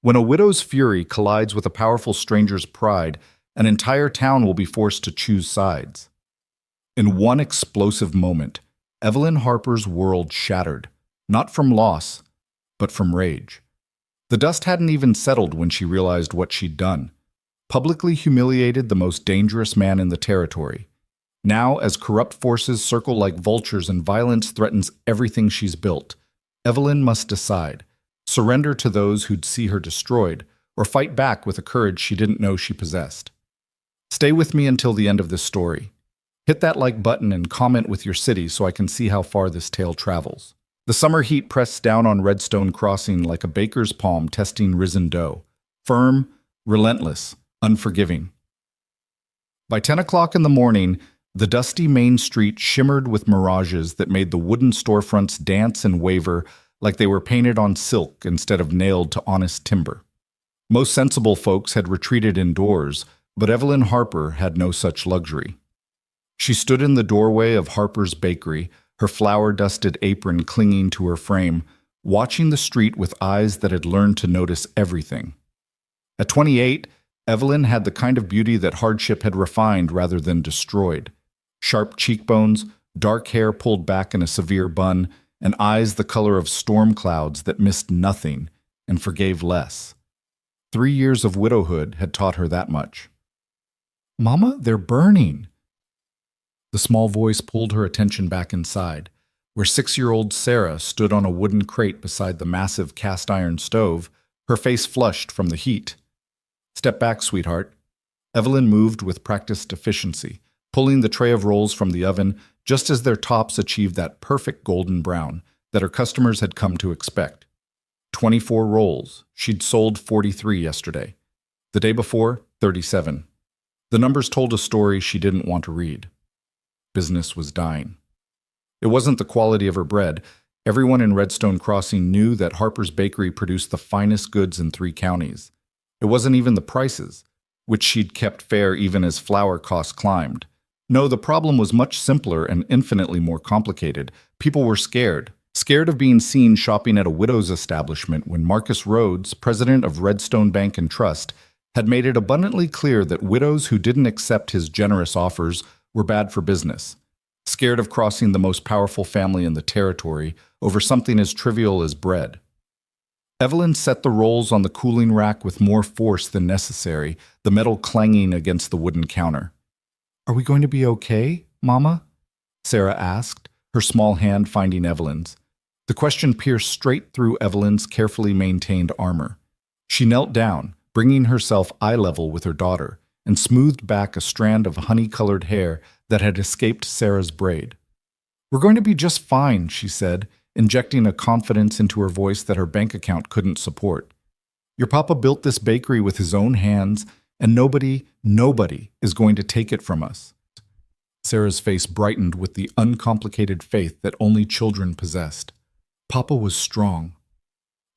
When a widow's fury collides with a powerful stranger's pride, an entire town will be forced to choose sides. In one explosive moment, Evelyn Harper's world shattered, not from loss, but from rage. The dust hadn't even settled when she realized what she'd done. Publicly humiliated the most dangerous man in the territory. Now, as corrupt forces circle like vultures and violence threatens everything she's built, Evelyn must decide: surrender to those who'd see her destroyed, or fight back with a courage she didn't know she possessed. Stay with me until the end of this story. Hit that like button and comment with your city so I can see how far this tale travels. The summer heat pressed down on Redstone Crossing like a baker's palm testing risen dough. Firm, relentless, unforgiving. By 10 o'clock in the morning, the dusty main street shimmered with mirages that made the wooden storefronts dance and waver like they were painted on silk instead of nailed to honest timber. Most sensible folks had retreated indoors, but Evelyn Harper had no such luxury. She stood in the doorway of Harper's Bakery, her flour-dusted apron clinging to her frame, watching the street with eyes that had learned to notice everything. At 28, Evelyn had the kind of beauty that hardship had refined rather than destroyed. Sharp cheekbones, dark hair pulled back in a severe bun, and eyes the color of storm clouds that missed nothing and forgave less. 3 years of widowhood had taught her that much. "Mama, they're burning." The small voice pulled her attention back inside, where 6-year-old Sarah stood on a wooden crate beside the massive cast-iron stove, her face flushed from the heat. "Step back, sweetheart." Evelyn moved with practiced efficiency, pulling the tray of rolls from the oven just as their tops achieved that perfect golden brown that her customers had come to expect. 24 rolls. She'd sold 43 yesterday. The day before, 37. The numbers told a story she didn't want to read. Business was dying. It wasn't the quality of her bread. Everyone in Redstone Crossing knew that Harper's Bakery produced the finest goods in 3 counties. It wasn't even the prices, which she'd kept fair even as flour costs climbed. No, the problem was much simpler and infinitely more complicated. People were scared. Scared of being seen shopping at a widow's establishment when Marcus Rhodes, president of Redstone Bank and Trust, had made it abundantly clear that widows who didn't accept his generous offers were bad for business. Scared of crossing the most powerful family in the territory over something as trivial as bread. Evelyn set the rolls on the cooling rack with more force than necessary, the metal clanging against the wooden counter. "Are we going to be okay, Mama?" Sarah asked, her small hand finding Evelyn's. The question pierced straight through Evelyn's carefully maintained armor. She knelt down, bringing herself eye level with her daughter, and smoothed back a strand of honey-colored hair that had escaped Sarah's braid. "We're going to be just fine," she said, injecting a confidence into her voice that her bank account couldn't support. "Your papa built this bakery with his own hands, and nobody is going to take it from us." Sarah's face brightened with the uncomplicated faith that only children possessed. "Papa was strong."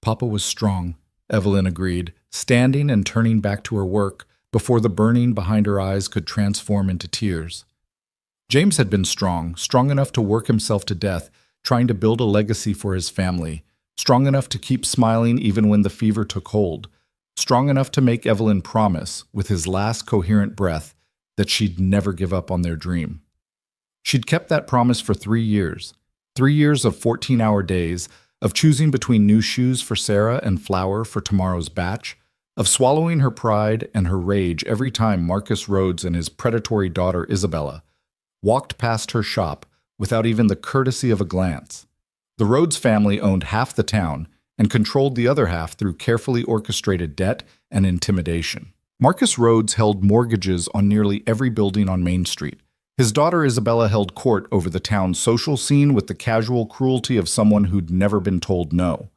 "Papa was strong," Evelyn agreed, standing and turning back to her work before the burning behind her eyes could transform into tears. James had been strong enough to work himself to death, trying to build a legacy for his family, strong enough to keep smiling even when the fever took hold, strong enough to make Evelyn promise, with his last coherent breath, that she'd never give up on their dream. She'd kept that promise for 3 years. 3 years of 14-hour days, of choosing between new shoes for Sarah and flour for tomorrow's batch, of swallowing her pride and her rage every time Marcus Rhodes and his predatory daughter Isabella walked past her shop without even the courtesy of a glance. The Rhodes family owned half the town and controlled the other half through carefully orchestrated debt and intimidation. Marcus Rhodes held mortgages on nearly every building on Main Street. His daughter Isabella held court over the town's social scene with the casual cruelty of someone who'd never been told no.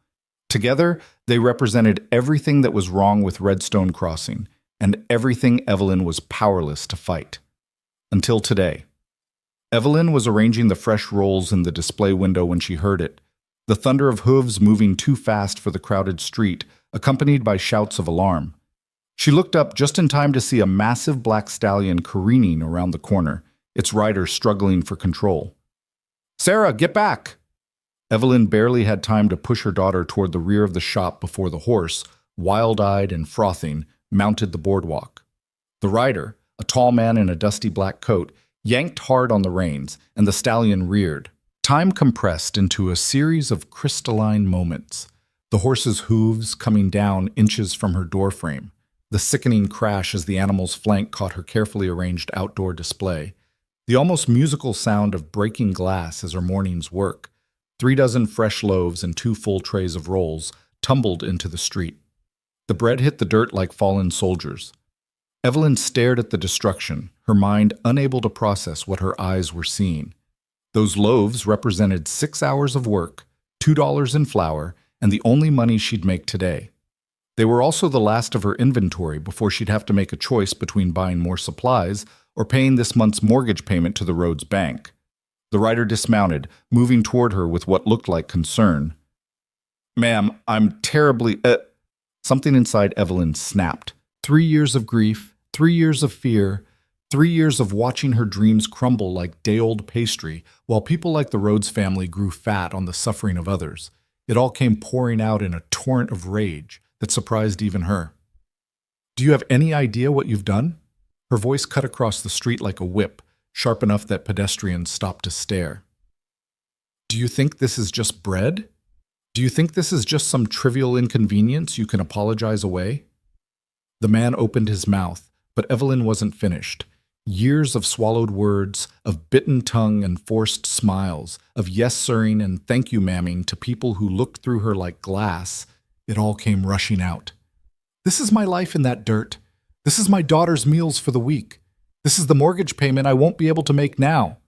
Together, they represented everything that was wrong with Redstone Crossing, and everything Evelyn was powerless to fight. Until today. Evelyn was arranging the fresh rolls in the display window when she heard it, the thunder of hooves moving too fast for the crowded street, accompanied by shouts of alarm. She looked up just in time to see a massive black stallion careening around the corner, its rider struggling for control. "Sarah, get back!" Evelyn barely had time to push her daughter toward the rear of the shop before the horse, wild-eyed and frothing, mounted the boardwalk. The rider, a tall man in a dusty black coat, yanked hard on the reins, and the stallion reared. Time compressed into a series of crystalline moments, the horse's hooves coming down inches from her doorframe, the sickening crash as the animal's flank caught her carefully arranged outdoor display, the almost musical sound of breaking glass as her morning's work, 36 fresh loaves and 2 full trays of rolls tumbled into the street. The bread hit the dirt like fallen soldiers. Evelyn stared at the destruction, her mind unable to process what her eyes were seeing. Those loaves represented 6 hours of work, $2 in flour, and the only money she'd make today. They were also the last of her inventory before she'd have to make a choice between buying more supplies or paying this month's mortgage payment to the road's bank. The rider dismounted, moving toward her with what looked like concern. "Ma'am, I'm terribly—" Something inside Evelyn snapped. 3 years of grief, 3 years of fear, 3 years of watching her dreams crumble like day-old pastry, while people like the Rhodes family grew fat on the suffering of others. It all came pouring out in a torrent of rage that surprised even her. "Do you have any idea what you've done?" Her voice cut across the street like a whip, sharp enough that pedestrians stopped to stare. "Do you think this is just bread? Do you think this is just some trivial inconvenience you can apologize away?" The man opened his mouth, but Evelyn wasn't finished. Years of swallowed words, of bitten tongue and forced smiles, of yes-sirring and thank you ma'aming to people who looked through her like glass, it all came rushing out. "This is my life in that dirt. This is my daughter's meals for the week. This is the mortgage payment I won't be able to make now."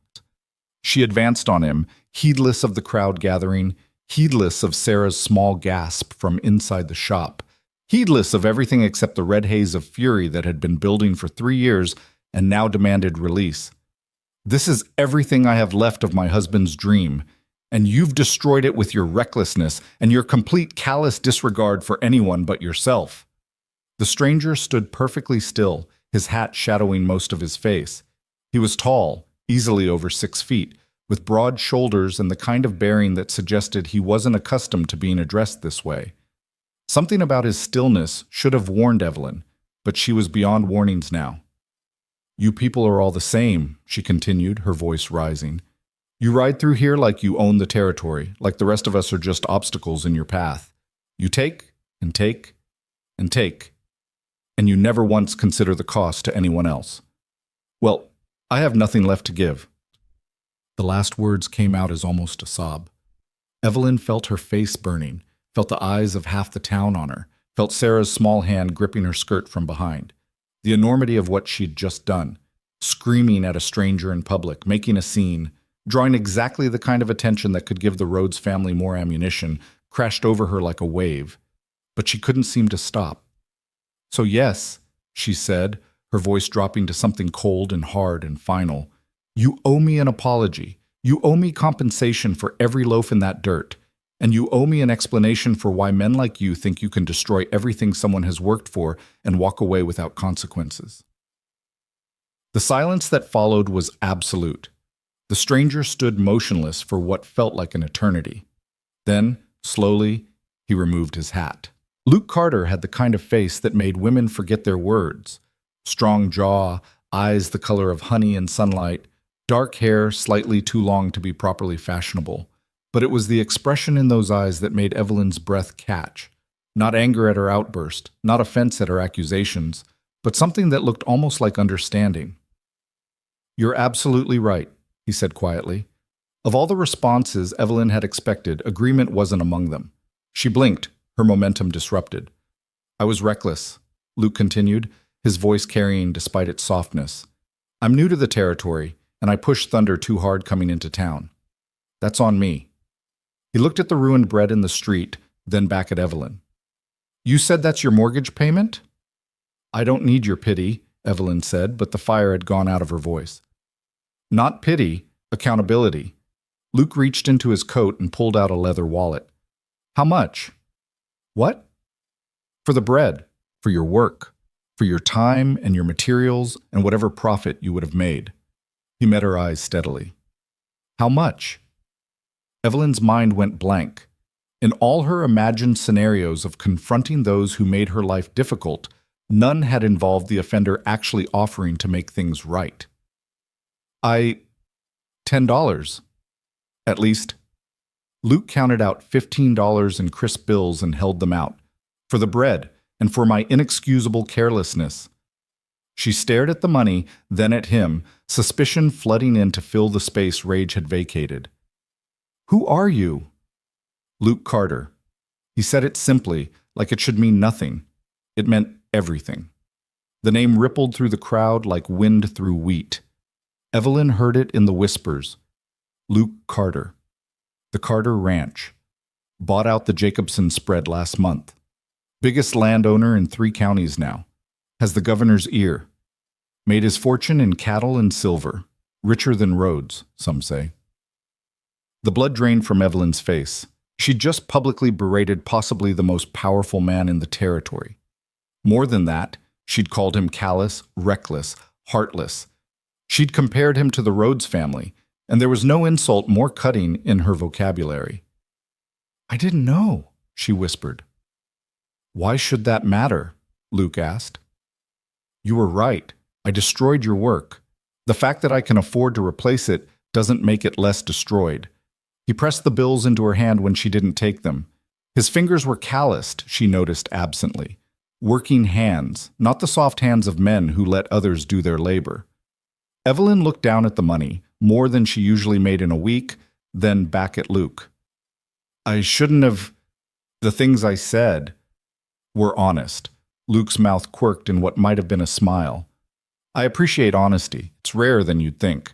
She advanced on him, heedless of the crowd gathering, heedless of Sarah's small gasp from inside the shop, heedless of everything except the red haze of fury that had been building for 3 years and now demanded release. "This is everything I have left of my husband's dream, and you've destroyed it with your recklessness and your complete callous disregard for anyone but yourself." The stranger stood perfectly still, his hat shadowing most of his face. He was tall, easily over 6 feet, with broad shoulders and the kind of bearing that suggested he wasn't accustomed to being addressed this way. Something about his stillness should have warned Evelyn, but she was beyond warnings now. "You people are all the same," she continued, her voice rising. "You ride through here like you own the territory, like the rest of us are just obstacles in your path. You take, and take, and take, and you never once consider the cost to anyone else. Well, I have nothing left to give." The last words came out as almost a sob. Evelyn felt her face burning, felt the eyes of half the town on her, felt Sarah's small hand gripping her skirt from behind. The enormity of what she'd just done, screaming at a stranger in public, making a scene, drawing exactly the kind of attention that could give the Rhodes family more ammunition, crashed over her like a wave. But she couldn't seem to stop. "So yes," she said, her voice dropping to something cold and hard and final, "you owe me an apology. You owe me compensation for every loaf in that dirt. And you owe me an explanation for why men like you think you can destroy everything someone has worked for and walk away without consequences." The silence that followed was absolute. The stranger stood motionless for what felt like an eternity. Then, slowly, he removed his hat. Luke Carter had the kind of face that made women forget their words. Strong jaw, eyes the color of honey in sunlight, dark hair slightly too long to be properly fashionable. But it was the expression in those eyes that made Evelyn's breath catch. Not anger at her outburst, not offense at her accusations, but something that looked almost like understanding. "You're absolutely right," he said quietly. Of all the responses Evelyn had expected, agreement wasn't among them. She blinked, her momentum disrupted. "I was reckless," Luke continued, his voice carrying despite its softness. "I'm new to the territory, and I pushed Thunder too hard coming into town. That's on me." He looked at the ruined bread in the street, then back at Evelyn. "You said that's your mortgage payment?" "I don't need your pity," Evelyn said, but the fire had gone out of her voice. "Not pity, accountability." Luke reached into his coat and pulled out a leather wallet. "How much?" "What?" "For the bread, for your work, for your time and your materials and whatever profit you would have made." He met her eyes steadily. "How much?" Evelyn's mind went blank. In all her imagined scenarios of confronting those who made her life difficult, none had involved the offender actually offering to make things right. $10. At least. Luke counted out $15 in crisp bills and held them out. For the bread, and for my inexcusable carelessness. She stared at the money, then at him, suspicion flooding in to fill the space rage had vacated. Who are you? Luke Carter. He said it simply, like it should mean nothing. It meant everything. The name rippled through the crowd like wind through wheat. Evelyn heard it in the whispers. Luke Carter. The Carter Ranch. Bought out the Jacobson spread last month. Biggest landowner in 3 counties now. Has the governor's ear. Made his fortune in cattle and silver. Richer than Rhodes, some say. The blood drained from Evelyn's face. She'd just publicly berated possibly the most powerful man in the territory. More than that, she'd called him callous, reckless, heartless. She'd compared him to the Rhodes family, and there was no insult more cutting in her vocabulary. I didn't know, she whispered. Why should that matter? Luke asked. You were right. I destroyed your work. The fact that I can afford to replace it doesn't make it less destroyed. He pressed the bills into her hand when she didn't take them. His fingers were calloused, she noticed absently. Working hands, not the soft hands of men who let others do their labor. Evelyn looked down at the money, more than she usually made in a week, then back at Luke. I shouldn't have. The things I said were honest. Luke's mouth quirked in what might have been a smile. I appreciate honesty. It's rarer than you'd think.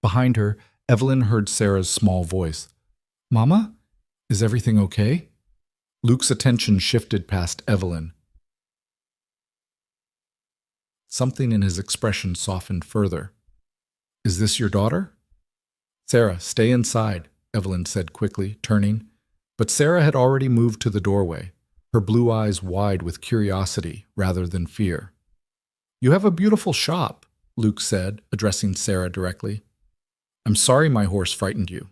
Behind her, Evelyn heard Sarah's small voice. Mama? Is everything okay? Luke's attention shifted past Evelyn. Something in his expression softened further. Is this your daughter? Sarah, stay inside, Evelyn said quickly, turning. But Sarah had already moved to the doorway, her blue eyes wide with curiosity rather than fear. You have a beautiful shop, Luke said, addressing Sarah directly. I'm sorry my horse frightened you.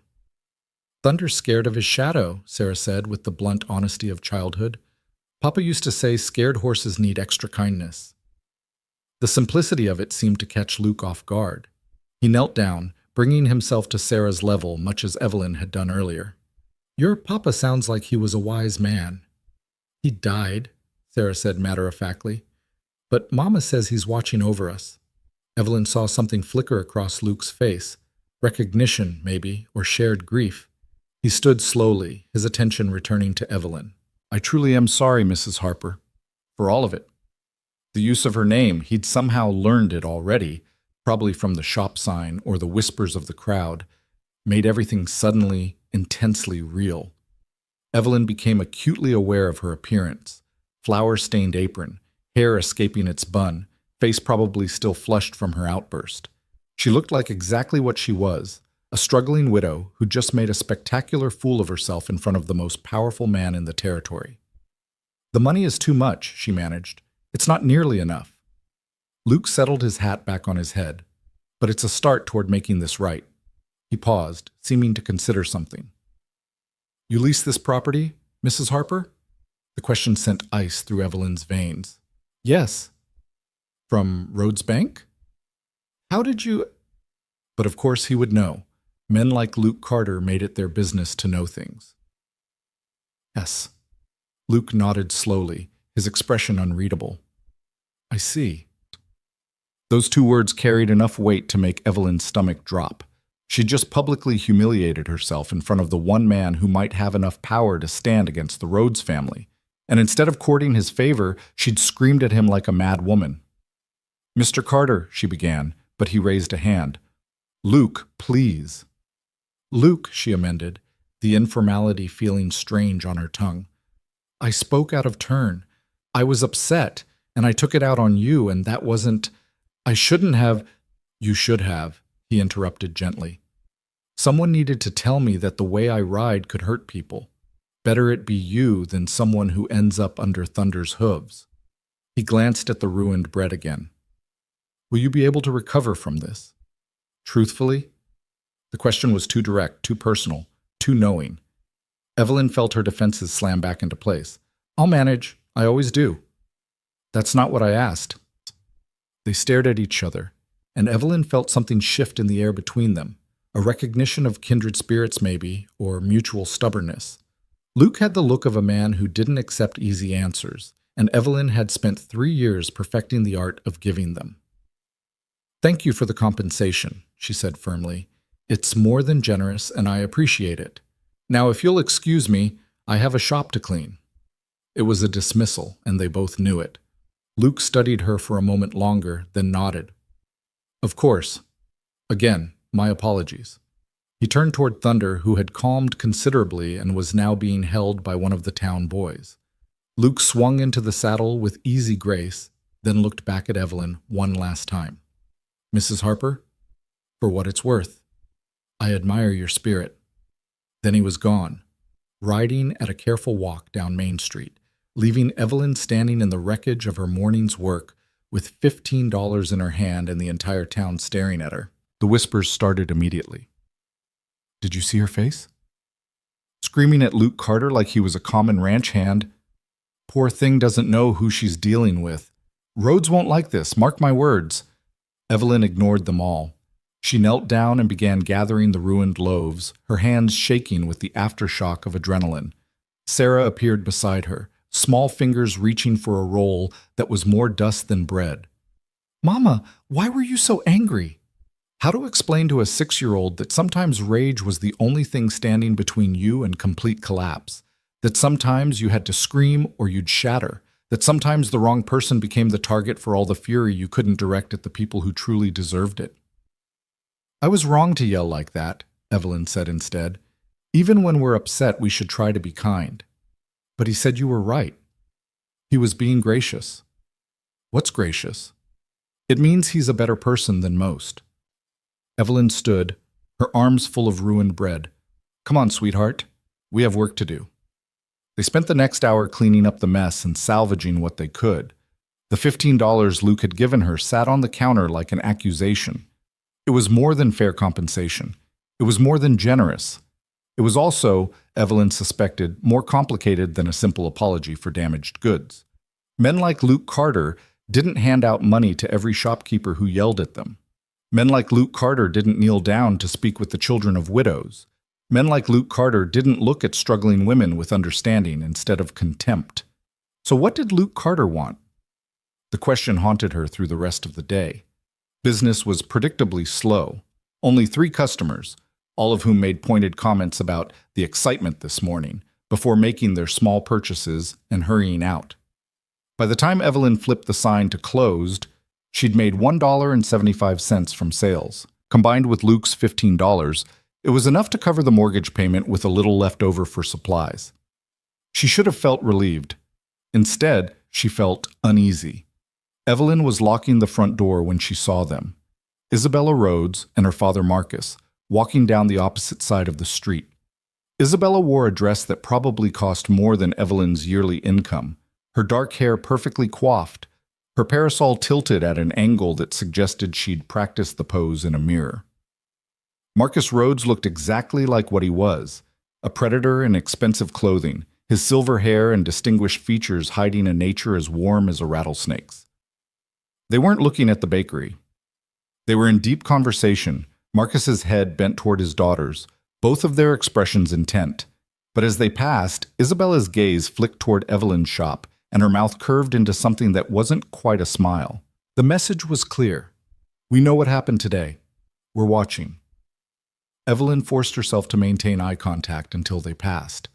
Thunder's scared of his shadow, Sarah said with the blunt honesty of childhood. Papa used to say scared horses need extra kindness. The simplicity of it seemed to catch Luke off guard. He knelt down, bringing himself to Sarah's level much as Evelyn had done earlier. Your papa sounds like he was a wise man. He died, Sarah said matter-of-factly. But Mama says he's watching over us. Evelyn saw something flicker across Luke's face. Recognition, maybe, or shared grief. He stood slowly, his attention returning to Evelyn. I truly am sorry, Mrs. Harper. For all of it. The use of her name, he'd somehow learned it already, probably from the shop sign or the whispers of the crowd, made everything suddenly, intensely real. Evelyn became acutely aware of her appearance. Flour-stained apron, hair escaping its bun, face probably still flushed from her outburst. She looked like exactly what she was, a struggling widow who just made a spectacular fool of herself in front of the most powerful man in the territory. The money is too much, she managed. It's not nearly enough. Luke settled his hat back on his head. But it's a start toward making this right. He paused, seeming to consider something. You lease this property, Mrs. Harper? The question sent ice through Evelyn's veins. Yes. From Rhodes Bank? How did you... But of course he would know. Men like Luke Carter made it their business to know things. Yes. Luke nodded slowly, his expression unreadable. I see. Those 2 words carried enough weight to make Evelyn's stomach drop. She'd just publicly humiliated herself in front of the one man who might have enough power to stand against the Rhodes family, and instead of courting his favor, she'd screamed at him like a mad woman. Mr. Carter, she began, but he raised a hand. Luke, please. Luke, she amended, the informality feeling strange on her tongue. I spoke out of turn. I was upset, and I took it out on you, and that wasn't... I shouldn't have... You should have, he interrupted gently. Someone needed to tell me that the way I ride could hurt people. Better it be you than someone who ends up under Thunder's hooves. He glanced at the ruined bread again. Will you be able to recover from this? Truthfully? The question was too direct, too personal, too knowing. Evelyn felt her defenses slam back into place. I'll manage. I always do. That's not what I asked. They stared at each other, and Evelyn felt something shift in the air between them, a recognition of kindred spirits maybe, or mutual stubbornness. Luke had the look of a man who didn't accept easy answers, and Evelyn had spent 3 years perfecting the art of giving them. Thank you for the compensation, she said firmly. It's more than generous, and I appreciate it. Now, if you'll excuse me, I have a shop to clean. It was a dismissal, and they both knew it. Luke studied her for a moment longer, then nodded. Of course. Again, my apologies. He turned toward Thunder, who had calmed considerably and was now being held by one of the town boys. Luke swung into the saddle with easy grace, then looked back at Evelyn one last time. Mrs. Harper, for what it's worth, I admire your spirit. Then he was gone, riding at a careful walk down Main Street, leaving Evelyn standing in the wreckage of her morning's work with $15 in her hand and the entire town staring at her. The whispers started immediately. Did you see her face? Screaming at Luke Carter like he was a common ranch hand. Poor thing doesn't know who she's dealing with. Rhodes won't like this, mark my words. Evelyn ignored them all. She knelt down and began gathering the ruined loaves, her hands shaking with the aftershock of adrenaline. Sarah appeared beside her, small fingers reaching for a roll that was more dust than bread. Mama, why were you so angry? How to explain to a 6-year-old that sometimes rage was the only thing standing between you and complete collapse, that sometimes you had to scream or you'd shatter, that sometimes the wrong person became the target for all the fury you couldn't direct at the people who truly deserved it? I was wrong to yell like that, Evelyn said instead. Even when we're upset, we should try to be kind. But he said you were right. He was being gracious. What's gracious? It means he's a better person than most. Evelyn stood, her arms full of ruined bread. Come on, sweetheart. We have work to do. They spent the next hour cleaning up the mess and salvaging what they could. The $15 Luke had given her sat on the counter like an accusation. It was more than fair compensation. It was more than generous. It was also, Evelyn suspected, more complicated than a simple apology for damaged goods. Men like Luke Carter didn't hand out money to every shopkeeper who yelled at them. Men like Luke Carter didn't kneel down to speak with the children of widows. Men like Luke Carter didn't look at struggling women with understanding instead of contempt. So what did Luke Carter want? The question haunted her through the rest of the day. Business was predictably slow. Only 3 customers, all of whom made pointed comments about the excitement this morning, before making their small purchases and hurrying out. By the time Evelyn flipped the sign to closed, she'd made $1.75 from sales. Combined with Luke's $15, it was enough to cover the mortgage payment with a little left over for supplies. She should have felt relieved. Instead, she felt uneasy. Evelyn was locking the front door when she saw them. Isabella Rhodes and her father Marcus, walking down the opposite side of the street. Isabella wore a dress that probably cost more than Evelyn's yearly income, her dark hair perfectly coiffed, her parasol tilted at an angle that suggested she'd practiced the pose in a mirror. Marcus Rhodes looked exactly like what he was, a predator in expensive clothing, his silver hair and distinguished features hiding a nature as warm as a rattlesnake's. They weren't looking at the bakery. They were in deep conversation, Marcus's head bent toward his daughters, both of their expressions intent. But as they passed, Isabella's gaze flicked toward Evelyn's shop, and her mouth curved into something that wasn't quite a smile. The message was clear. We know what happened today. We're watching. Evelyn forced herself to maintain eye contact until they passed.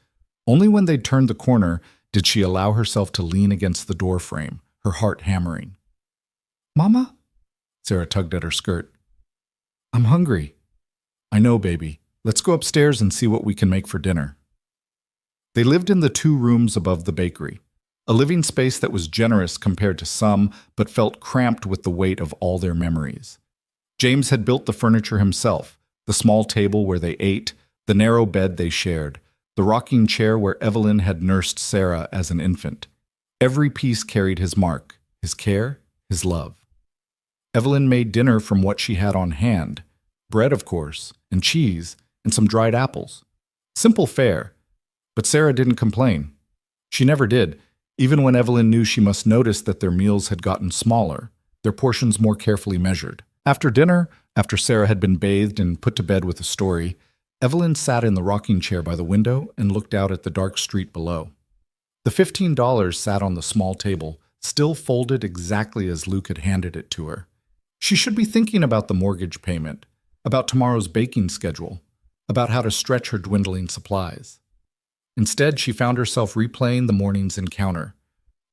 Only when they'd turned the corner did she allow herself to lean against the doorframe, her heart hammering. Mama? Sarah tugged at her skirt. I'm hungry. I know, baby. Let's go upstairs and see what we can make for dinner. They lived in the 2 rooms above the bakery, a living space that was generous compared to some, but felt cramped with the weight of all their memories. James had built the furniture himself, the small table where they ate, the narrow bed they shared, the rocking chair where Evelyn had nursed Sarah as an infant. Every piece carried his mark, his care, his love. Evelyn made dinner from what she had on hand, bread, of course, and cheese, and some dried apples. Simple fare, But Sarah didn't complain. She never did, even when Evelyn knew she must notice that their meals had gotten smaller, their portions more carefully measured. After dinner, after Sarah had been bathed and put to bed with a story, Evelyn sat in the rocking chair by the window and looked out at the dark street below. The $15 sat on the small table, still folded exactly as Luke had handed it to her. She should be thinking about the mortgage payment, about tomorrow's baking schedule, about how to stretch her dwindling supplies. Instead, she found herself replaying the morning's encounter,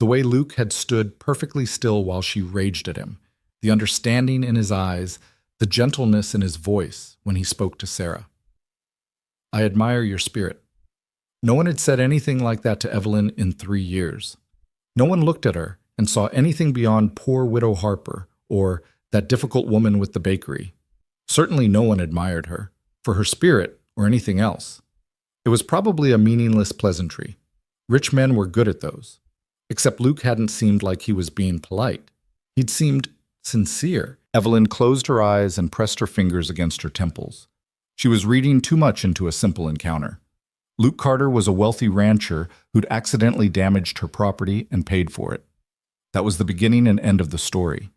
the way Luke had stood perfectly still while she raged at him, the understanding in his eyes, the gentleness in his voice when he spoke to Sarah. "I admire your spirit." No one had said anything like that to Evelyn in 3 years. No one looked at her and saw anything beyond poor widow Harper or that difficult woman with the bakery. Certainly no one admired her for her spirit or anything else. It was probably a meaningless pleasantry. Rich men were good at those. Except Luke hadn't seemed like he was being polite. He'd seemed sincere. Evelyn closed her eyes and pressed her fingers against her temples. She was reading too much into a simple encounter. Luke Carter was a wealthy rancher who'd accidentally damaged her property and paid for it. That was the beginning and end of the story.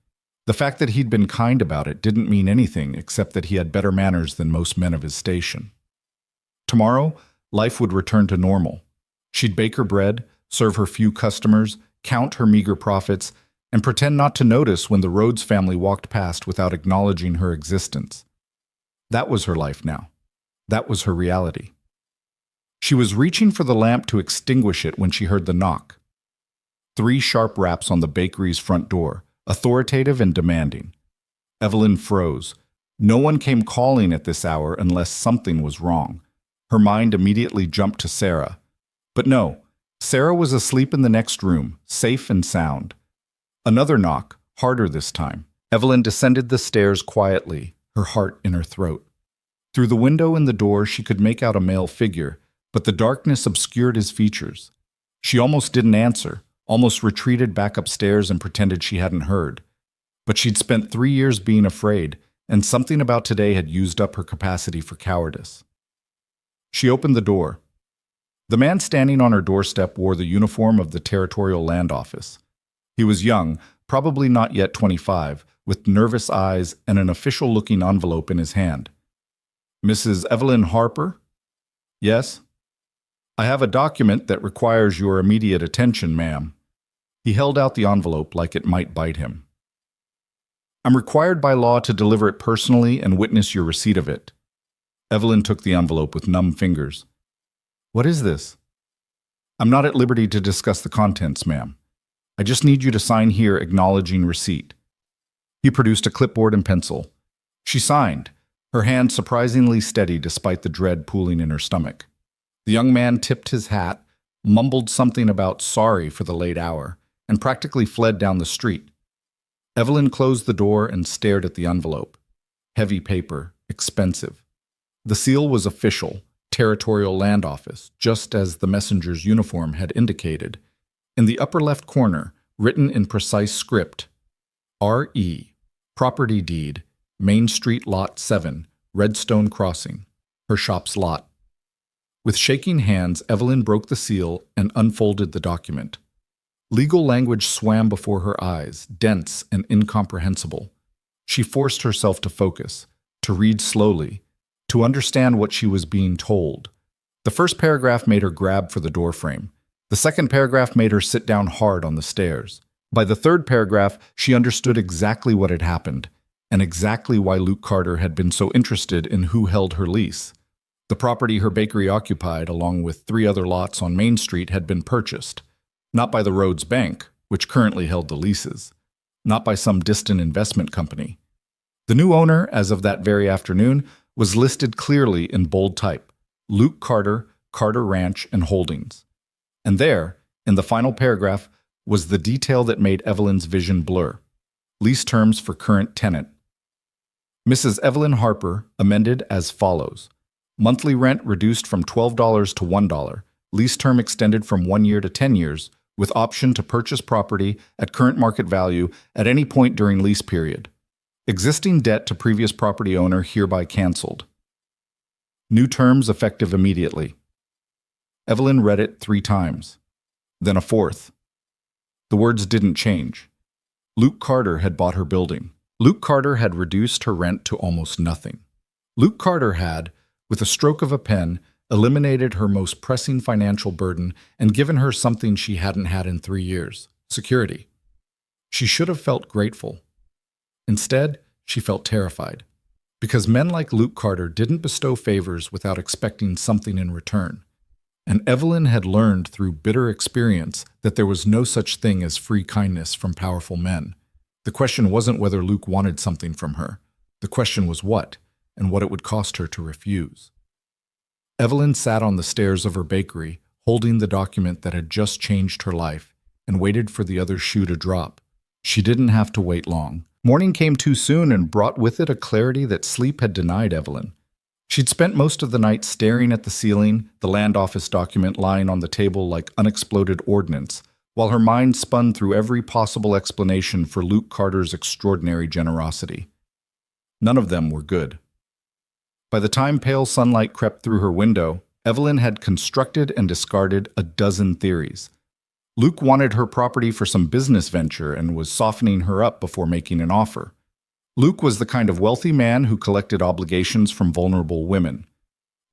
The fact that he'd been kind about it didn't mean anything except that he had better manners than most men of his station. Tomorrow, life would return to normal. She'd bake her bread, serve her few customers, count her meager profits, and pretend not to notice when the Rhodes family walked past without acknowledging her existence. That was her life now. That was her reality. She was reaching for the lamp to extinguish it when she heard the knock. 3 sharp raps on the bakery's front door, authoritative and demanding. Evelyn froze. No one came calling at this hour unless something was wrong. Her mind immediately jumped to Sarah. But no, Sarah was asleep in the next room, safe and sound. Another knock, harder this time. Evelyn descended the stairs quietly, her heart in her throat. Through the window in the door she could make out a male figure, but the darkness obscured his features. She almost didn't answer, almost retreated back upstairs and pretended she hadn't heard. But she'd spent 3 years being afraid, and something about today had used up her capacity for cowardice. She opened the door. The man standing on her doorstep wore the uniform of the Territorial Land Office. He was young, probably not yet 25, with nervous eyes and an official-looking envelope in his hand. "Mrs. Evelyn Harper?" "Yes." "I have a document that requires your immediate attention, ma'am." He held out the envelope like it might bite him. "I'm required by law to deliver it personally and witness your receipt of it." Evelyn took the envelope with numb fingers. "What is this?" "I'm not at liberty to discuss the contents, ma'am. I just need you to sign here acknowledging receipt." He produced a clipboard and pencil. She signed, her hand surprisingly steady despite the dread pooling in her stomach. The young man tipped his hat, mumbled something about sorry for the late hour, and practically fled down the street. Evelyn closed the door and stared at the envelope. Heavy paper, expensive. The seal was official, Territorial Land Office, just as the messenger's uniform had indicated. In the upper left corner, written in precise script, R.E., Property Deed, Main Street Lot 7, Redstone Crossing, her shop's lot. With shaking hands, Evelyn broke the seal and unfolded the document. Legal language swam before her eyes, dense and incomprehensible. She forced herself to focus, to read slowly, to understand what she was being told. The first paragraph made her grab for the doorframe. The second paragraph made her sit down hard on the stairs. By the third paragraph, she understood exactly what had happened, and exactly why Luke Carter had been so interested in who held her lease. The property her bakery occupied, along with 3 other lots on Main Street, had been purchased. Not by the Rhodes Bank, which currently held the leases. Not by some distant investment company. The new owner, as of that very afternoon, was listed clearly in bold type, Luke Carter, Carter Ranch and Holdings. And there, in the final paragraph, was the detail that made Evelyn's vision blur. Lease terms for current tenant. Mrs. Evelyn Harper, amended as follows. Monthly rent reduced from $12 to $1. Lease term extended from 1 year to 10 years, with option to purchase property at current market value at any point during lease period. Existing debt to previous property owner hereby canceled. New terms effective immediately. Evelyn read it 3 times, then a fourth. The words didn't change. Luke Carter had bought her building. Luke Carter had reduced her rent to almost nothing. Luke Carter had, with a stroke of a pen, eliminated her most pressing financial burden and given her something she hadn't had in 3 years: security. She should have felt grateful. Instead, she felt terrified, because men like Luke Carter didn't bestow favors without expecting something in return. And Evelyn had learned through bitter experience that there was no such thing as free kindness from powerful men. The question wasn't whether Luke wanted something from her. The question was what, and what it would cost her to refuse. Evelyn sat on the stairs of her bakery, holding the document that had just changed her life, and waited for the other shoe to drop. She didn't have to wait long. Morning came too soon and brought with it a clarity that sleep had denied Evelyn. She'd spent most of the night staring at the ceiling, the land office document lying on the table like unexploded ordnance, while her mind spun through every possible explanation for Luke Carter's extraordinary generosity. None of them were good. By the time pale sunlight crept through her window, Evelyn had constructed and discarded a dozen theories. Luke wanted her property for some business venture and was softening her up before making an offer. Luke was the kind of wealthy man who collected obligations from vulnerable women.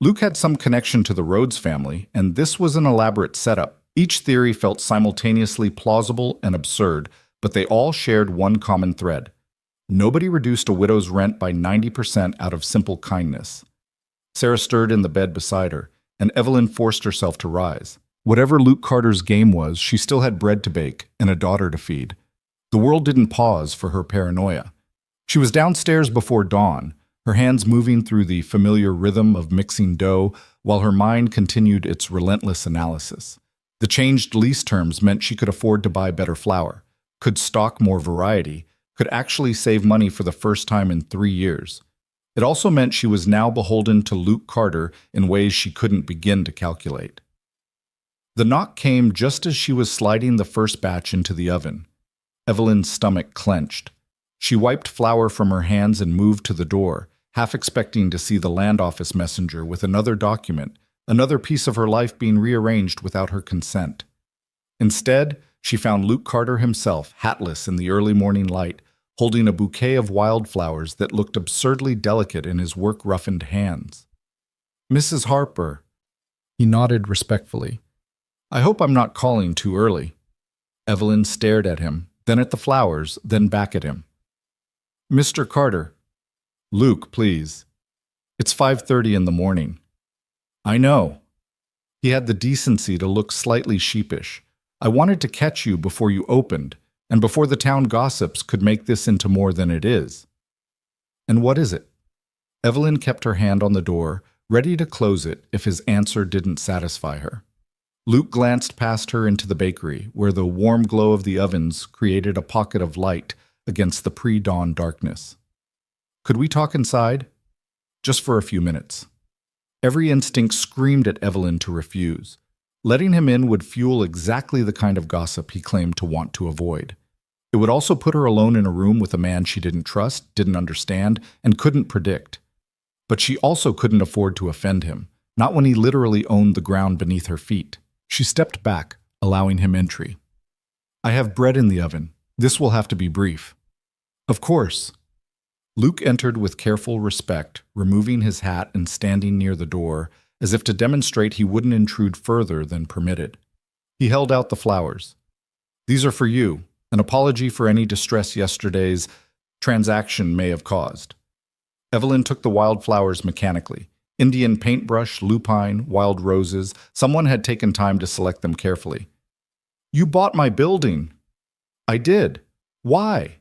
Luke had some connection to the Rhodes family, and this was an elaborate setup. Each theory felt simultaneously plausible and absurd, but they all shared one common thread. Nobody reduced a widow's rent by 90% out of simple kindness. Sarah stirred in the bed beside her, and Evelyn forced herself to rise. Whatever Luke Carter's game was, she still had bread to bake and a daughter to feed. The world didn't pause for her paranoia. She was downstairs before dawn, her hands moving through the familiar rhythm of mixing dough while her mind continued its relentless analysis. The changed lease terms meant she could afford to buy better flour, could stock more variety, could actually save money for the first time in 3 years. It also meant she was now beholden to Luke Carter in ways she couldn't begin to calculate. The knock came just as she was sliding the first batch into the oven. Evelyn's stomach clenched. She wiped flour from her hands and moved to the door, half expecting to see the land office messenger with another document, another piece of her life being rearranged without her consent. Instead, she found Luke Carter himself, hatless in the early morning light, holding a bouquet of wildflowers that looked absurdly delicate in his work-roughened hands. "Mrs. Harper." He nodded respectfully. "I hope I'm not calling too early." Evelyn stared at him, then at the flowers, then back at him. "Mr. Carter." "Luke, please. It's 5:30 in the morning." "I know." He had the decency to look slightly sheepish. "I wanted to catch you before you opened, and before the town gossips could make this into more than it is." "And what is it?" Evelyn kept her hand on the door, ready to close it if his answer didn't satisfy her. Luke glanced past her into the bakery, where the warm glow of the ovens created a pocket of light against the pre-dawn darkness. "Could we talk inside?" "Just for a few minutes." Every instinct screamed at Evelyn to refuse. Letting him in would fuel exactly the kind of gossip he claimed to want to avoid. It would also put her alone in a room with a man she didn't trust, didn't understand, and couldn't predict. But she also couldn't afford to offend him, not when he literally owned the ground beneath her feet. She stepped back, allowing him entry. "I have bread in the oven. This will have to be brief." "Of course." Luke entered with careful respect, removing his hat and standing near the door, as if to demonstrate he wouldn't intrude further than permitted. He held out the flowers. "These are for you, an apology for any distress yesterday's transaction may have caused." Evelyn took the wildflowers mechanically. Indian paintbrush, lupine, wild roses. Someone had taken time to select them carefully. "You bought my building." "I did. Why?"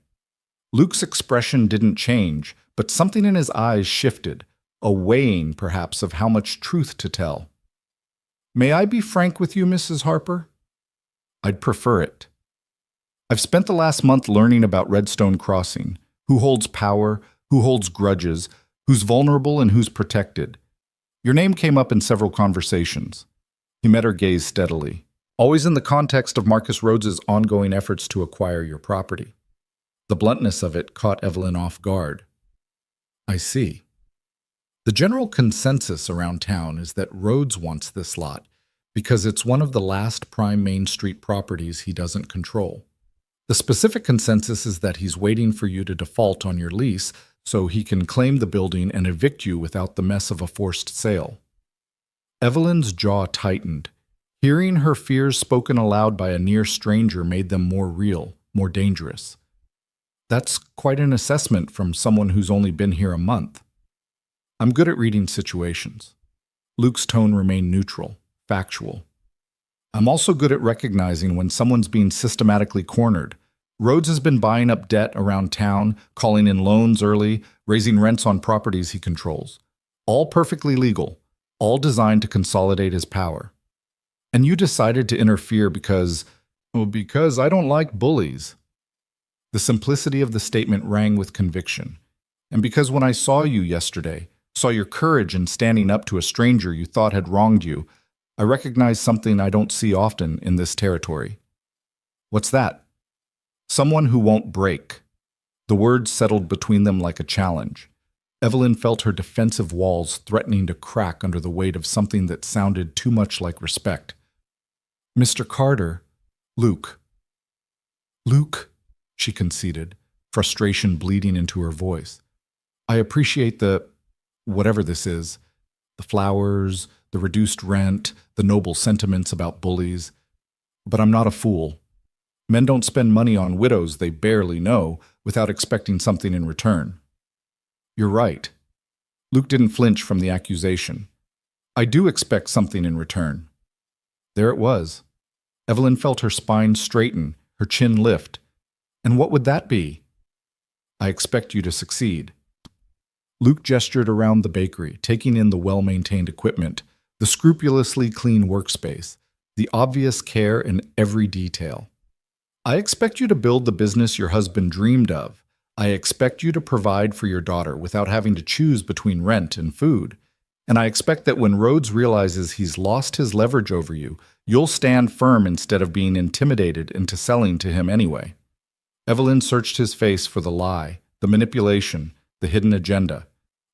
Luke's expression didn't change, but something in his eyes shifted, a weighing, perhaps, of how much truth to tell. "May I be frank with you, Mrs. Harper?" "I'd prefer it." "I've spent the last month learning about Redstone Crossing, who holds power, who holds grudges, who's vulnerable and who's protected. Your name came up in several conversations." He met her gaze steadily. "Always in the context of Marcus Rhodes's ongoing efforts to acquire your property." The bluntness of it caught Evelyn off guard. "I see." The general consensus around town is that Rhodes wants this lot, Because it's one of the last prime Main Street properties he doesn't control. The specific consensus is that he's waiting for you to default on your lease so he can claim the building and evict you without the mess of a forced sale. Evelyn's jaw tightened. Hearing her fears spoken aloud by a near stranger made them more real, more dangerous. That's quite an assessment from someone who's only been here a month. I'm good at reading situations. Luke's tone remained neutral, factual. I'm also good at recognizing when someone's being systematically cornered. Rhodes has been buying up debt around town, calling in loans early, raising rents on properties he controls. All perfectly legal, all designed to consolidate his power. And you decided to interfere because I don't like bullies. The simplicity of the statement rang with conviction. And because when I saw you yesterday, saw your courage in standing up to a stranger you thought had wronged you, I recognized something I don't see often in this territory. What's that? Someone who won't break. The words settled between them like a challenge. Evelyn felt her defensive walls threatening to crack under the weight of something that sounded too much like respect. Mr. Carter, Luke. Luke, she conceded, frustration bleeding into her voice. I appreciate whatever this is, the flowers, the reduced rent, the noble sentiments about bullies. But I'm not a fool. Men don't spend money on widows they barely know without expecting something in return. You're right. Luke didn't flinch from the accusation. I do expect something in return. There it was. Evelyn felt her spine straighten, her chin lift. And what would that be? I expect you to succeed. Luke gestured around the bakery, taking in the well-maintained equipment, the scrupulously clean workspace, the obvious care in every detail. I expect you to build the business your husband dreamed of. I expect you to provide for your daughter without having to choose between rent and food. And I expect that when Rhodes realizes he's lost his leverage over you, you'll stand firm instead of being intimidated into selling to him anyway. Evelyn searched his face for the lie, the manipulation, the hidden agenda.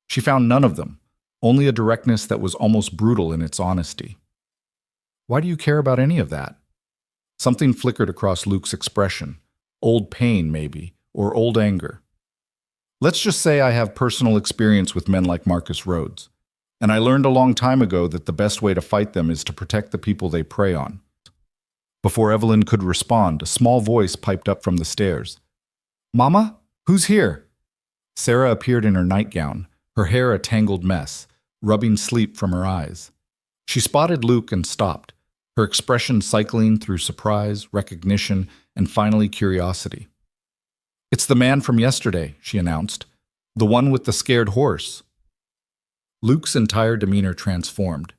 She found none of them, only a directness that was almost brutal in its honesty. Why do you care about any of that? Something flickered across Luke's expression. Old pain, maybe, or old anger. Let's just say I have personal experience with men like Marcus Rhodes, and I learned a long time ago that the best way to fight them is to protect the people they prey on. Before Evelyn could respond, a small voice piped up from the stairs. Mama? Who's here? Sarah appeared in her nightgown, her hair a tangled mess, rubbing sleep from her eyes. She spotted Luke and stopped, her expression cycling through surprise, recognition, and finally curiosity. It's the man from yesterday, she announced. The one with the scared horse. Luke's entire demeanor transformed.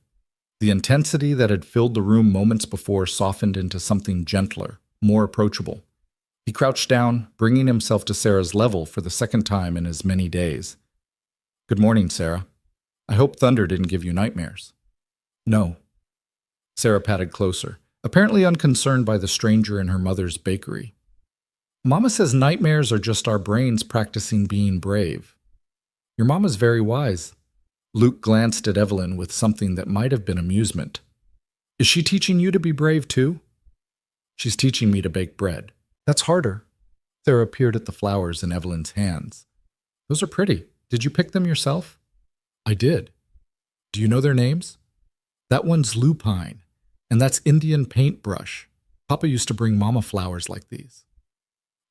The intensity that had filled the room moments before softened into something gentler, more approachable. He crouched down, bringing himself to Sarah's level for the second time in as many days. Good morning, Sarah. I hope thunder didn't give you nightmares. No. Sarah patted closer, apparently unconcerned by the stranger in her mother's bakery. Mama says nightmares are just our brains practicing being brave. Your mama's very wise. Luke glanced at Evelyn with something that might have been amusement. Is she teaching you to be brave too? She's teaching me to bake bread. That's harder. Sarah peered at the flowers in Evelyn's hands. Those are pretty. Did you pick them yourself? I did. Do you know their names? That one's lupine, and that's Indian paintbrush. Papa used to bring Mama flowers like these.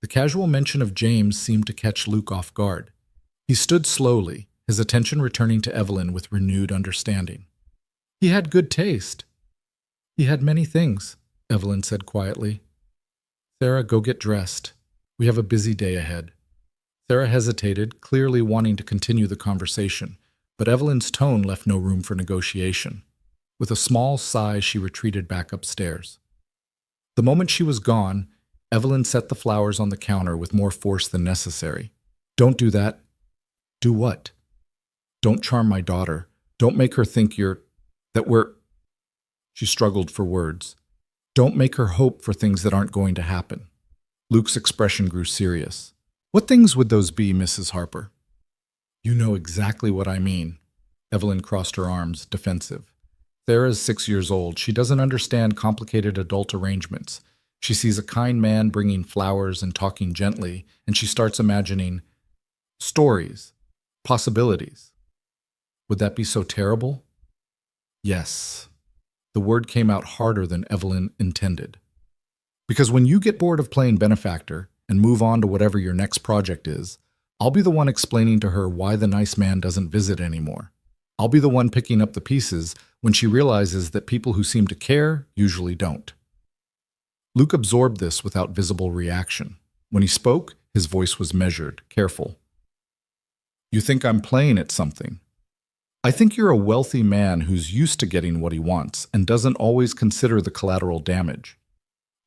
The casual mention of James seemed to catch Luke off guard. He stood slowly, his attention returning to Evelyn with renewed understanding. He had good taste. He had many things, Evelyn said quietly. Sarah, go get dressed. We have a busy day ahead. Sarah hesitated, clearly wanting to continue the conversation, but Evelyn's tone left no room for negotiation. With a small sigh, she retreated back upstairs. The moment she was gone, Evelyn set the flowers on the counter with more force than necessary. Don't do that. Do what? Don't charm my daughter. Don't make her think that we're... She struggled for words. Don't make her hope for things that aren't going to happen. Luke's expression grew serious. What things would those be, Mrs. Harper? You know exactly what I mean. Evelyn crossed her arms, defensive. Sarah's 6 years old. She doesn't understand complicated adult arrangements. She sees a kind man bringing flowers and talking gently, and she starts imagining stories, possibilities. Would that be so terrible? Yes. The word came out harder than Evelyn intended. Because when you get bored of playing benefactor and move on to whatever your next project is, I'll be the one explaining to her why the nice man doesn't visit anymore. I'll be the one picking up the pieces when she realizes that people who seem to care usually don't. Luke absorbed this without visible reaction. When he spoke, his voice was measured, careful. You think I'm playing at something? I think you're a wealthy man who's used to getting what he wants and doesn't always consider the collateral damage.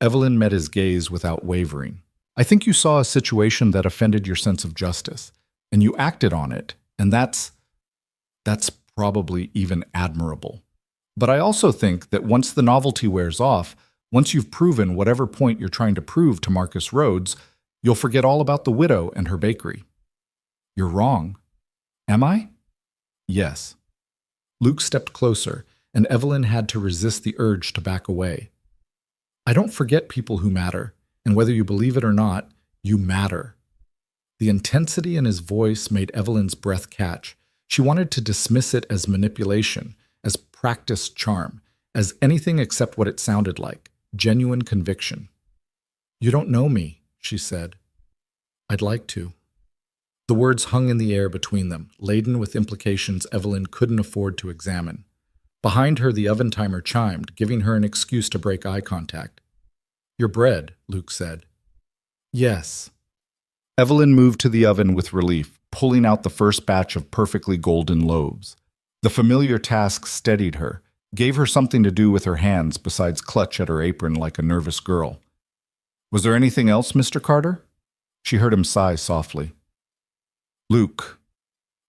Evelyn met his gaze without wavering. I think you saw a situation that offended your sense of justice, and you acted on it, and that's probably even admirable. But I also think that once the novelty wears off, once you've proven whatever point you're trying to prove to Marcus Rhodes, you'll forget all about the widow and her bakery. You're wrong. Am I? Yes. Luke stepped closer, and Evelyn had to resist the urge to back away. I don't forget people who matter, and whether you believe it or not, you matter. The intensity in his voice made Evelyn's breath catch. She wanted to dismiss it as manipulation, as practiced charm, as anything except what it sounded like, genuine conviction. You don't know me, she said. I'd like to. The words hung in the air between them, laden with implications Evelyn couldn't afford to examine. Behind her, the oven timer chimed, giving her an excuse to break eye contact. Your bread, Luke said. Yes. Evelyn moved to the oven with relief, pulling out the first batch of perfectly golden loaves. The familiar task steadied her, gave her something to do with her hands besides clutch at her apron like a nervous girl. Was there anything else, Mr. Carter? She heard him sigh softly. Luke.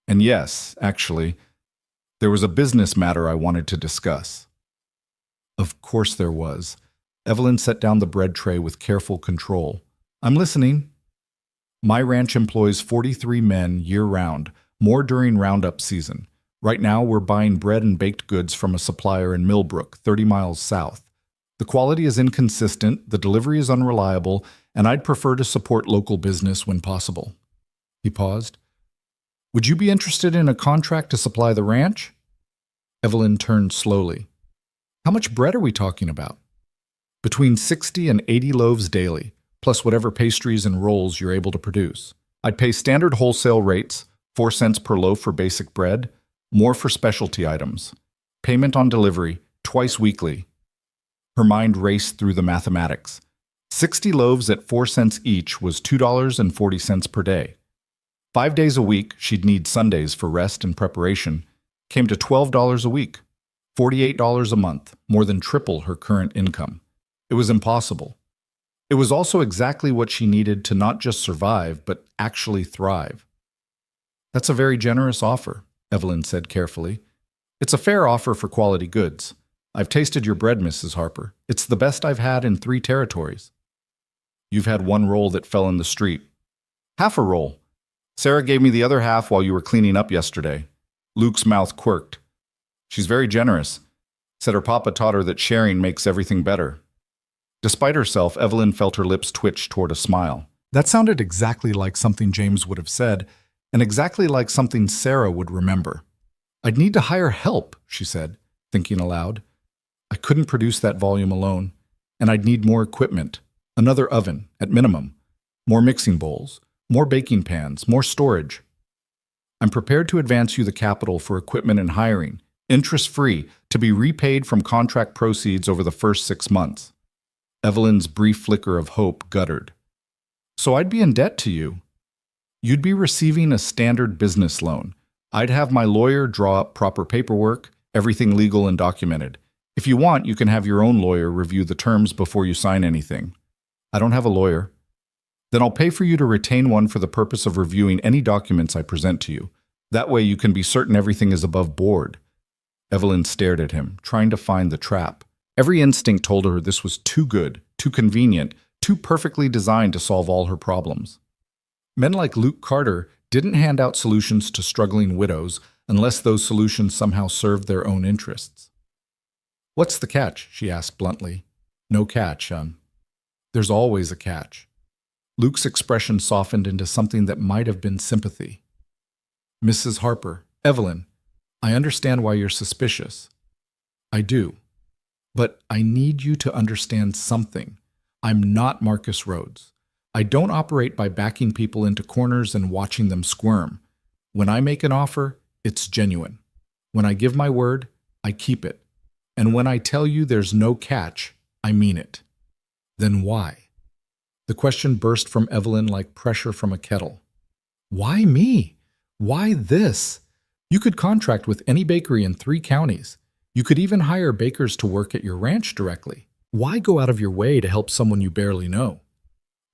And yes, actually, there was a business matter I wanted to discuss. Of course there was. Evelyn set down the bread tray with careful control. I'm listening. My ranch employs 43 men year-round, more during roundup season. Right now, we're buying bread and baked goods from a supplier in Millbrook, 30 miles south. The quality is inconsistent, the delivery is unreliable, and I'd prefer to support local business when possible. He paused. Would you be interested in a contract to supply the ranch? Evelyn turned slowly. How much bread are we talking about? Between 60 and 80 loaves daily, plus whatever pastries and rolls you're able to produce. I'd pay standard wholesale rates, 4 cents per loaf for basic bread, more for specialty items. Payment on delivery, twice weekly. Her mind raced through the mathematics. 60 loaves at 4 cents each was $2.40 per day. 5 days a week, she'd need Sundays for rest and preparation, came to $12 a week, $48 a month, more than triple her current income. It was impossible. It was also exactly what she needed to not just survive, but actually thrive. That's a very generous offer, Evelyn said carefully. It's a fair offer for quality goods. I've tasted your bread, Mrs. Harper. It's the best I've had in 3 territories. You've had 1 roll that fell in the street. Half a roll. Sarah gave me the other half while you were cleaning up yesterday. Luke's mouth quirked. She's very generous. Said her papa taught her that sharing makes everything better. Despite herself, Evelyn felt her lips twitch toward a smile. That sounded exactly like something James would have said, and exactly like something Sarah would remember. I'd need to hire help, she said, thinking aloud. I couldn't produce that volume alone, and I'd need more equipment, another oven, at minimum, more mixing bowls, more baking pans, more storage. I'm prepared to advance you the capital for equipment and hiring, interest-free, to be repaid from contract proceeds over the first 6 months. Evelyn's brief flicker of hope guttered. So I'd be in debt to you. You'd be receiving a standard business loan. I'd have my lawyer draw up proper paperwork, everything legal and documented. If you want, you can have your own lawyer review the terms before you sign anything. I don't have a lawyer. Then I'll pay for you to retain one for the purpose of reviewing any documents I present to you. That way you can be certain everything is above board. Evelyn stared at him, trying to find the trap. Every instinct told her this was too good, too convenient, too perfectly designed to solve all her problems. Men like Luke Carter didn't hand out solutions to struggling widows unless those solutions somehow served their own interests. What's the catch? She asked bluntly. No catch, There's always a catch. Luke's expression softened into something that might have been sympathy. Mrs. Harper, Evelyn, I understand why you're suspicious. I do. But I need you to understand something. I'm not Marcus Rhodes. I don't operate by backing people into corners and watching them squirm. When I make an offer, it's genuine. When I give my word, I keep it. And when I tell you there's no catch, I mean it. Then why? The question burst from Evelyn like pressure from a kettle. Why me? Why this? You could contract with any bakery in 3 counties. You could even hire bakers to work at your ranch directly. Why go out of your way to help someone you barely know?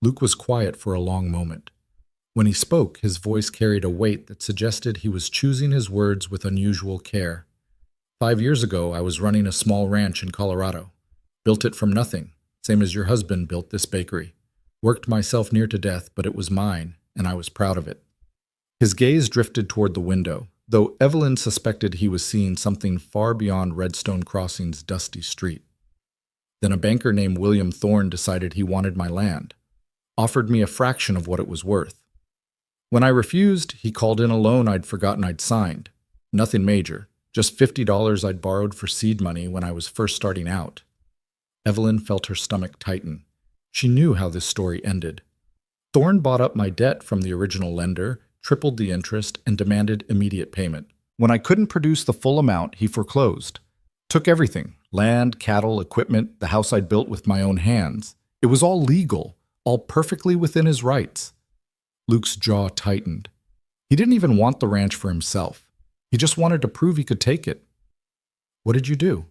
Luke was quiet for a long moment. When he spoke, his voice carried a weight that suggested he was choosing his words with unusual care. 5 years ago, I was running a small ranch in Colorado. Built it from nothing, same as your husband built this bakery. Worked myself near to death, but it was mine, and I was proud of it. His gaze drifted toward the window, though Evelyn suspected he was seeing something far beyond Redstone Crossing's dusty street. Then a banker named William Thorne decided he wanted my land, offered me a fraction of what it was worth. When I refused, he called in a loan I'd forgotten I'd signed. Nothing major, just $50 I'd borrowed for seed money when I was first starting out. Evelyn felt her stomach tighten. She knew how this story ended. Thorne bought up my debt from the original lender, tripled the interest, and demanded immediate payment. When I couldn't produce the full amount, he foreclosed. Took everything, land, cattle, equipment, the house I'd built with my own hands. It was all legal, all perfectly within his rights. Luke's jaw tightened. He didn't even want the ranch for himself. He just wanted to prove he could take it. What did you do?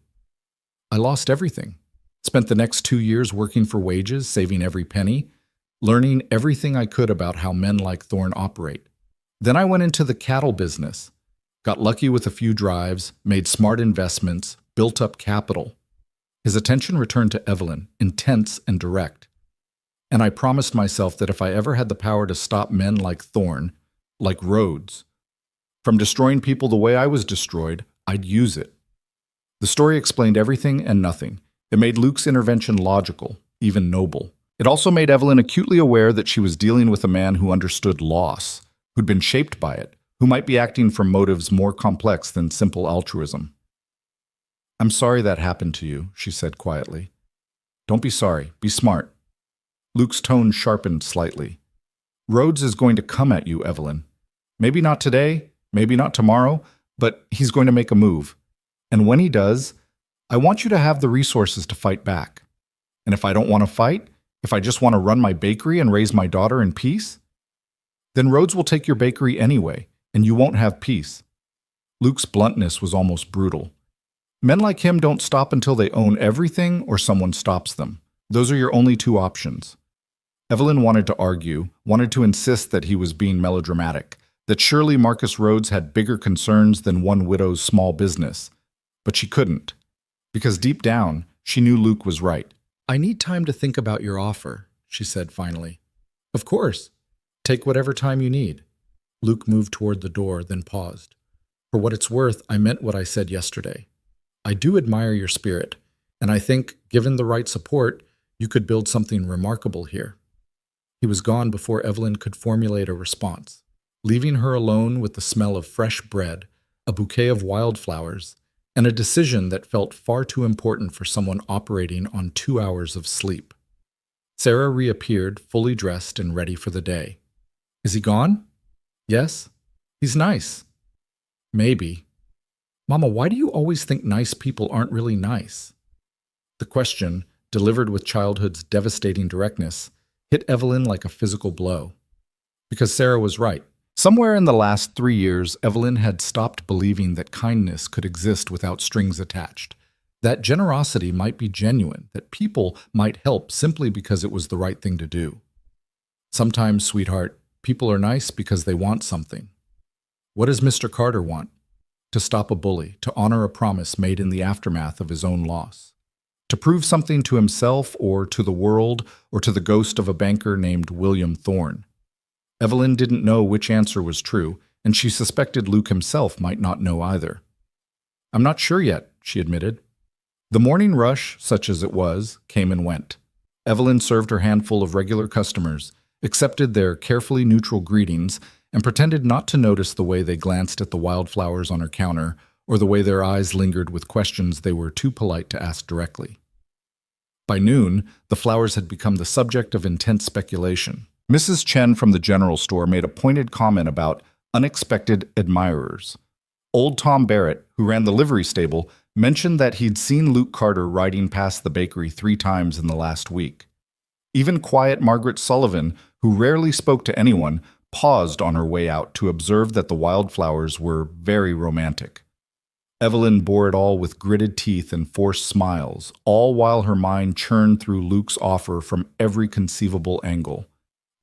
I lost everything. Spent the next 2 years working for wages, saving every penny, learning everything I could about how men like Thorne operate. Then I went into the cattle business, got lucky with a few drives, made smart investments, built up capital. His attention returned to Evelyn, intense and direct. And I promised myself that if I ever had the power to stop men like Thorne, like Rhodes, from destroying people the way I was destroyed, I'd use it. The story explained everything and nothing. It made Luke's intervention logical, even noble. It also made Evelyn acutely aware that she was dealing with a man who understood loss, who'd been shaped by it, who might be acting from motives more complex than simple altruism. I'm sorry that happened to you, she said quietly. Don't be sorry, be smart. Luke's tone sharpened slightly. Rhodes is going to come at you, Evelyn. Maybe not today, maybe not tomorrow, but he's going to make a move. And when he does, I want you to have the resources to fight back. And if I don't want to fight, if I just want to run my bakery and raise my daughter in peace, then Rhodes will take your bakery anyway, and you won't have peace. Luke's bluntness was almost brutal. Men like him don't stop until they own everything or someone stops them. Those are your only 2 options. Evelyn wanted to argue, wanted to insist that he was being melodramatic, that surely Marcus Rhodes had bigger concerns than one widow's small business. But she couldn't, because deep down, she knew Luke was right. I need time to think about your offer, she said finally. Of course. Take whatever time you need. Luke moved toward the door, then paused. For what it's worth, I meant what I said yesterday. I do admire your spirit, and I think, given the right support, you could build something remarkable here. He was gone before Evelyn could formulate a response, leaving her alone with the smell of fresh bread, a bouquet of wildflowers, and a decision that felt far too important for someone operating on 2 hours of sleep. Sarah reappeared, fully dressed and ready for the day. Is he gone? Yes. He's nice. Maybe. Mama, why do you always think nice people aren't really nice? The question, delivered with childhood's devastating directness, hit Evelyn like a physical blow. Because Sarah was right. Somewhere in the last 3 years, Evelyn had stopped believing that kindness could exist without strings attached, that generosity might be genuine, that people might help simply because it was the right thing to do. Sometimes, sweetheart, people are nice because they want something. What does Mr. Carter want? To stop a bully, to honor a promise made in the aftermath of his own loss. To prove something to himself or to the world or to the ghost of a banker named William Thorne. Evelyn didn't know which answer was true, and she suspected Luke himself might not know either. I'm not sure yet, she admitted. The morning rush, such as it was, came and went. Evelyn served her handful of regular customers, accepted their carefully neutral greetings, and pretended not to notice the way they glanced at the wildflowers on her counter or the way their eyes lingered with questions they were too polite to ask directly. By noon, the flowers had become the subject of intense speculation. Mrs. Chen from the general store made a pointed comment about unexpected admirers. Old Tom Barrett, who ran the livery stable, mentioned that he'd seen Luke Carter riding past the bakery 3 times in the last week. Even quiet Margaret Sullivan, who rarely spoke to anyone, paused on her way out to observe that the wildflowers were very romantic. Evelyn bore it all with gritted teeth and forced smiles, all while her mind churned through Luke's offer from every conceivable angle.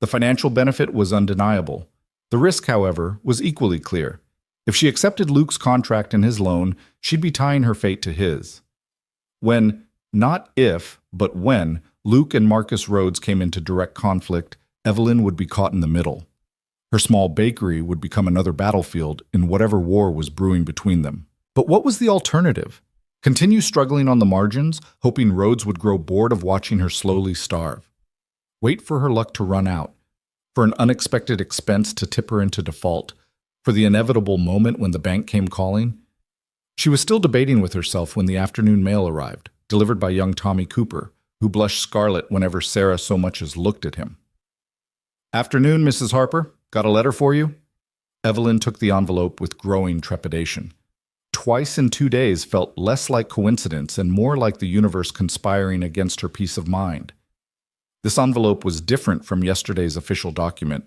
The financial benefit was undeniable. The risk, however, was equally clear. If she accepted Luke's contract and his loan, she'd be tying her fate to his. When, not if, but when, Luke and Marcus Rhodes came into direct conflict, Evelyn would be caught in the middle. Her small bakery would become another battlefield in whatever war was brewing between them. But what was the alternative? Continue struggling on the margins, hoping Rhodes would grow bored of watching her slowly starve. Wait for her luck to run out, for an unexpected expense to tip her into default, for the inevitable moment when the bank came calling. She was still debating with herself when the afternoon mail arrived, delivered by young Tommy Cooper, who blushed scarlet whenever Sarah so much as looked at him. "Afternoon, Mrs. Harper. Got a letter for you?" Evelyn took the envelope with growing trepidation. Twice in 2 days felt less like coincidence and more like the universe conspiring against her peace of mind. This envelope was different from yesterday's official document.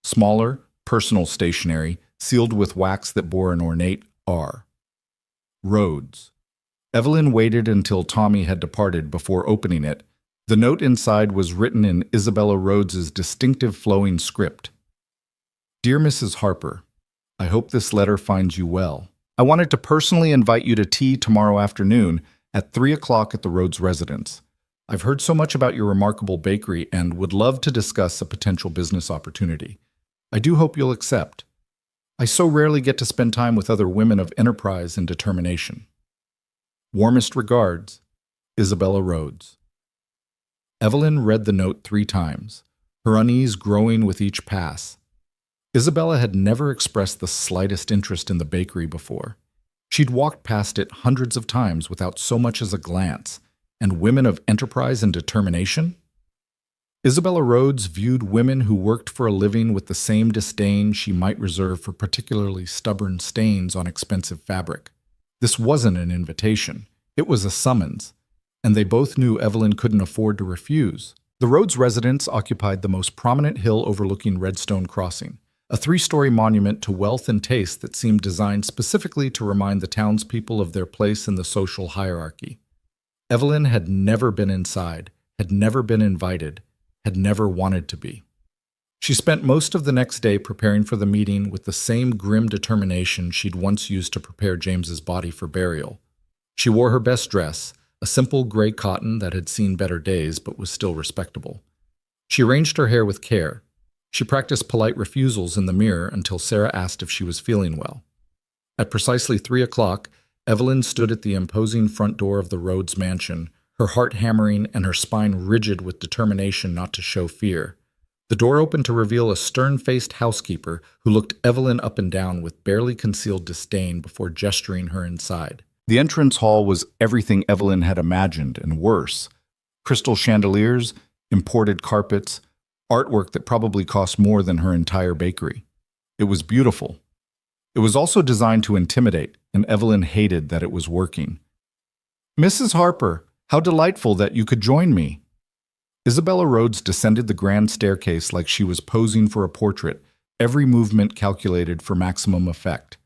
Smaller, personal stationery, sealed with wax that bore an ornate R. Rhodes. Evelyn waited until Tommy had departed before opening it. The note inside was written in Isabella Rhodes's distinctive flowing script. "Dear Mrs. Harper, I hope this letter finds you well. I wanted to personally invite you to tea tomorrow afternoon at 3 o'clock at the Rhodes residence. I've heard so much about your remarkable bakery and would love to discuss a potential business opportunity. I do hope you'll accept. I so rarely get to spend time with other women of enterprise and determination. Warmest regards, Isabella Rhodes." Evelyn read the note 3 times, her unease growing with each pass. Isabella had never expressed the slightest interest in the bakery before. She'd walked past it hundreds of times without so much as a glance, and women of enterprise and determination? Isabella Rhodes viewed women who worked for a living with the same disdain she might reserve for particularly stubborn stains on expensive fabric. This wasn't an invitation. It was a summons, and they both knew Evelyn couldn't afford to refuse. The Rhodes residence occupied the most prominent hill overlooking Redstone Crossing, a 3-story monument to wealth and taste that seemed designed specifically to remind the townspeople of their place in the social hierarchy. Evelyn had never been inside, had never been invited, had never wanted to be. She spent most of the next day preparing for the meeting with the same grim determination she'd once used to prepare James's body for burial. She wore her best dress, a simple gray cotton that had seen better days but was still respectable. She arranged her hair with care. She practiced polite refusals in the mirror until Sarah asked if she was feeling well. At precisely 3 o'clock, Evelyn stood at the imposing front door of the Rhodes mansion, her heart hammering and her spine rigid with determination not to show fear. The door opened to reveal a stern-faced housekeeper who looked Evelyn up and down with barely concealed disdain before gesturing her inside. The entrance hall was everything Evelyn had imagined and worse. Crystal chandeliers, imported carpets, artwork that probably cost more than her entire bakery. It was beautiful. It was also designed to intimidate, and Evelyn hated that it was working. "Mrs. Harper, how delightful that you could join me." Isabella Rhodes descended the grand staircase like she was posing for a portrait, every movement calculated for maximum effect.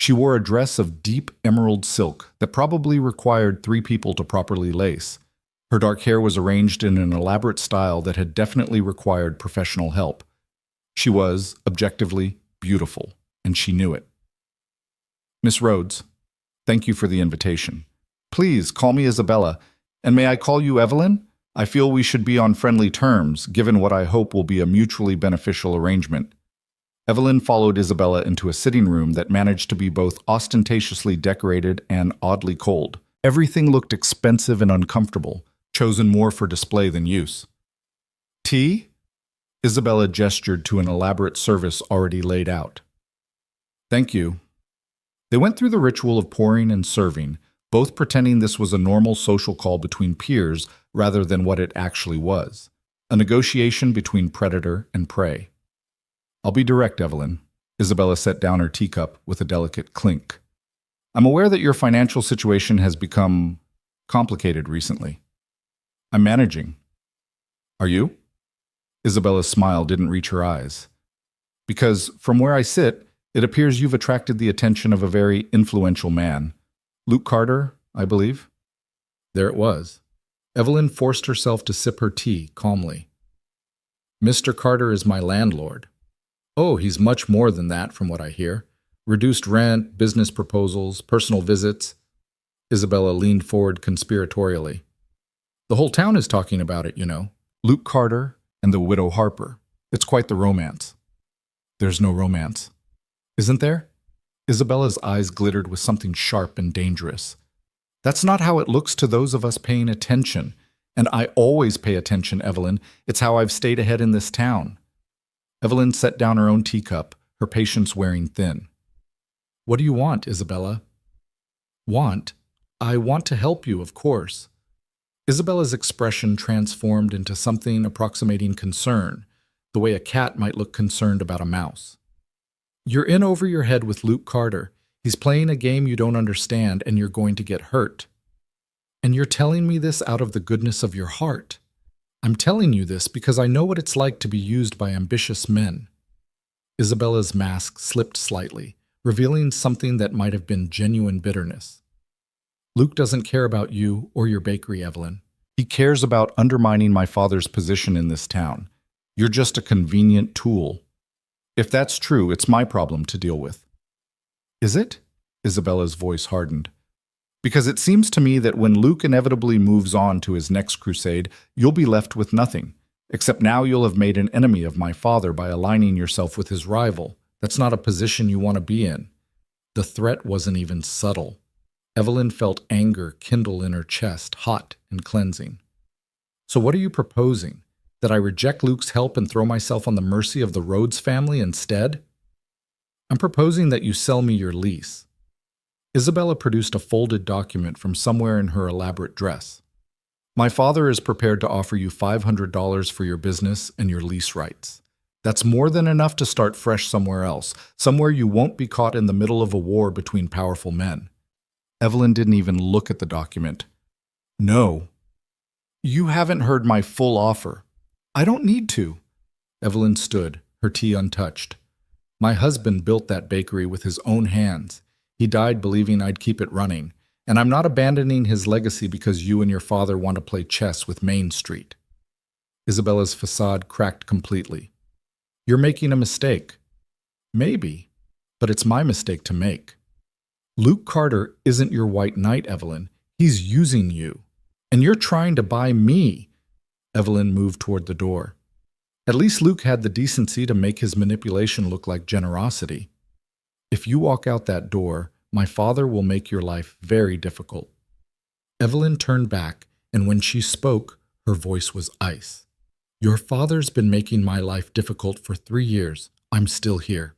She wore a dress of deep emerald silk that probably required 3 people to properly lace. Her dark hair was arranged in an elaborate style that had definitely required professional help. She was, objectively, beautiful, and she knew it. "Miss Rhodes, thank you for the invitation. Please call me Isabella, and may I call you Evelyn? I feel we should be on friendly terms, given what I hope will be a mutually beneficial arrangement." Evelyn followed Isabella into a sitting room that managed to be both ostentatiously decorated and oddly cold. Everything looked expensive and uncomfortable, chosen more for display than use. Tea? Isabella gestured to an elaborate service already laid out. Thank you. They went through the ritual of pouring and serving, both pretending this was a normal social call between peers rather than what it actually was, a negotiation between predator and prey. I'll be direct, Evelyn. Isabella set down her teacup with a delicate clink. I'm aware that your financial situation has become complicated recently. I'm managing. Are you? Isabella's smile didn't reach her eyes. Because, from where I sit, it appears you've attracted the attention of a very influential man. Luke Carter, I believe? There it was. Evelyn forced herself to sip her tea calmly. Mr. Carter is my landlord. Oh, he's much more than that from what I hear. Reduced rent, business proposals, personal visits. Isabella leaned forward conspiratorially. The whole town is talking about it, you know. Luke Carter and the widow Harper. It's quite the romance. There's no romance. Isn't there? Isabella's eyes glittered with something sharp and dangerous. That's not how it looks to those of us paying attention. And I always pay attention, Evelyn. It's how I've stayed ahead in this town. Evelyn set down her own teacup, her patience wearing thin. What do you want, Isabella? Want? I want to help you, of course. Isabella's expression transformed into something approximating concern, the way a cat might look concerned about a mouse. You're in over your head with Luke Carter. He's playing a game you don't understand, and you're going to get hurt. And you're telling me this out of the goodness of your heart. I'm telling you this because I know what it's like to be used by ambitious men. Isabella's mask slipped slightly, revealing something that might have been genuine bitterness. Luke doesn't care about you or your bakery, Evelyn. He cares about undermining my father's position in this town. You're just a convenient tool. If that's true, it's my problem to deal with. Is it? Isabella's voice hardened. Because it seems to me that when Luke inevitably moves on to his next crusade, you'll be left with nothing. Except now you'll have made an enemy of my father by aligning yourself with his rival. That's not a position you want to be in. The threat wasn't even subtle. Evelyn felt anger kindle in her chest, hot and cleansing. So what are you proposing? That I reject Luke's help and throw myself on the mercy of the Rhodes family instead? I'm proposing that you sell me your lease. Isabella produced a folded document from somewhere in her elaborate dress. My father is prepared to offer you $500 for your business and your lease rights. That's more than enough to start fresh somewhere else, somewhere you won't be caught in the middle of a war between powerful men. Evelyn didn't even look at the document. No. You haven't heard my full offer. I don't need to. Evelyn stood, her tea untouched. My husband built that bakery with his own hands. He died believing I'd keep it running, and I'm not abandoning his legacy because you and your father want to play chess with Main Street. Isabella's facade cracked completely. You're making a mistake. Maybe, but it's my mistake to make. Luke Carter isn't your white knight, Evelyn. He's using you. And you're trying to buy me. Evelyn moved toward the door. At least Luke had the decency to make his manipulation look like generosity. If you walk out that door, my father will make your life very difficult. Evelyn turned back, and when she spoke, her voice was ice. Your father's been making my life difficult for 3 years. I'm still here.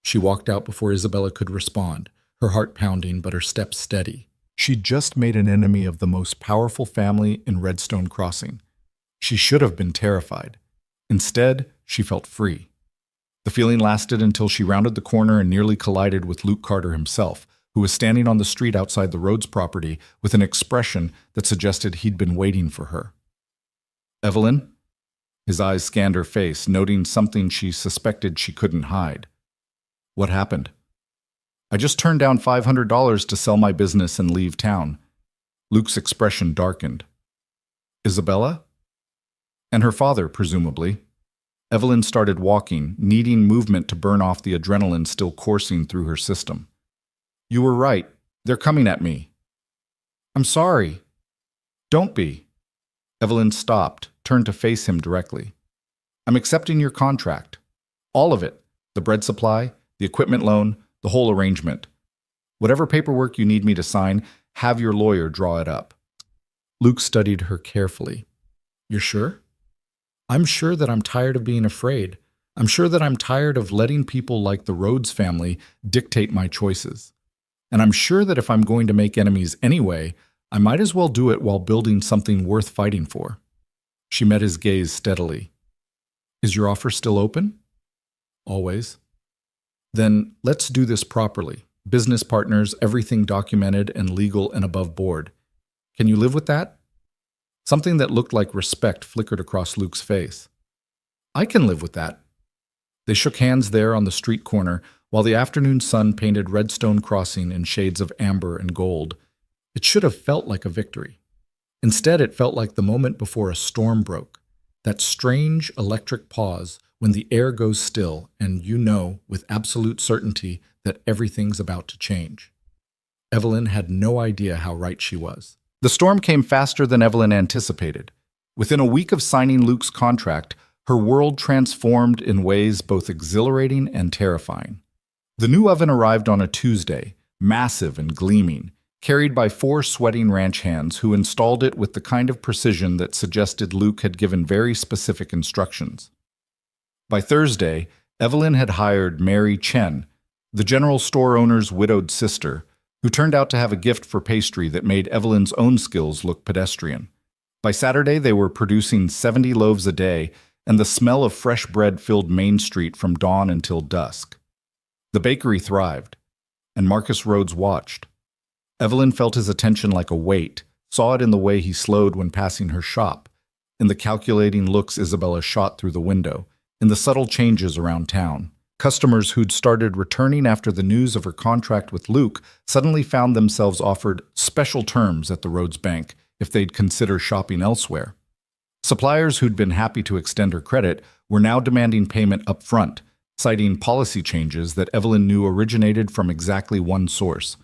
She walked out before Isabella could respond, her heart pounding but her steps steady. She'd just made an enemy of the most powerful family in Redstone Crossing. She should have been terrified. Instead, she felt free. The feeling lasted until she rounded the corner and nearly collided with Luke Carter himself, who was standing on the street outside the Rhodes property with an expression that suggested he'd been waiting for her. Evelyn? His eyes scanned her face, noting something she suspected she couldn't hide. What happened? I just turned down $500 to sell my business and leave town. Luke's expression darkened. Isabella? And her father, presumably. Evelyn started walking, needing movement to burn off the adrenaline still coursing through her system. You were right. They're coming at me. I'm sorry. Don't be. Evelyn stopped, turned to face him directly. I'm accepting your contract. All of it. The bread supply, the equipment loan, the whole arrangement. Whatever paperwork you need me to sign, Have your lawyer draw it up." Luke studied her carefully. "You're sure?" "I'm sure that I'm tired of being afraid. I'm sure that I'm tired of letting people like the Rhodes family dictate my choices. And I'm sure that if I'm going to make enemies anyway, I might as well do it while building something worth fighting for." She met his gaze steadily. "Is your offer still open?" "Always." "Then let's do this properly. Business partners, everything documented and legal and above board. Can you live with that?" Something that looked like respect flickered across Luke's face. "I can live with that." They shook hands there on the street corner while the afternoon sun painted Redstone Crossing in shades of amber and gold. It should have felt like a victory. Instead, it felt like the moment before a storm broke, that strange electric pause when the air goes still and you know with absolute certainty that everything's about to change. Evelyn had no idea how right she was. The storm came faster than Evelyn anticipated. Within a week of signing Luke's contract, her world transformed in ways both exhilarating and terrifying. The new oven arrived on a Tuesday, massive and gleaming, carried by 4 sweating ranch hands who installed it with the kind of precision that suggested Luke had given very specific instructions. By Thursday, Evelyn had hired Mary Chen, the general store owner's widowed sister, who turned out to have a gift for pastry that made Evelyn's own skills look pedestrian. By Saturday, they were producing 70 loaves a day, and the smell of fresh bread filled Main Street from dawn until dusk. The bakery thrived, and Marcus Rhodes watched. Evelyn felt his attention like a weight, saw it in the way he slowed when passing her shop, in the calculating looks Isabella shot through the window, in the subtle changes around town. Customers who'd started returning after the news of her contract with Luke suddenly found themselves offered special terms at the Rhodes Bank if they'd consider shopping elsewhere. Suppliers who'd been happy to extend her credit were now demanding payment up front, citing policy changes that Evelyn knew originated from exactly one source.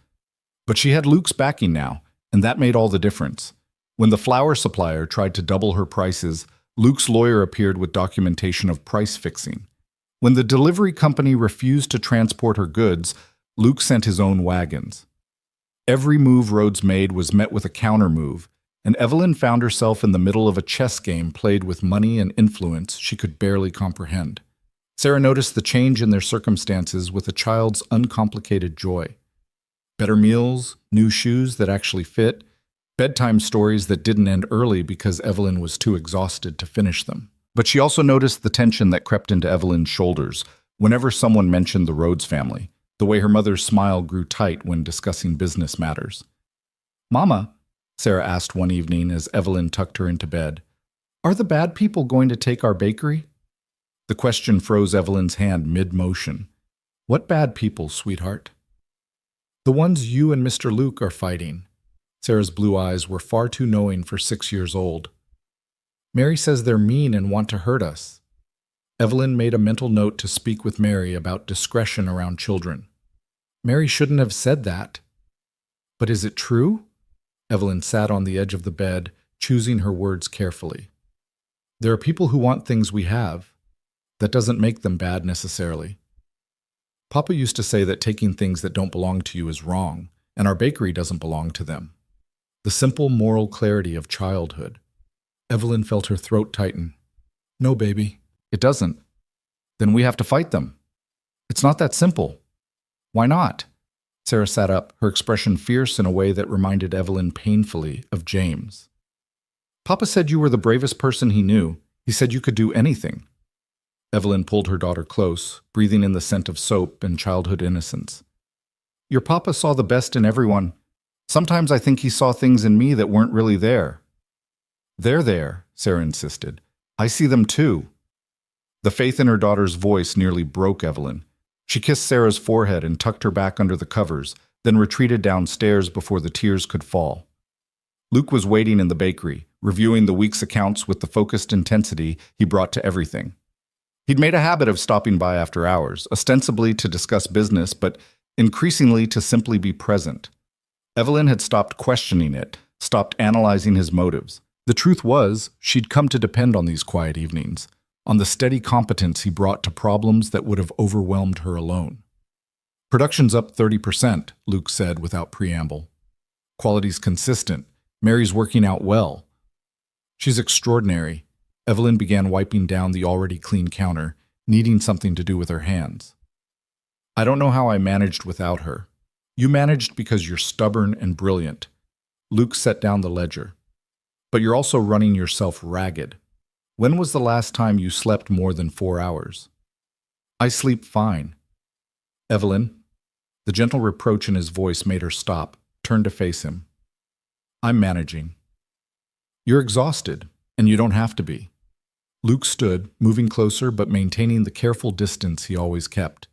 But she had Luke's backing now, and that made all the difference. When the flour supplier tried to double her prices, Luke's lawyer appeared with documentation of price fixing. When the delivery company refused to transport her goods, Luke sent his own wagons. Every move Rhodes made was met with a counter-move, and Evelyn found herself in the middle of a chess game played with money and influence she could barely comprehend. Sarah noticed the change in their circumstances with a child's uncomplicated joy. Better meals, new shoes that actually fit, bedtime stories that didn't end early because Evelyn was too exhausted to finish them. But she also noticed the tension that crept into Evelyn's shoulders whenever someone mentioned the Rhodes family, the way her mother's smile grew tight when discussing business matters. "Mama," Sarah asked one evening as Evelyn tucked her into bed, "are the bad people going to take our bakery?" The question froze Evelyn's hand mid-motion. "What bad people, sweetheart?" "The ones you and Mr. Luke are fighting." Sarah's blue eyes were far too knowing for 6 years old. "Mary says they're mean and want to hurt us." Evelyn made a mental note to speak with Mary about discretion around children. "Mary shouldn't have said that." "But is it true?" Evelyn sat on the edge of the bed, choosing her words carefully. "There are people who want things we have. That doesn't make them bad necessarily. Papa used to say that taking things that don't belong to you is wrong, and our bakery doesn't belong to them." The simple moral clarity of childhood. Evelyn felt her throat tighten. "No, baby, it doesn't. Then we have to fight them. It's not that simple." "Why not?" Sarah sat up, her expression fierce in a way that reminded Evelyn painfully of James. "Papa said you were the bravest person he knew. He said you could do anything." Evelyn pulled her daughter close, breathing in the scent of soap and childhood innocence. "Your papa saw the best in everyone. Sometimes I think he saw things in me that weren't really there." "They're there," Sarah insisted. "I see them too." The faith in her daughter's voice nearly broke Evelyn. She kissed Sarah's forehead and tucked her back under the covers, then retreated downstairs before the tears could fall. Luke was waiting in the bakery, reviewing the week's accounts with the focused intensity he brought to everything. He'd made a habit of stopping by after hours, ostensibly to discuss business, but increasingly to simply be present. Evelyn had stopped questioning it, stopped analyzing his motives. The truth was, she'd come to depend on these quiet evenings, on the steady competence he brought to problems that would have overwhelmed her alone. "Production's up 30%, Luke said without preamble. Quality's consistent. Mary's working out well. She's extraordinary. Evelyn began wiping down the already clean counter, needing something to do with her hands. I don't know how I managed without her. You managed because you're stubborn and brilliant. Luke set down the ledger. But you're also running yourself ragged. When was the last time you slept more than 4 hours? I sleep fine. Evelyn, the gentle reproach in his voice made her stop, turn to face him. I'm managing. You're exhausted, and you don't have to be. Luke stood, moving closer but maintaining the careful distance he always kept.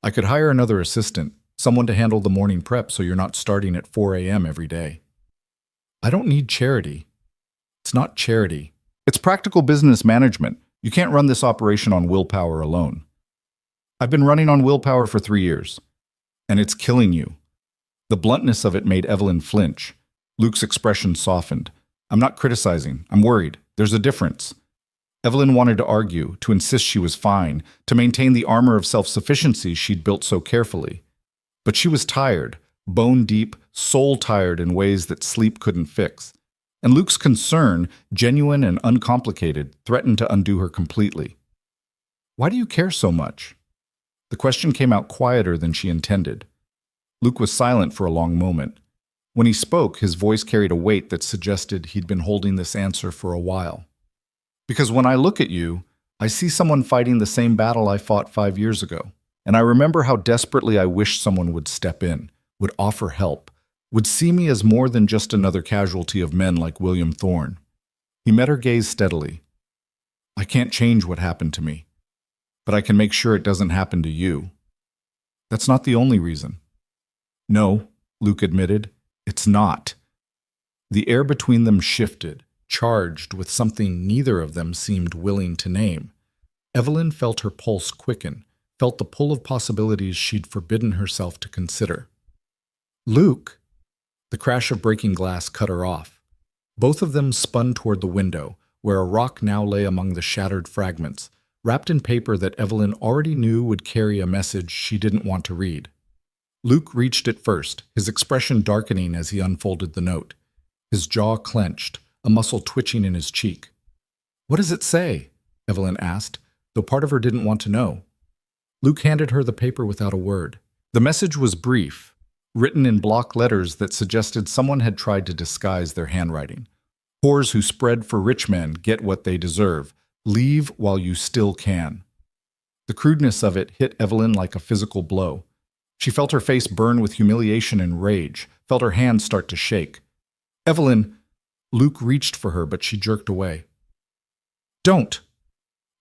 I could hire another assistant, someone to handle the morning prep so you're not starting at 4 a.m. every day. I don't need charity. It's not charity. It's practical business management. You can't run this operation on willpower alone. I've been running on willpower for 3 years, and it's killing you. The bluntness of it made Evelyn flinch. Luke's expression softened. I'm not criticizing. I'm worried. There's a difference. Evelyn wanted to argue, to insist she was fine, to maintain the armor of self-sufficiency she'd built so carefully. But she was tired, bone-deep, soul-tired in ways that sleep couldn't fix. And Luke's concern, genuine and uncomplicated, threatened to undo her completely. Why do you care so much? The question came out quieter than she intended. Luke was silent for a long moment. When he spoke, his voice carried a weight that suggested he'd been holding this answer for a while. Because when I look at you, I see someone fighting the same battle I fought 5 years ago. And I remember how desperately I wished someone would step in, would offer help, would see me as more than just another casualty of men like William Thorne. He met her gaze steadily. I can't change what happened to me, but I can make sure it doesn't happen to you. That's not the only reason. No, Luke admitted, it's not. The air between them shifted, charged with something neither of them seemed willing to name. Evelyn felt her pulse quicken, felt the pull of possibilities she'd forbidden herself to consider. Luke! The crash of breaking glass cut her off. Both of them spun toward the window, where a rock now lay among the shattered fragments, wrapped in paper that Evelyn already knew would carry a message she didn't want to read. Luke reached it first, his expression darkening as he unfolded the note. His jaw clenched, a muscle twitching in his cheek. What does it say? Evelyn asked, though part of her didn't want to know. Luke handed her the paper without a word. The message was brief, written in block letters that suggested someone had tried to disguise their handwriting. Whores who spread for rich men get what they deserve. Leave while you still can. The crudeness of it hit Evelyn like a physical blow. She felt her face burn with humiliation and rage, felt her hands start to shake. Evelyn, Luke reached for her, but she jerked away. Don't!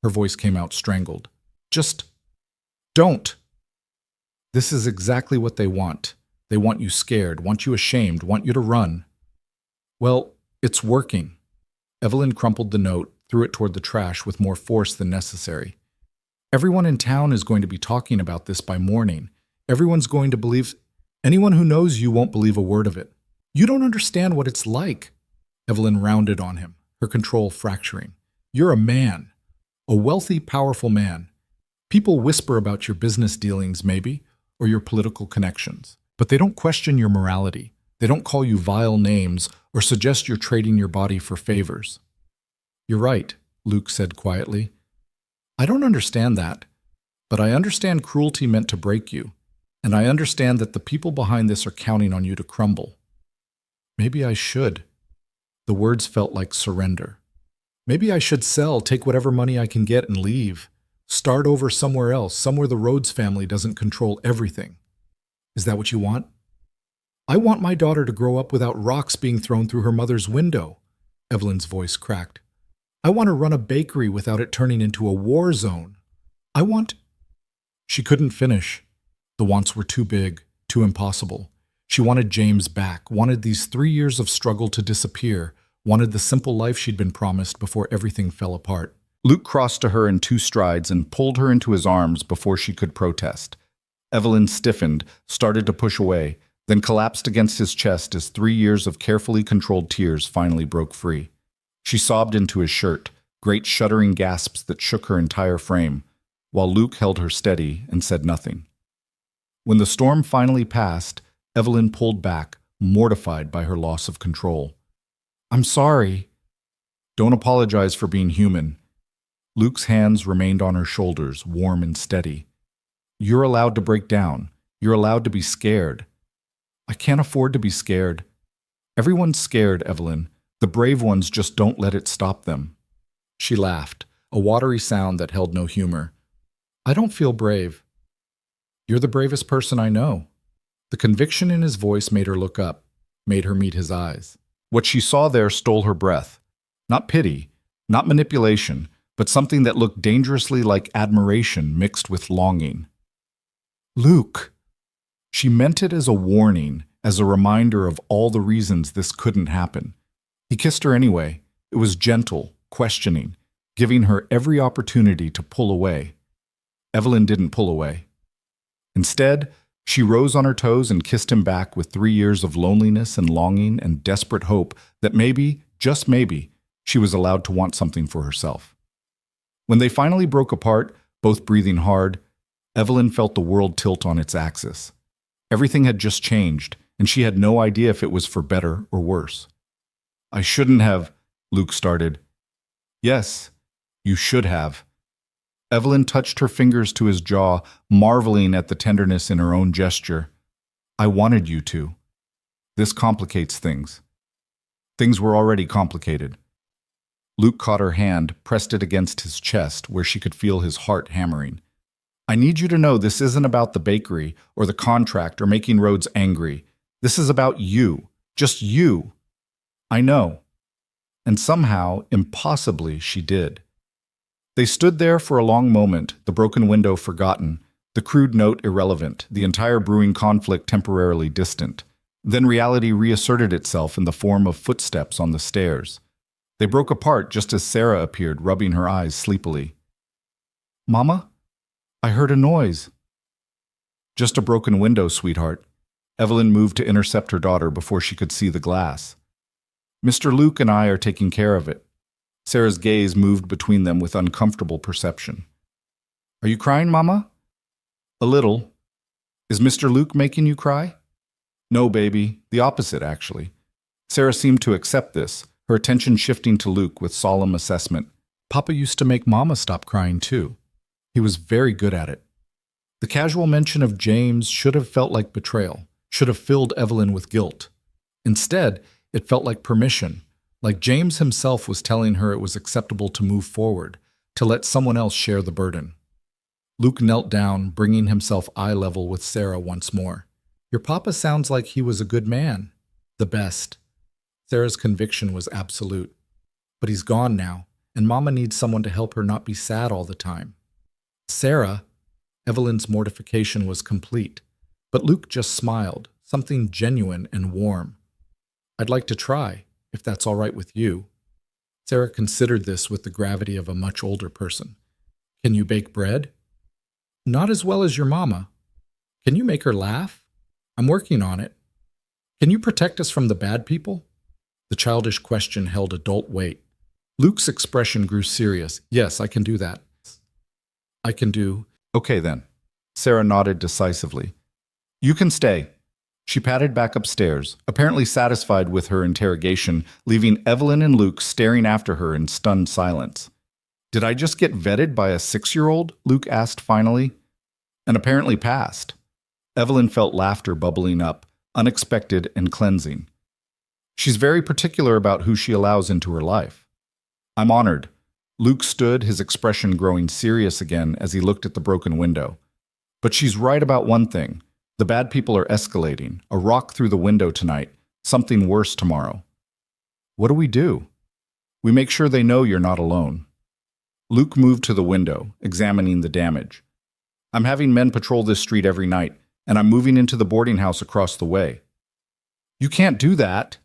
Her voice came out strangled. Just don't! This is exactly what they want. They want you scared, want you ashamed, want you to run. Well, it's working. Evelyn crumpled the note, threw it toward the trash with more force than necessary. Everyone in town is going to be talking about this by morning. Everyone's going to believe. Anyone who knows you won't believe a word of it. You don't understand what it's like. Evelyn rounded on him, her control fracturing. You're a man. A wealthy, powerful man. People whisper about your business dealings, maybe, or your political connections. But they don't question your morality. They don't call you vile names or suggest you're trading your body for favors. You're right, Luke said quietly. I don't understand that, but I understand cruelty meant to break you, and I understand that the people behind this are counting on you to crumble. Maybe I should. The words felt like surrender. Maybe I should sell, take whatever money I can get and leave. Start over somewhere else, somewhere the Rhodes family doesn't control everything. Is that what you want? I want my daughter to grow up without rocks being thrown through her mother's window. Evelyn's voice cracked. I want to run a bakery without it turning into a war zone. I want... She couldn't finish. The wants were too big, too impossible. She wanted James back, wanted these 3 years of struggle to disappear, wanted the simple life she'd been promised before everything fell apart. Luke crossed to her in 2 strides and pulled her into his arms before she could protest. Evelyn stiffened, started to push away, then collapsed against his chest as 3 years of carefully controlled tears finally broke free. She sobbed into his shirt, great shuddering gasps that shook her entire frame, while Luke held her steady and said nothing. When the storm finally passed, Evelyn pulled back, mortified by her loss of control. "I'm sorry." "Don't apologize for being human." Luke's hands remained on her shoulders, warm and steady. "You're allowed to break down. You're allowed to be scared." "I can't afford to be scared." "Everyone's scared, Evelyn. The brave ones just don't let it stop them." She laughed, a watery sound that held no humor. "I don't feel brave." "You're the bravest person I know." The conviction in his voice made her look up, made her meet his eyes. What she saw there stole her breath. Not pity, not manipulation, but something that looked dangerously like admiration mixed with longing. "Luke!" She meant it as a warning, as a reminder of all the reasons this couldn't happen. He kissed her anyway. It was gentle, questioning, giving her every opportunity to pull away. Evelyn didn't pull away. Instead, she rose on her toes and kissed him back with 3 years of loneliness and longing and desperate hope that maybe, just maybe, she was allowed to want something for herself. When they finally broke apart, both breathing hard, Evelyn felt the world tilt on its axis. Everything had just changed, and she had no idea if it was for better or worse. "I shouldn't have," Luke started. "Yes, you should have." Evelyn touched her fingers to his jaw, marveling at the tenderness in her own gesture. "I wanted you to. This complicates things." Things were already complicated. Luke caught her hand, pressed it against his chest where she could feel his heart hammering. "I need you to know this isn't about the bakery or the contract or making Rhodes angry. This is about you. Just you." "I know." And somehow, impossibly, she did. They stood there for a long moment, the broken window forgotten, the crude note irrelevant, the entire brewing conflict temporarily distant. Then reality reasserted itself in the form of footsteps on the stairs. They broke apart just as Sarah appeared, rubbing her eyes sleepily. "Mama? I heard a noise." "Just a broken window, sweetheart." Evelyn moved to intercept her daughter before she could see the glass. "Mr. Luke and I are taking care of it." Sarah's gaze moved between them with uncomfortable perception. "Are you crying, Mama?" "A little." "Is Mr. Luke making you cry?" "No, baby. The opposite, actually." Sarah seemed to accept this, her attention shifting to Luke with solemn assessment. "Papa used to make Mama stop crying, too. He was very good at it." The casual mention of James should have felt like betrayal, should have filled Evelyn with guilt. Instead, it felt like permission, like James himself was telling her it was acceptable to move forward, to let someone else share the burden. Luke knelt down, bringing himself eye level with Sarah once more. "Your papa sounds like he was a good man. The best." Sarah's conviction was absolute. "But he's gone now, and Mama needs someone to help her not be sad all the time." "Sarah," Evelyn's mortification was complete, but Luke just smiled, something genuine and warm. "I'd like to try, if that's all right with you." Sarah considered this with the gravity of a much older person. "Can you bake bread?" "Not as well as your mama." "Can you make her laugh?" "I'm working on it." "Can you protect us from the bad people?" The childish question held adult weight. Luke's expression grew serious. "Yes, I can do that." "I can do—" "Okay then." Sarah nodded decisively. "You can stay." She padded back upstairs, apparently satisfied with her interrogation, leaving Evelyn and Luke staring after her in stunned silence. "Did I just get vetted by a 6-year-old?" Luke asked finally. "And apparently passed." Evelyn felt laughter bubbling up, unexpected and cleansing. "She's very particular about who she allows into her life." "I'm honored." Luke stood, his expression growing serious again as he looked at the broken window. "But she's right about one thing. The bad people are escalating. A rock through the window tonight. Something worse tomorrow." "What do we do?" "We make sure they know you're not alone." Luke moved to the window, examining the damage. "I'm having men patrol this street every night, and I'm moving into the boarding house across the way." "You can't do that."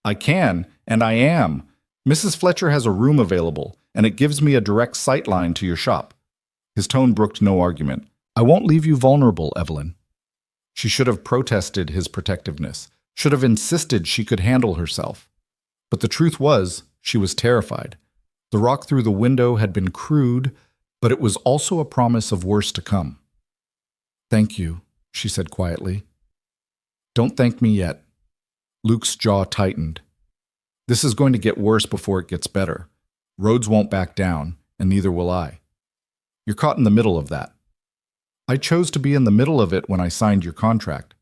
"I can, and I am. Mrs. Fletcher has a room available, and it gives me a direct sight line to your shop." His tone brooked no argument. "I won't leave you vulnerable, Evelyn." She should have protested his protectiveness, should have insisted she could handle herself. But the truth was, she was terrified. The rock through the window had been crude, but it was also a promise of worse to come. "Thank you," she said quietly. "Don't thank me yet." Luke's jaw tightened. This is going to get worse before it gets better. Rhodes won't back down, and neither will I. You're caught in the middle of that. I chose to be in the middle of it when I signed your contract.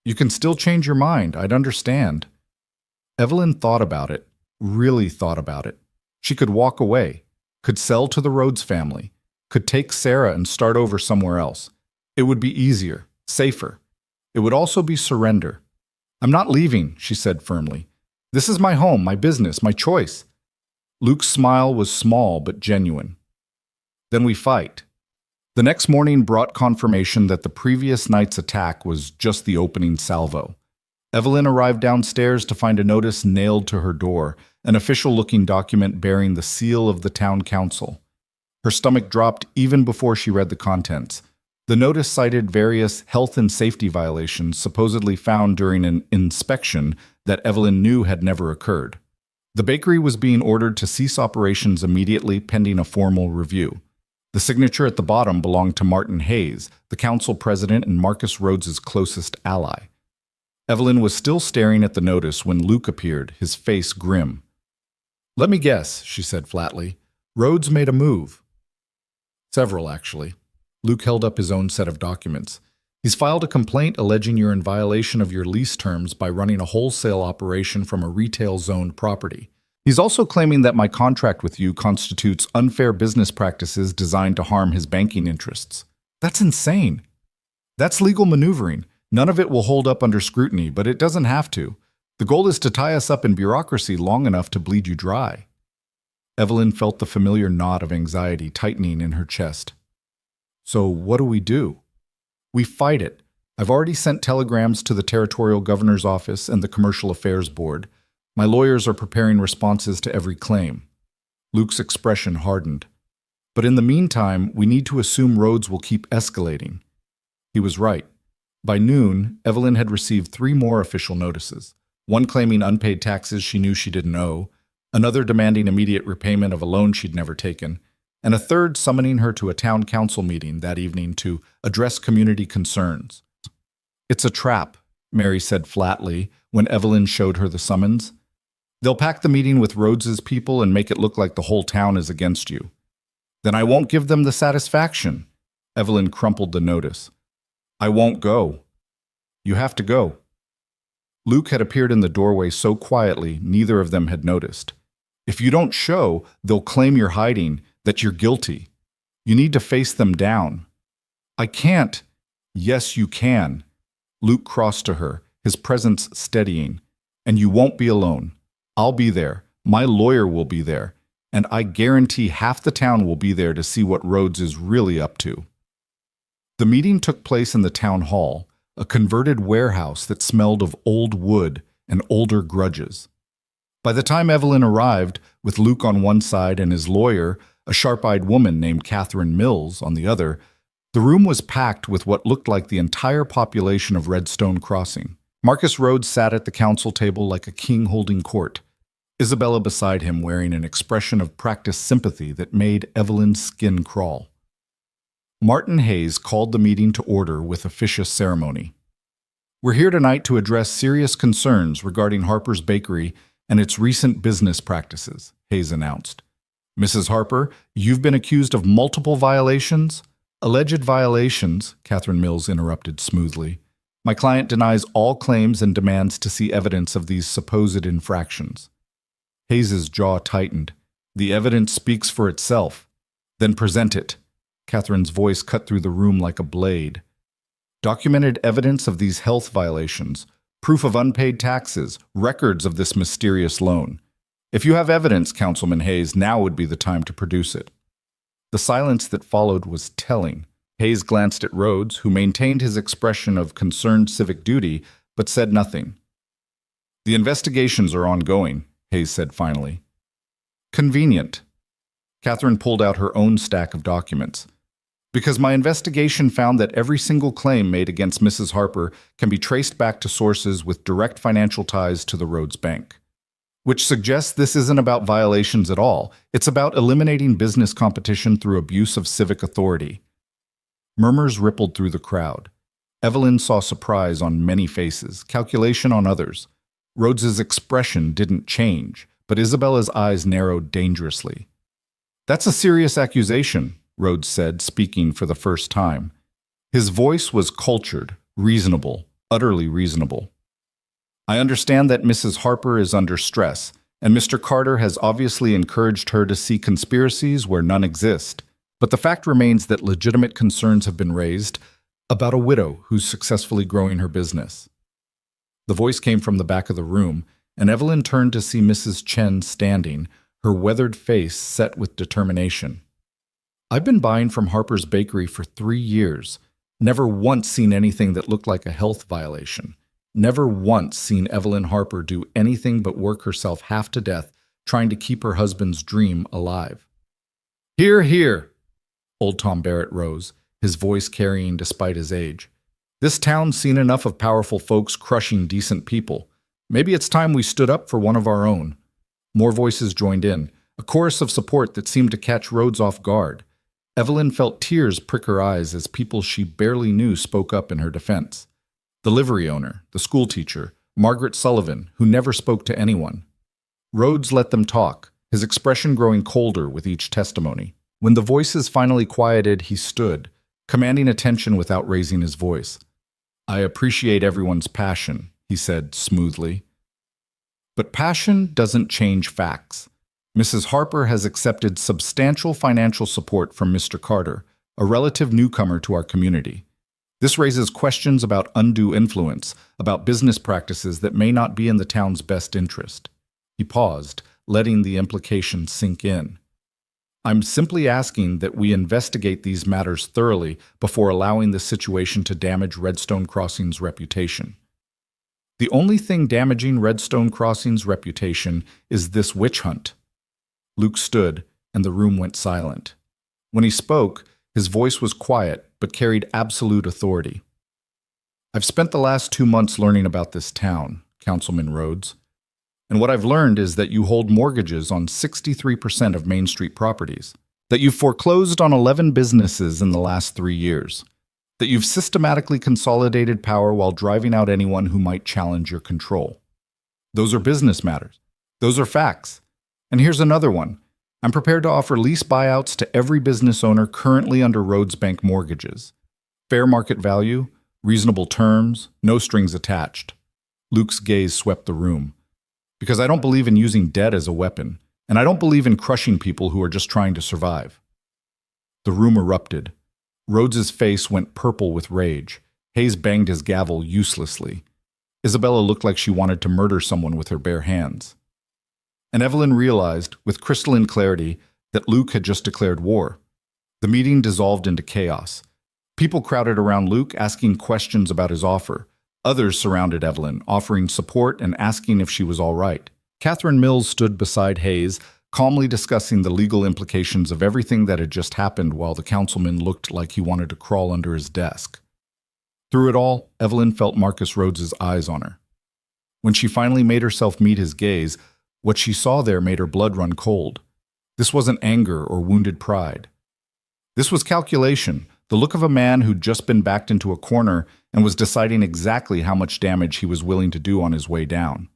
You can still change your mind, I'd understand. Evelyn thought about it, really thought about it. She could walk away, could sell to the Rhodes family, could take Sarah and start over somewhere else. It would be easier, safer. It would also be surrender. I'm not leaving, she said firmly. This is my home, my business, my choice. Luke's smile was small but genuine. Then we fight. The next morning brought confirmation that the previous night's attack was just the opening salvo. Evelyn arrived downstairs to find a notice nailed to her door, an official-looking document bearing the seal of the town council. Her stomach dropped even before she read the contents. The notice cited various health and safety violations supposedly found during an inspection that Evelyn knew had never occurred. The bakery was being ordered to cease operations immediately pending a formal review. The signature at the bottom belonged to Martin Hayes, the council president and Marcus Rhodes's closest ally. Evelyn was still staring at the notice when Luke appeared, his face grim. "Let me guess," she said flatly. "Rhodes made a move." "Several, actually." Luke held up his own set of documents. "He's filed a complaint alleging you're in violation of your lease terms by running a wholesale operation from a retail-zoned property. He's also claiming that my contract with you constitutes unfair business practices designed to harm his banking interests. That's insane. That's legal maneuvering. None of it will hold up under scrutiny, but it doesn't have to. The goal is to tie us up in bureaucracy long enough to bleed you dry." Evelyn felt the familiar knot of anxiety tightening in her chest. "So what do we do?" "We fight it. I've already sent telegrams to the Territorial Governor's Office and the Commercial Affairs Board. My lawyers are preparing responses to every claim." Luke's expression hardened. "But in the meantime, we need to assume Rhodes will keep escalating." He was right. By noon, Evelyn had received 3 more official notices, one claiming unpaid taxes she knew she didn't owe, another demanding immediate repayment of a loan she'd never taken, and a third summoning her to a town council meeting that evening to address community concerns. "It's a trap," Mary said flatly when Evelyn showed her the summons. "They'll pack the meeting with Rhodes's people and make it look like the whole town is against you." "Then I won't give them the satisfaction." Evelyn crumpled the notice. "I won't go." "You have to go." Luke had appeared in the doorway so quietly neither of them had noticed. "If you don't show, they'll claim you're hiding, that you're guilty. You need to face them down." "I can't." "Yes, you can." Luke crossed to her, his presence steadying. "And you won't be alone. I'll be there. My lawyer will be there. And I guarantee half the town will be there to see what Rhodes is really up to." The meeting took place in the town hall, a converted warehouse that smelled of old wood and older grudges. By the time Evelyn arrived, with Luke on one side and his lawyer, a sharp-eyed woman named Catherine Mills, on the other, the room was packed with what looked like the entire population of Redstone Crossing. Marcus Rhodes sat at the council table like a king holding court, Isabella beside him wearing an expression of practiced sympathy that made Evelyn's skin crawl. Martin Hayes called the meeting to order with officious ceremony. "We're here tonight to address serious concerns regarding Harper's Bakery and its recent business practices," Hayes announced. "Mrs. Harper, you've been accused of multiple violations." "Alleged violations," Catherine Mills interrupted smoothly. "My client denies all claims and demands to see evidence of these supposed infractions." Hayes's jaw tightened. "The evidence speaks for itself." "Then present it." Catherine's voice cut through the room like a blade. "Documented evidence of these health violations, proof of unpaid taxes, records of this mysterious loan. If you have evidence, Councilman Hayes, now would be the time to produce it." The silence that followed was telling. Hayes glanced at Rhodes, who maintained his expression of concerned civic duty, but said nothing. "The investigations are ongoing," Hayes said finally. "Convenient." Catherine pulled out her own stack of documents. "Because my investigation found that every single claim made against Mrs. Harper can be traced back to sources with direct financial ties to the Rhodes Bank. Which suggests this isn't about violations at all. It's about eliminating business competition through abuse of civic authority." Murmurs rippled through the crowd. Evelyn saw surprise on many faces, calculation on others. Rhodes's expression didn't change, but Isabella's eyes narrowed dangerously. "That's a serious accusation," Rhodes said, speaking for the first time. His voice was cultured, reasonable, utterly reasonable. "I understand that Mrs. Harper is under stress, and Mr. Carter has obviously encouraged her to see conspiracies where none exist. But the fact remains that legitimate concerns have been raised about a widow who's successfully growing her business." The voice came from the back of the room, and Evelyn turned to see Mrs. Chen standing, her weathered face set with determination. "I've been buying from Harper's Bakery for 3 years, never once seen anything that looked like a health violation. Never once seen Evelyn Harper do anything but work herself half to death trying to keep her husband's dream alive." "Hear, hear!" Old Tom Barrett rose, his voice carrying despite his age. "This town's seen enough of powerful folks crushing decent people. Maybe it's time we stood up for one of our own." More voices joined in, a chorus of support that seemed to catch Rhodes off guard. Evelyn felt tears prick her eyes as people she barely knew spoke up in her defense. The livery owner, the schoolteacher, Margaret Sullivan, who never spoke to anyone. Rhodes let them talk, his expression growing colder with each testimony. When the voices finally quieted, he stood, commanding attention without raising his voice. "I appreciate everyone's passion," he said smoothly. "But passion doesn't change facts. Mrs. Harper has accepted substantial financial support from Mr. Carter, a relative newcomer to our community. This raises questions about undue influence, about business practices that may not be in the town's best interest." He paused, letting the implication sink in. "I'm simply asking that we investigate these matters thoroughly before allowing this situation to damage Redstone Crossing's reputation." "The only thing damaging Redstone Crossing's reputation is this witch hunt." Luke stood, and the room went silent. When he spoke, his voice was quiet but carried absolute authority. "I've spent the last 2 months learning about this town, Councilman Rhodes. And what I've learned is that you hold mortgages on 63% of Main Street properties, that you've foreclosed on 11 businesses in the last 3 years, that you've systematically consolidated power while driving out anyone who might challenge your control. Those are business matters. Those are facts. And here's another one. I'm prepared to offer lease buyouts to every business owner currently under Rhodes Bank mortgages. Fair market value, reasonable terms, no strings attached." Luke's gaze swept the room. "Because I don't believe in using debt as a weapon, and I don't believe in crushing people who are just trying to survive." The room erupted. Rhodes's face went purple with rage. Hayes banged his gavel uselessly. Isabella looked like she wanted to murder someone with her bare hands. And Evelyn realized, with crystalline clarity, that Luke had just declared war. The meeting dissolved into chaos. People crowded around Luke, asking questions about his offer. Others surrounded Evelyn, offering support and asking if she was all right. Catherine Mills stood beside Hayes, calmly discussing the legal implications of everything that had just happened while the councilman looked like he wanted to crawl under his desk. Through it all, Evelyn felt Marcus Rhodes's eyes on her. When she finally made herself meet his gaze, what she saw there made her blood run cold. This wasn't anger or wounded pride. This was calculation, the look of a man who'd just been backed into a corner and was deciding exactly how much damage he was willing to do on his way down.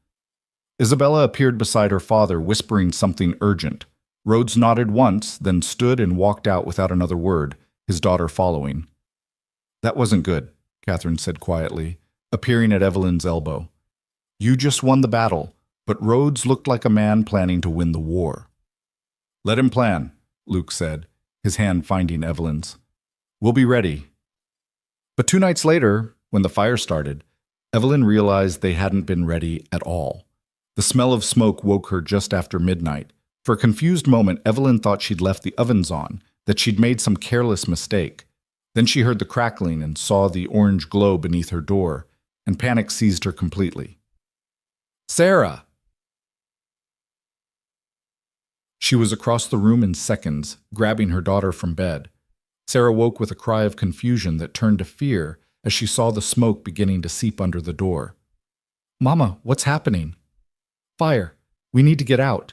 Isabella appeared beside her father, whispering something urgent. Rhodes nodded once, then stood and walked out without another word, his daughter following. "That wasn't good," Catherine said quietly, appearing at Evelyn's elbow. "You just won the battle, but Rhodes looked like a man planning to win the war." "Let him plan," Luke said, his hand finding Evelyn's. "We'll be ready." But 2 nights later, when the fire started, Evelyn realized they hadn't been ready at all. The smell of smoke woke her just after midnight. For a confused moment, Evelyn thought she'd left the ovens on, that she'd made some careless mistake. Then she heard the crackling and saw the orange glow beneath her door, and panic seized her completely. "Sarah!" She was across the room in seconds, grabbing her daughter from bed. Sarah woke with a cry of confusion that turned to fear as she saw the smoke beginning to seep under the door. "Mama, what's happening?" "Fire. We need to get out."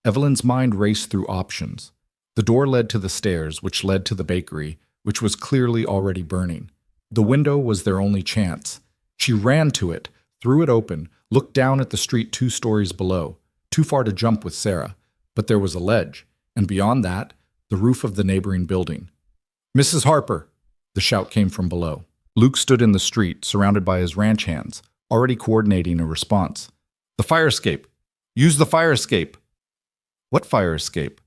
Evelyn's mind raced through options. The door led to the stairs, which led to the bakery, which was clearly already burning. The window was their only chance. She ran to it, threw it open, looked down at the street 2 stories below, too far to jump with Sarah, but there was a ledge, and beyond that, the roof of the neighboring building. "Mrs. Harper!" The shout came from below. Luke stood in the street, surrounded by his ranch hands, already coordinating a response. "The fire escape! Use the fire escape!" What fire escape?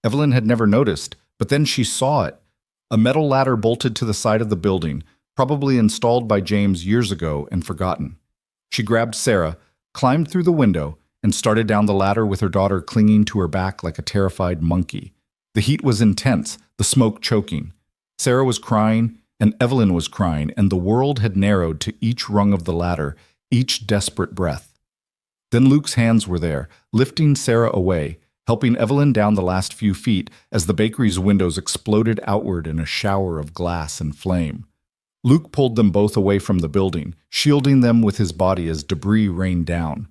Evelyn had never noticed, but then she saw it. A metal ladder bolted to the side of the building, probably installed by James years ago and forgotten. She grabbed Sarah, climbed through the window, and started down the ladder with her daughter clinging to her back like a terrified monkey. The heat was intense, the smoke choking. Sarah was crying, and Evelyn was crying, and the world had narrowed to each rung of the ladder, each desperate breath. Then Luke's hands were there, lifting Sarah away, helping Evelyn down the last few feet as the bakery's windows exploded outward in a shower of glass and flame. Luke pulled them both away from the building, shielding them with his body as debris rained down.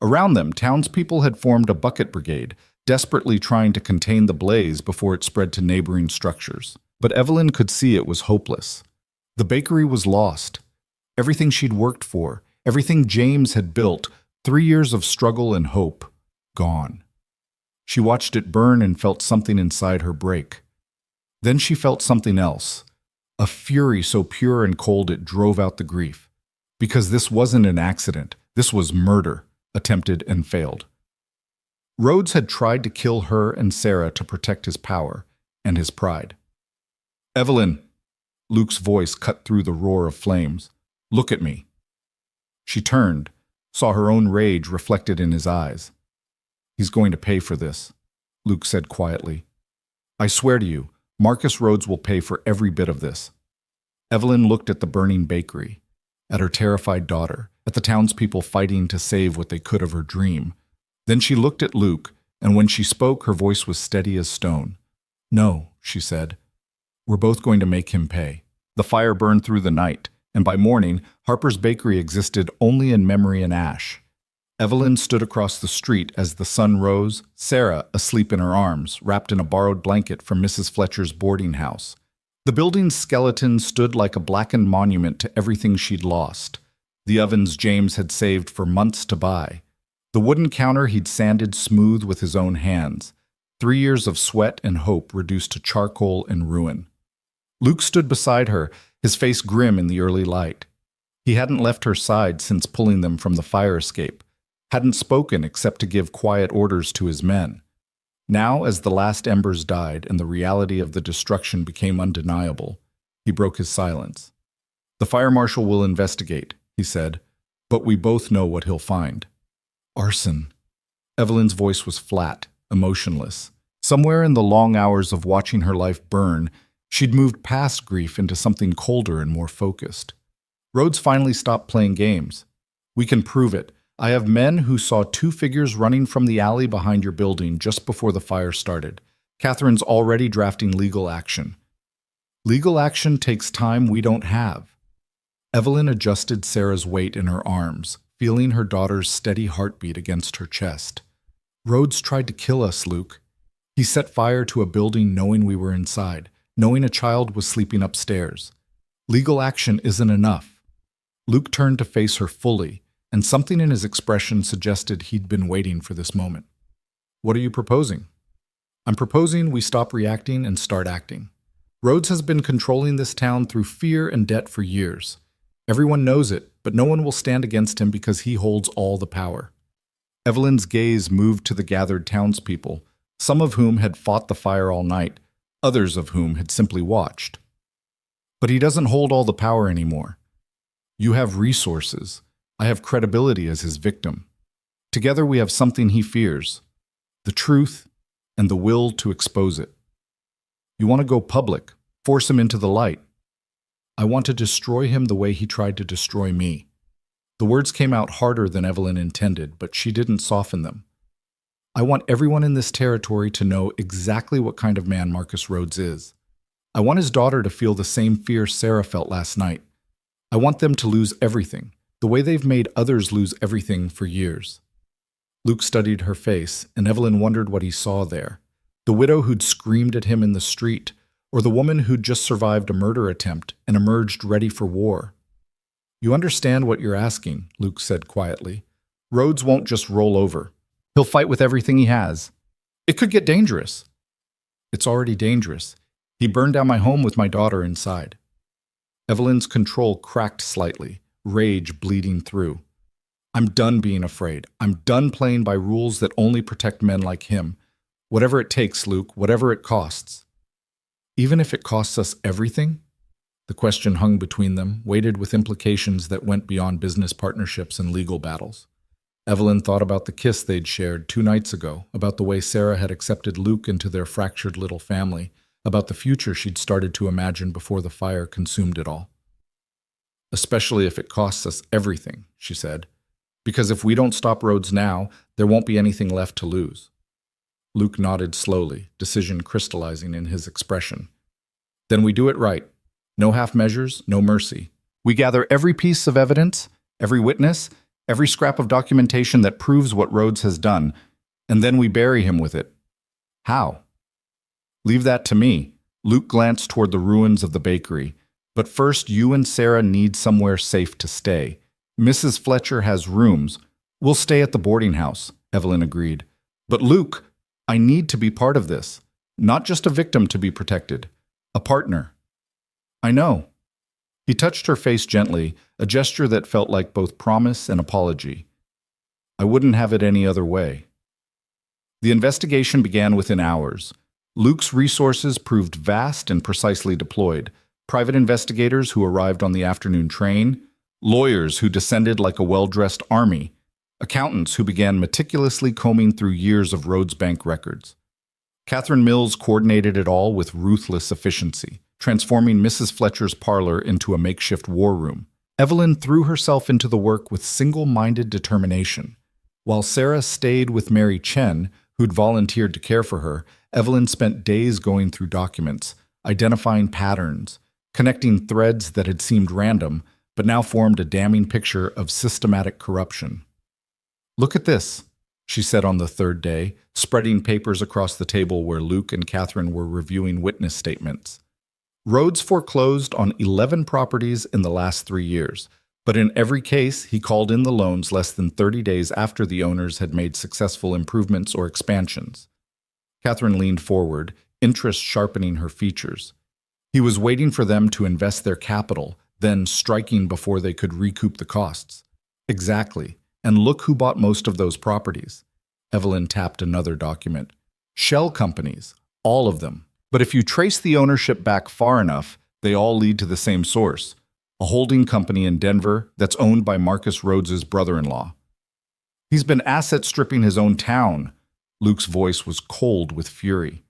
Around them, townspeople had formed a bucket brigade, desperately trying to contain the blaze before it spread to neighboring structures. But Evelyn could see it was hopeless. The bakery was lost. Everything she'd worked for, everything James had built, 3 years of struggle and hope, gone. She watched it burn and felt something inside her break. Then she felt something else, a fury so pure and cold it drove out the grief. Because this wasn't an accident, this was murder, attempted and failed. Rhodes had tried to kill her and Sarah to protect his power and his pride. "Evelyn," Luke's voice cut through the roar of flames. "Look at me." She turned, saw her own rage reflected in his eyes. "He's going to pay for this," Luke said quietly. "I swear to you, Marcus Rhodes will pay for every bit of this." Evelyn looked at the burning bakery, at her terrified daughter, at the townspeople fighting to save what they could of her dream. Then she looked at Luke, and when she spoke, her voice was steady as stone. "No," she said. "We're both going to make him pay." The fire burned through the night, and by morning, Harper's Bakery existed only in memory and ash. Evelyn stood across the street as the sun rose, Sarah asleep in her arms, wrapped in a borrowed blanket from Mrs. Fletcher's boarding house. The building's skeleton stood like a blackened monument to everything she'd lost. The ovens James had saved for months to buy. The wooden counter he'd sanded smooth with his own hands. 3 years of sweat and hope reduced to charcoal and ruin. Luke stood beside her, his face grim in the early light. He hadn't left her side since pulling them from the fire escape, hadn't spoken except to give quiet orders to his men. Now, as the last embers died and the reality of the destruction became undeniable, he broke his silence. "The fire marshal will investigate," he said, "but we both know what he'll find." "Arson." Evelyn's voice was flat, emotionless. Somewhere in the long hours of watching her life burn, she'd moved past grief into something colder and more focused. Rhodes finally stopped playing games. "We can prove it. I have men who saw 2 figures running from the alley behind your building just before the fire started. Catherine's already drafting legal action." "Legal action takes time we don't have." Evelyn adjusted Sarah's weight in her arms, feeling her daughter's steady heartbeat against her chest. "Rhodes tried to kill us, Luke. He set fire to a building knowing we were inside, knowing a child was sleeping upstairs. Legal action isn't enough." Luke turned to face her fully, and something in his expression suggested he'd been waiting for this moment. "What are you proposing?" "I'm proposing we stop reacting and start acting. Rhodes has been controlling this town through fear and debt for years. Everyone knows it, but no one will stand against him because he holds all the power." Evelyn's gaze moved to the gathered townspeople, some of whom had fought the fire all night, others of whom had simply watched. "But he doesn't hold all the power anymore. You have resources. I have credibility as his victim. Together we have something he fears, the truth and the will to expose it. You want to go public, force him into the light. I want to destroy him the way he tried to destroy me." The words came out harder than Evelyn intended, but she didn't soften them. "I want everyone in this territory to know exactly what kind of man Marcus Rhodes is. I want his daughter to feel the same fear Sarah felt last night. I want them to lose everything, the way they've made others lose everything for years." Luke studied her face, and Evelyn wondered what he saw there. The widow who'd screamed at him in the street, or the woman who'd just survived a murder attempt and emerged ready for war. You understand what you're asking, Luke said quietly. Rhodes won't just roll over. He'll fight with everything he has. It could get dangerous. It's already dangerous. He burned down my home with my daughter inside. Evelyn's control cracked slightly, rage bleeding through. I'm done being afraid. I'm done playing by rules that only protect men like him. Whatever it takes, Luke, whatever it costs. Even if it costs us everything? The question hung between them, weighted with implications that went beyond business partnerships and legal battles. Evelyn thought about the kiss they'd shared 2 nights ago, about the way Sarah had accepted Luke into their fractured little family, about the future she'd started to imagine before the fire consumed it all. Especially if it costs us everything, she said. Because if we don't stop Rhodes now, there won't be anything left to lose. Luke nodded slowly, decision crystallizing in his expression. Then we do it right. No half measures, no mercy. We gather every piece of evidence, every witness, every scrap of documentation that proves what Rhodes has done, and then we bury him with it. How? Leave that to me. Luke glanced toward the ruins of the bakery. But first, you and Sarah need somewhere safe to stay. Mrs. Fletcher has rooms. We'll stay at the boarding house, Evelyn agreed. But Luke, I need to be part of this. Not just a victim to be protected. A partner. I know. He touched her face gently, a gesture that felt like both promise and apology. I wouldn't have it any other way. The investigation began within hours. Luke's resources proved vast and precisely deployed. Private investigators who arrived on the afternoon train, lawyers who descended like a well-dressed army, accountants who began meticulously combing through years of Rhodes Bank records. Catherine Mills coordinated it all with ruthless efficiency, transforming Mrs. Fletcher's parlor into a makeshift war room. Evelyn threw herself into the work with single-minded determination. While Sarah stayed with Mary Chen, who'd volunteered to care for her, Evelyn spent days going through documents, identifying patterns, connecting threads that had seemed random, but now formed a damning picture of systematic corruption. Look at this, she said on the third day, spreading papers across the table where Luke and Catherine were reviewing witness statements. Rhodes foreclosed on 11 properties in the last 3 years, but in every case, he called in the loans less than 30 days after the owners had made successful improvements or expansions. Catherine leaned forward, interest sharpening her features. He was waiting for them to invest their capital, then striking before they could recoup the costs. Exactly. And look who bought most of those properties. Evelyn tapped another document. Shell companies, all of them. But if you trace the ownership back far enough, they all lead to the same source, a holding company in Denver that's owned by Marcus Rhodes's brother-in-law. He's been asset stripping his own town. Luke's voice was cold with fury.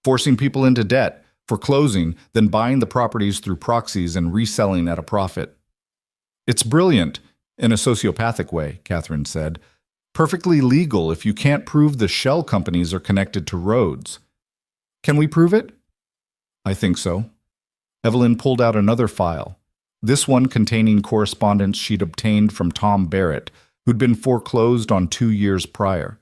Forcing people into debt, foreclosing, then buying the properties through proxies and reselling at a profit. It's brilliant, in a sociopathic way, Catherine said. Perfectly legal if you can't prove the shell companies are connected to Rhodes. Can we prove it? I think so. Evelyn pulled out another file, this one containing correspondence she'd obtained from Tom Barrett, who'd been foreclosed on 2 years prior.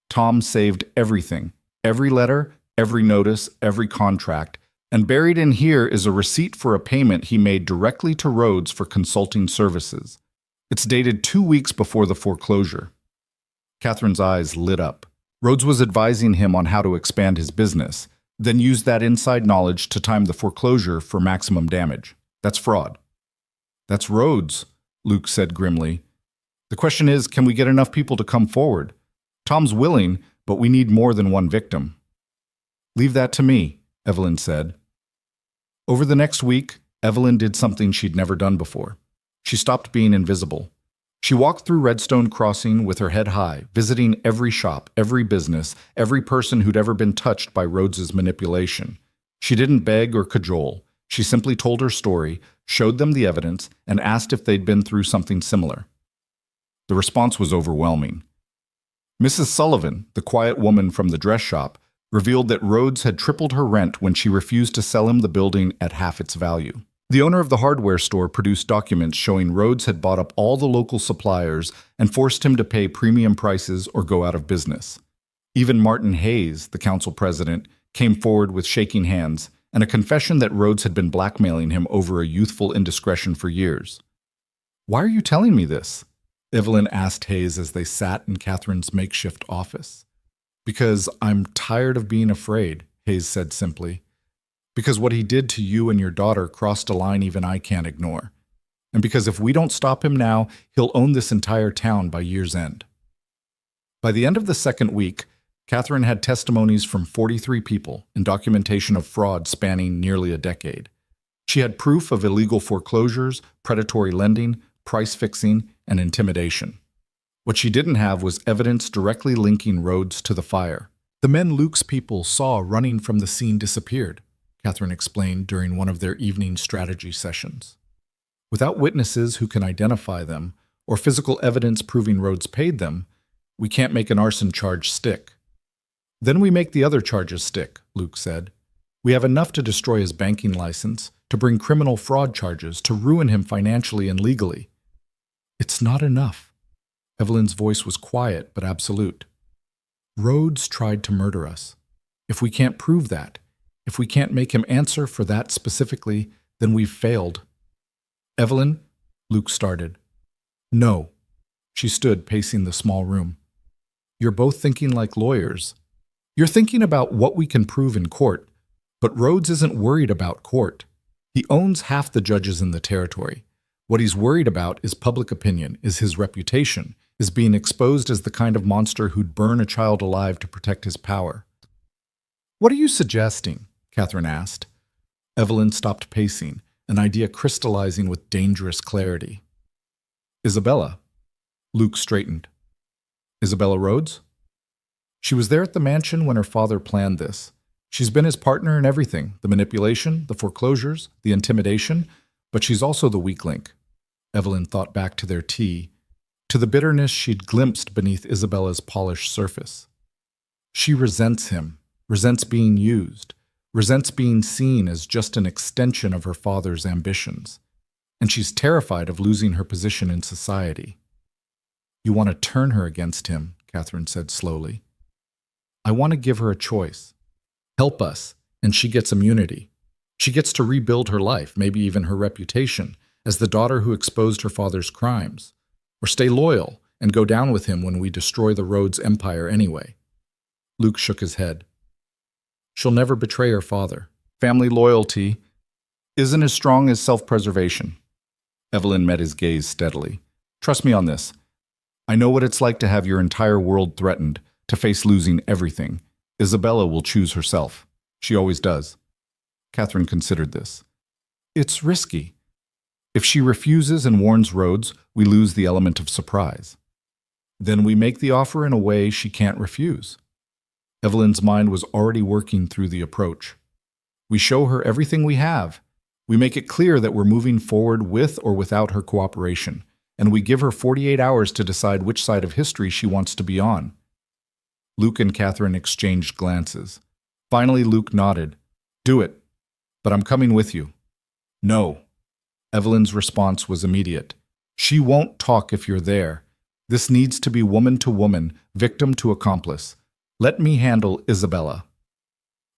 Tom saved everything, every letter, every notice, every contract, and buried in here is a receipt for a payment he made directly to Rhodes for consulting services. It's dated 2 weeks before the foreclosure. Catherine's eyes lit up. Rhodes was advising him on how to expand his business, then used that inside knowledge to time the foreclosure for maximum damage. That's fraud. That's Rhodes, Luke said grimly. The question is, can we get enough people to come forward? Tom's willing, but we need more than one victim. Leave that to me, Evelyn said. Over the next week, Evelyn did something she'd never done before. She stopped being invisible. She walked through Redstone Crossing with her head high, visiting every shop, every business, every person who'd ever been touched by Rhodes's manipulation. She didn't beg or cajole. She simply told her story, showed them the evidence, and asked if they'd been through something similar. The response was overwhelming. Mrs. Sullivan, the quiet woman from the dress shop, revealed that Rhodes had tripled her rent when she refused to sell him the building at half its value. The owner of the hardware store produced documents showing Rhodes had bought up all the local suppliers and forced him to pay premium prices or go out of business. Even Martin Hayes, the council president, came forward with shaking hands and a confession that Rhodes had been blackmailing him over a youthful indiscretion for years. Why are you telling me this? Evelyn asked Hayes as they sat in Catherine's makeshift office. Because I'm tired of being afraid, Hayes said simply. Because what he did to you and your daughter crossed a line even I can't ignore. And because if we don't stop him now, he'll own this entire town by year's end. By the end of the second week, Catherine had testimonies from 43 people and documentation of fraud spanning nearly a decade. She had proof of illegal foreclosures, predatory lending, price fixing, and intimidation. What she didn't have was evidence directly linking Rhodes to the fire. The men Luke's people saw running from the scene disappeared, Catherine explained during one of their evening strategy sessions. Without witnesses who can identify them, or physical evidence proving Rhodes paid them, we can't make an arson charge stick. Then we make the other charges stick, Luke said. We have enough to destroy his banking license, to bring criminal fraud charges, to ruin him financially and legally. It's not enough. Evelyn's voice was quiet but absolute. Rhodes tried to murder us. If we can't prove that, if we can't make him answer for that specifically, then we've failed. Evelyn, Luke started. No. She stood pacing the small room. You're both thinking like lawyers. You're thinking about what we can prove in court, but Rhodes isn't worried about court. He owns half the judges in the territory. What he's worried about is public opinion, is his reputation, is being exposed as the kind of monster who'd burn a child alive to protect his power. What are you suggesting? Catherine asked. Evelyn stopped pacing, an idea crystallizing with dangerous clarity. Isabella. Luke straightened. Isabella Rhodes? She was there at the mansion when her father planned this. She's been his partner in everything, the manipulation, the foreclosures, the intimidation, but she's also the weak link. Evelyn thought back to their tea, to the bitterness she'd glimpsed beneath Isabella's polished surface. She resents him, resents being used, resents being seen as just an extension of her father's ambitions, and she's terrified of losing her position in society. You want to turn her against him, Catherine said slowly. I want to give her a choice. Help us, and she gets immunity. She gets to rebuild her life, maybe even her reputation, as the daughter who exposed her father's crimes. Or stay loyal and go down with him when we destroy the Rhodes empire anyway. Luke shook his head. She'll never betray her father. Family loyalty isn't as strong as self-preservation. Evelyn met his gaze steadily. Trust me on this. I know what it's like to have your entire world threatened, to face losing everything. Isabella will choose herself. She always does. Catherine considered this. It's risky. If she refuses and warns Rhodes, we lose the element of surprise. Then we make the offer in a way she can't refuse. Evelyn's mind was already working through the approach. We show her everything we have. We make it clear that we're moving forward with or without her cooperation, and we give her 48 hours to decide which side of history she wants to be on. Luke and Catherine exchanged glances. Finally, Luke nodded. Do it. But I'm coming with you. No. Evelyn's response was immediate. She won't talk if you're there. This needs to be woman to woman, victim to accomplice. Let me handle Isabella.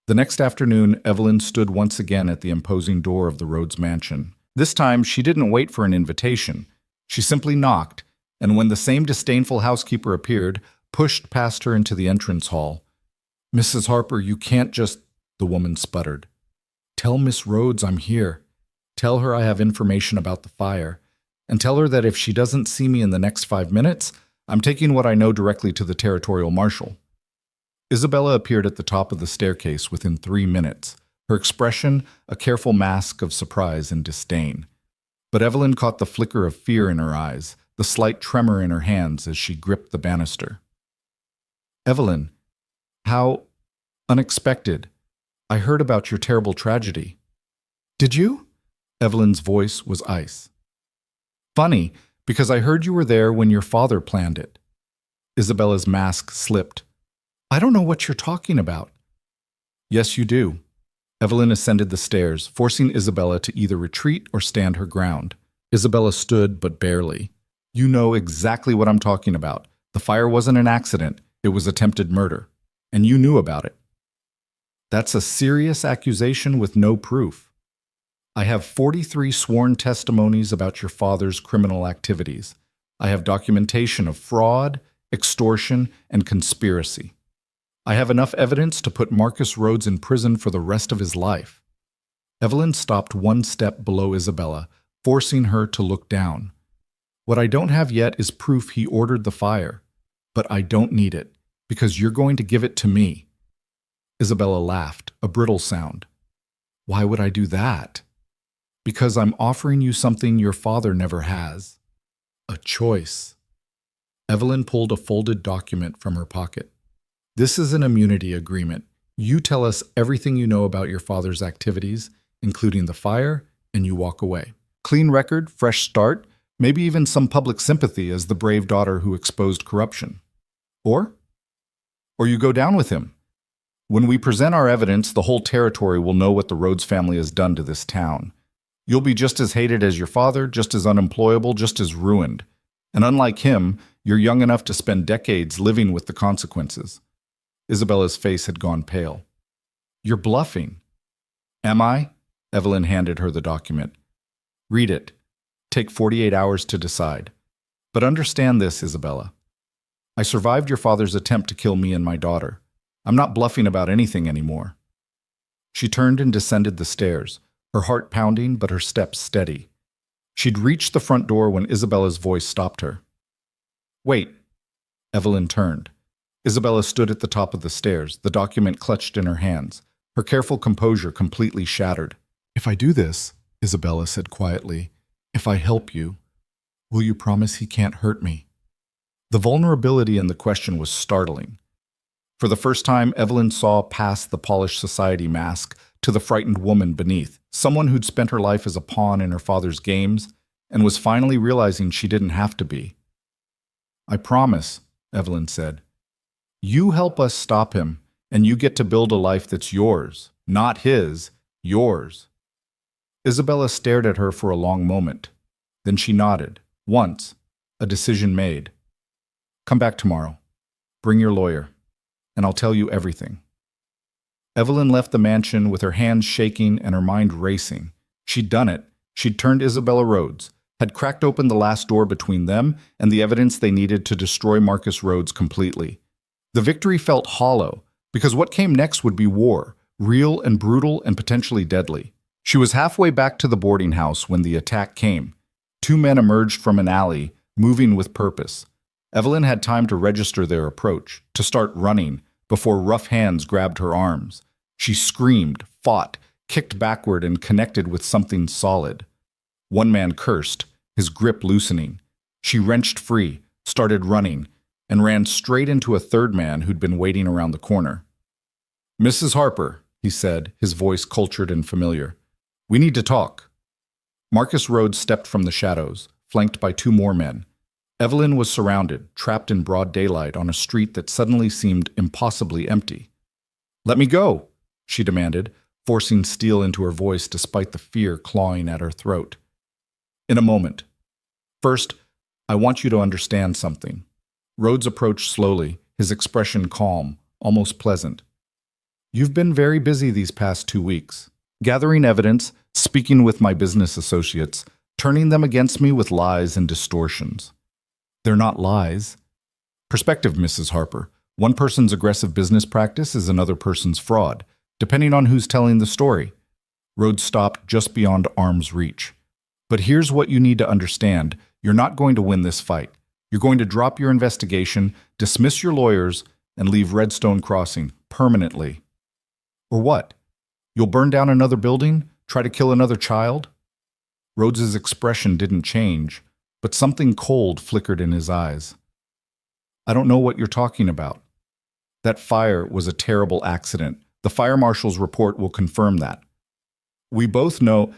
The next afternoon, Evelyn stood once again at the imposing door of the Rhodes mansion. This time, she didn't wait for an invitation. She simply knocked, and when the same disdainful housekeeper appeared, pushed past her into the entrance hall. Mrs. Harper, you can't just... The woman sputtered. Tell Miss Rhodes I'm here. Tell her I have information about the fire. And tell her that if she doesn't see me in the next 5 minutes, I'm taking what I know directly to the territorial marshal. Isabella appeared at the top of the staircase within 3 minutes, her expression a careful mask of surprise and disdain. But Evelyn caught the flicker of fear in her eyes, the slight tremor in her hands as she gripped the banister. Evelyn, how unexpected. I heard about your terrible tragedy. Did you? Evelyn's voice was ice. Funny, because I heard you were there when your father planned it. Isabella's mask slipped. I don't know what you're talking about. Yes, you do. Evelyn ascended the stairs, forcing Isabella to either retreat or stand her ground. Isabella stood, but barely. You know exactly what I'm talking about. The fire wasn't an accident. It was attempted murder. And you knew about it. That's a serious accusation with no proof. I have 43 sworn testimonies about your father's criminal activities. I have documentation of fraud, extortion, and conspiracy. I have enough evidence to put Marcus Rhodes in prison for the rest of his life. Evelyn stopped one step below Isabella, forcing her to look down. What I don't have yet is proof he ordered the fire, but I don't need it, because you're going to give it to me. Isabella laughed, a brittle sound. Why would I do that? Because I'm offering you something your father never has. A choice. Evelyn pulled a folded document from her pocket. This is an immunity agreement. You tell us everything you know about your father's activities, including the fire, and you walk away. Clean record, fresh start, maybe even some public sympathy as the brave daughter who exposed corruption. Or you go down with him. When we present our evidence, the whole territory will know what the Rhodes family has done to this town. You'll be just as hated as your father, just as unemployable, just as ruined. And unlike him, you're young enough to spend decades living with the consequences. Isabella's face had gone pale. You're bluffing. Am I? Evelyn handed her the document. Read it. Take 48 hours to decide. But understand this, Isabella. I survived your father's attempt to kill me and my daughter. I'm not bluffing about anything anymore. She turned and descended the stairs, her heart pounding but her steps steady. She'd reached the front door when Isabella's voice stopped her. Wait. Evelyn turned. Isabella stood at the top of the stairs, the document clutched in her hands, her careful composure completely shattered. If I do this, Isabella said quietly, if I help you, will you promise he can't hurt me? The vulnerability in the question was startling. For the first time, Evelyn saw past the polished society mask to the frightened woman beneath, someone who'd spent her life as a pawn in her father's games and was finally realizing she didn't have to be. I promise, Evelyn said. You help us stop him, and you get to build a life that's yours, not his, yours. Isabella stared at her for a long moment. Then she nodded, once, a decision made. Come back tomorrow. Bring your lawyer, and I'll tell you everything. Evelyn left the mansion with her hands shaking and her mind racing. She'd done it. She'd turned Isabella Rhodes, had cracked open the last door between them and the evidence they needed to destroy Marcus Rhodes completely. The victory felt hollow, because what came next would be war, real and brutal and potentially deadly. She was halfway back to the boarding house when the attack came. Two men emerged from an alley, moving with purpose. Evelyn had time to register their approach, to start running, before rough hands grabbed her arms. She screamed, fought, kicked backward, and connected with something solid. One man cursed, his grip loosening. She wrenched free, started running, and ran straight into a third man who'd been waiting around the corner. Mrs. Harper, he said, his voice cultured and familiar. We need to talk. Marcus Rhodes stepped from the shadows, flanked by two more men. Evelyn was surrounded, trapped in broad daylight on a street that suddenly seemed impossibly empty. Let me go, she demanded, forcing steel into her voice despite the fear clawing at her throat. In a moment. First, I want you to understand something. Rhodes approached slowly, his expression calm, almost pleasant. You've been very busy these past 2 weeks, gathering evidence, speaking with my business associates, turning them against me with lies and distortions. They're not lies. Perspective, Mrs. Harper. One person's aggressive business practice is another person's fraud, depending on who's telling the story. Rhodes stopped just beyond arm's reach. But here's what you need to understand. You're not going to win this fight. You're going to drop your investigation, dismiss your lawyers, and leave Redstone Crossing permanently. Or what? You'll burn down another building? Try to kill another child? Rhodes's expression didn't change, but something cold flickered in his eyes. I don't know what you're talking about. That fire was a terrible accident. The fire marshal's report will confirm that. We both know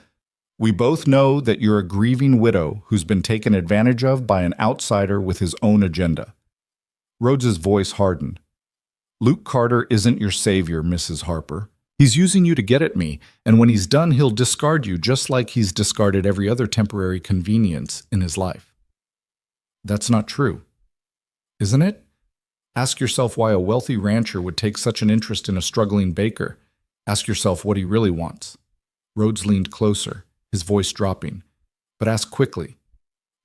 that you're a grieving widow who's been taken advantage of by an outsider with his own agenda. Rhodes's voice hardened. Luke Carter isn't your savior, Mrs. Harper. He's using you to get at me, and when he's done, he'll discard you just like he's discarded every other temporary convenience in his life. That's not true, isn't it? Ask yourself why a wealthy rancher would take such an interest in a struggling baker. Ask yourself what he really wants. Rhodes leaned closer, his voice dropping. But ask quickly.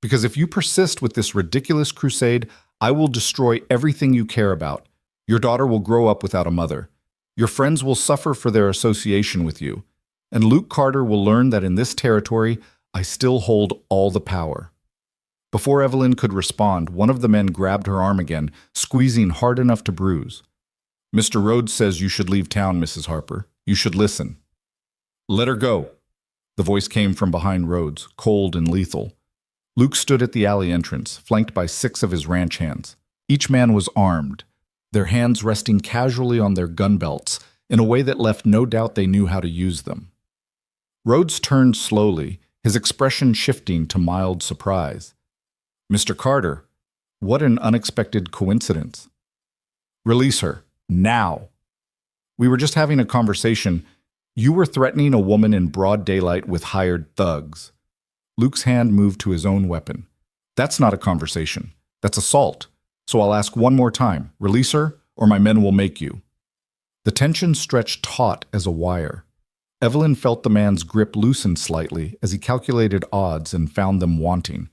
Because if you persist with this ridiculous crusade, I will destroy everything you care about. Your daughter will grow up without a mother. Your friends will suffer for their association with you. And Luke Carter will learn that in this territory, I still hold all the power. Before Evelyn could respond, one of the men grabbed her arm again, squeezing hard enough to bruise. Mr. Rhodes says you should leave town, Mrs. Harper. You should listen. Let her go. The voice came from behind Rhodes, cold and lethal. Luke stood at the alley entrance, flanked by 6 of his ranch hands. Each man was armed, their hands resting casually on their gun belts in a way that left no doubt they knew how to use them. Rhodes turned slowly, his expression shifting to mild surprise. Mr. Carter, what an unexpected coincidence. Release her, now. We were just having a conversation. You were threatening a woman in broad daylight with hired thugs. Luke's hand moved to his own weapon. That's not a conversation. That's assault. So I'll ask one more time. Release her, or my men will make you. The tension stretched taut as a wire. Evelyn felt the man's grip loosen slightly as he calculated odds and found them wanting.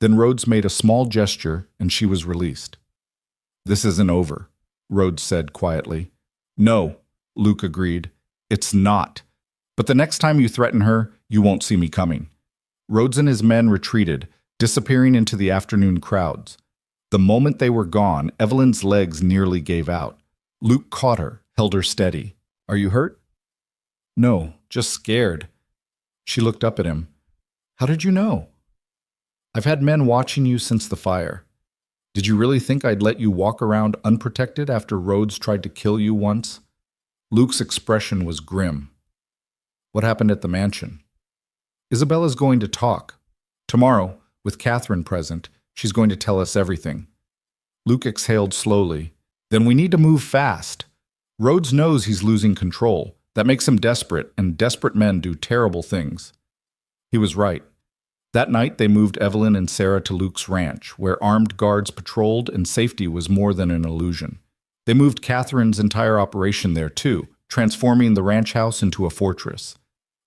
Then Rhodes made a small gesture and she was released. This isn't over, Rhodes said quietly. No, Luke agreed. It's not. But the next time you threaten her, you won't see me coming. Rhodes and his men retreated, disappearing into the afternoon crowds. The moment they were gone, Evelyn's legs nearly gave out. Luke caught her, held her steady. Are you hurt? No, just scared. She looked up at him. How did you know? I've had men watching you since the fire. Did you really think I'd let you walk around unprotected after Rhodes tried to kill you once? Luke's expression was grim. What happened at the mansion? Isabella's going to talk. Tomorrow, with Catherine present, she's going to tell us everything. Luke exhaled slowly. Then we need to move fast. Rhodes knows he's losing control. That makes him desperate, and desperate men do terrible things. He was right. That night, they moved Evelyn and Sarah to Luke's ranch, where armed guards patrolled and safety was more than an illusion. They moved Catherine's entire operation there, too, transforming the ranch house into a fortress.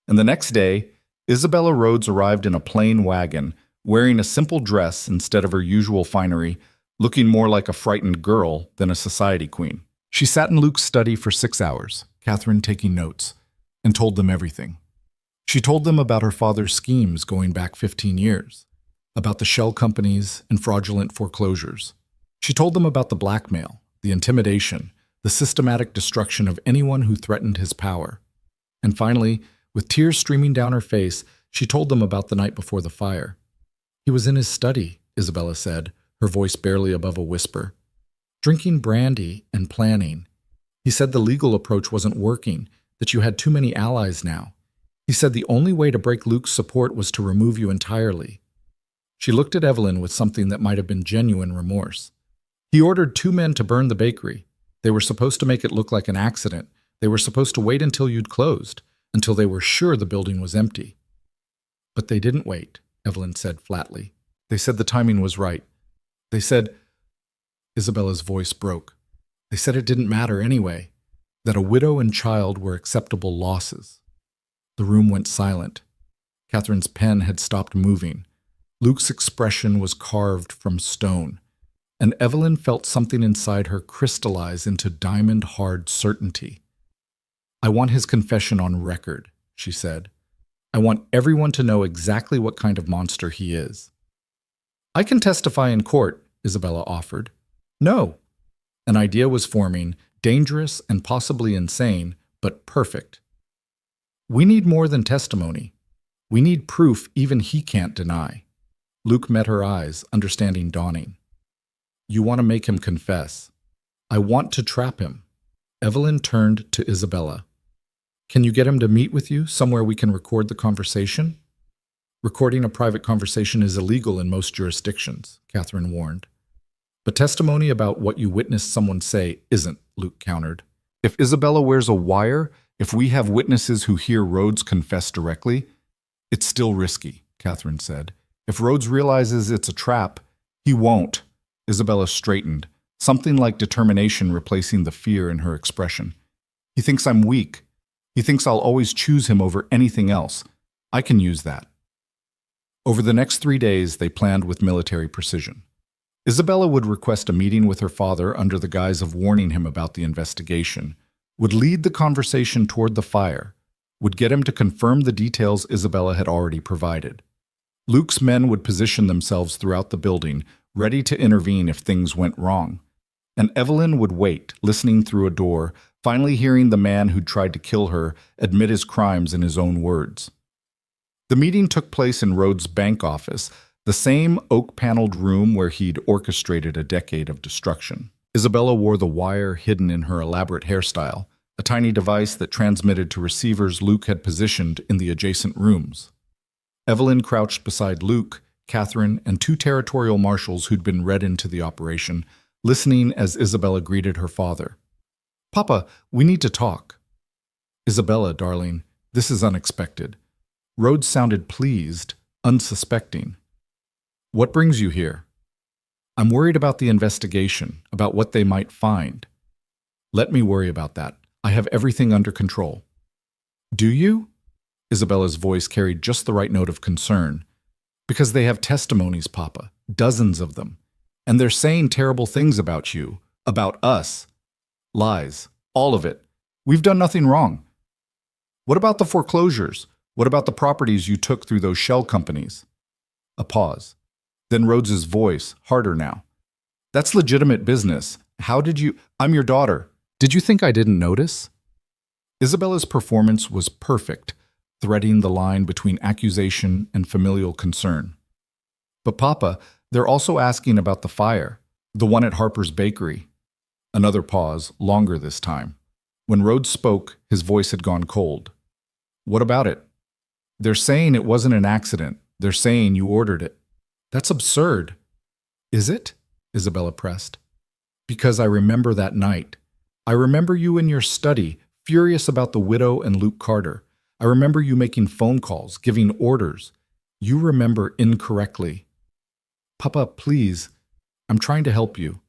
And the next day, Isabella Rhodes arrived in a plain wagon, wearing a simple dress instead of her usual finery, looking more like a frightened girl than a society queen. She sat in Luke's study for 6 hours, Catherine taking notes, and told them everything. She told them about her father's schemes going back 15 years, about the shell companies and fraudulent foreclosures. She told them about the blackmail, the intimidation, the systematic destruction of anyone who threatened his power. And finally, with tears streaming down her face, she told them about the night before the fire. He was in his study, Isabella said, her voice barely above a whisper. Drinking brandy and planning. He said the legal approach wasn't working, that you had too many allies now. He said the only way to break Luke's support was to remove you entirely. She looked at Evelyn with something that might have been genuine remorse. He ordered 2 men to burn the bakery. They were supposed to make it look like an accident. They were supposed to wait until you'd closed, until they were sure the building was empty. But they didn't wait, Evelyn said flatly. They said the timing was right. They said, Isabella's voice broke. They said it didn't matter anyway, that a widow and child were acceptable losses. The room went silent. Catherine's pen had stopped moving. Luke's expression was carved from stone, and Evelyn felt something inside her crystallize into diamond-hard certainty. I want his confession on record, she said. I want everyone to know exactly what kind of monster he is. I can testify in court, Isabella offered. No. An idea was forming, dangerous and possibly insane, but perfect. We need more than testimony. We need proof even he can't deny. Luke met her eyes, understanding dawning. You want to make him confess. I want to trap him. Evelyn turned to Isabella. Can you get him to meet with you somewhere we can record the conversation? Recording a private conversation is illegal in most jurisdictions, Catherine warned. But testimony about what you witnessed someone say isn't, Luke countered. If Isabella wears a wire, if we have witnesses who hear Rhodes confess directly, it's still risky, Catherine said. If Rhodes realizes it's a trap, he won't. Isabella straightened, something like determination replacing the fear in her expression. He thinks I'm weak. He thinks I'll always choose him over anything else. I can use that. Over the next 3 days, they planned with military precision. Isabella would request a meeting with her father under the guise of warning him about the investigation, would lead the conversation toward the fire, would get him to confirm the details Isabella had already provided. Luke's men would position themselves throughout the building, ready to intervene if things went wrong. And Evelyn would wait, listening through a door, finally hearing the man who'd tried to kill her admit his crimes in his own words. The meeting took place in Rhodes' bank office, the same oak-paneled room where he'd orchestrated a decade of destruction. Isabella wore the wire hidden in her elaborate hairstyle, a tiny device that transmitted to receivers Luke had positioned in the adjacent rooms. Evelyn crouched beside Luke, Catherine, and 2 territorial marshals who'd been read into the operation, listening as Isabella greeted her father. "Papa, we need to talk." "Isabella, darling, this is unexpected." Rhodes sounded pleased, unsuspecting. "What brings you here?" "I'm worried about the investigation, about what they might find." "Let me worry about that. I have everything under control." "Do you?" Isabella's voice carried just the right note of concern. "Because they have testimonies, Papa, dozens of them. And they're saying terrible things about you, about us. Lies, all of it. We've done nothing wrong." "What about the foreclosures? What about the properties you took through those shell companies?" A pause. Then Rhodes's voice, harder now. "That's legitimate business. How did you— I'm your daughter. Did you think I didn't notice?" Isabella's performance was perfect, threading the line between accusation and familial concern. "But Papa, they're also asking about the fire, the one at Harper's Bakery." Another pause, longer this time. When Rhodes spoke, his voice had gone cold. "What about it?" "They're saying it wasn't an accident. They're saying you ordered it." "That's absurd." "Is it?" Isabella pressed. "Because I remember that night. I remember you in your study, furious about the widow and Luke Carter. I remember you making phone calls, giving orders. You remember incorrectly." "Papa, please. I'm trying to help you.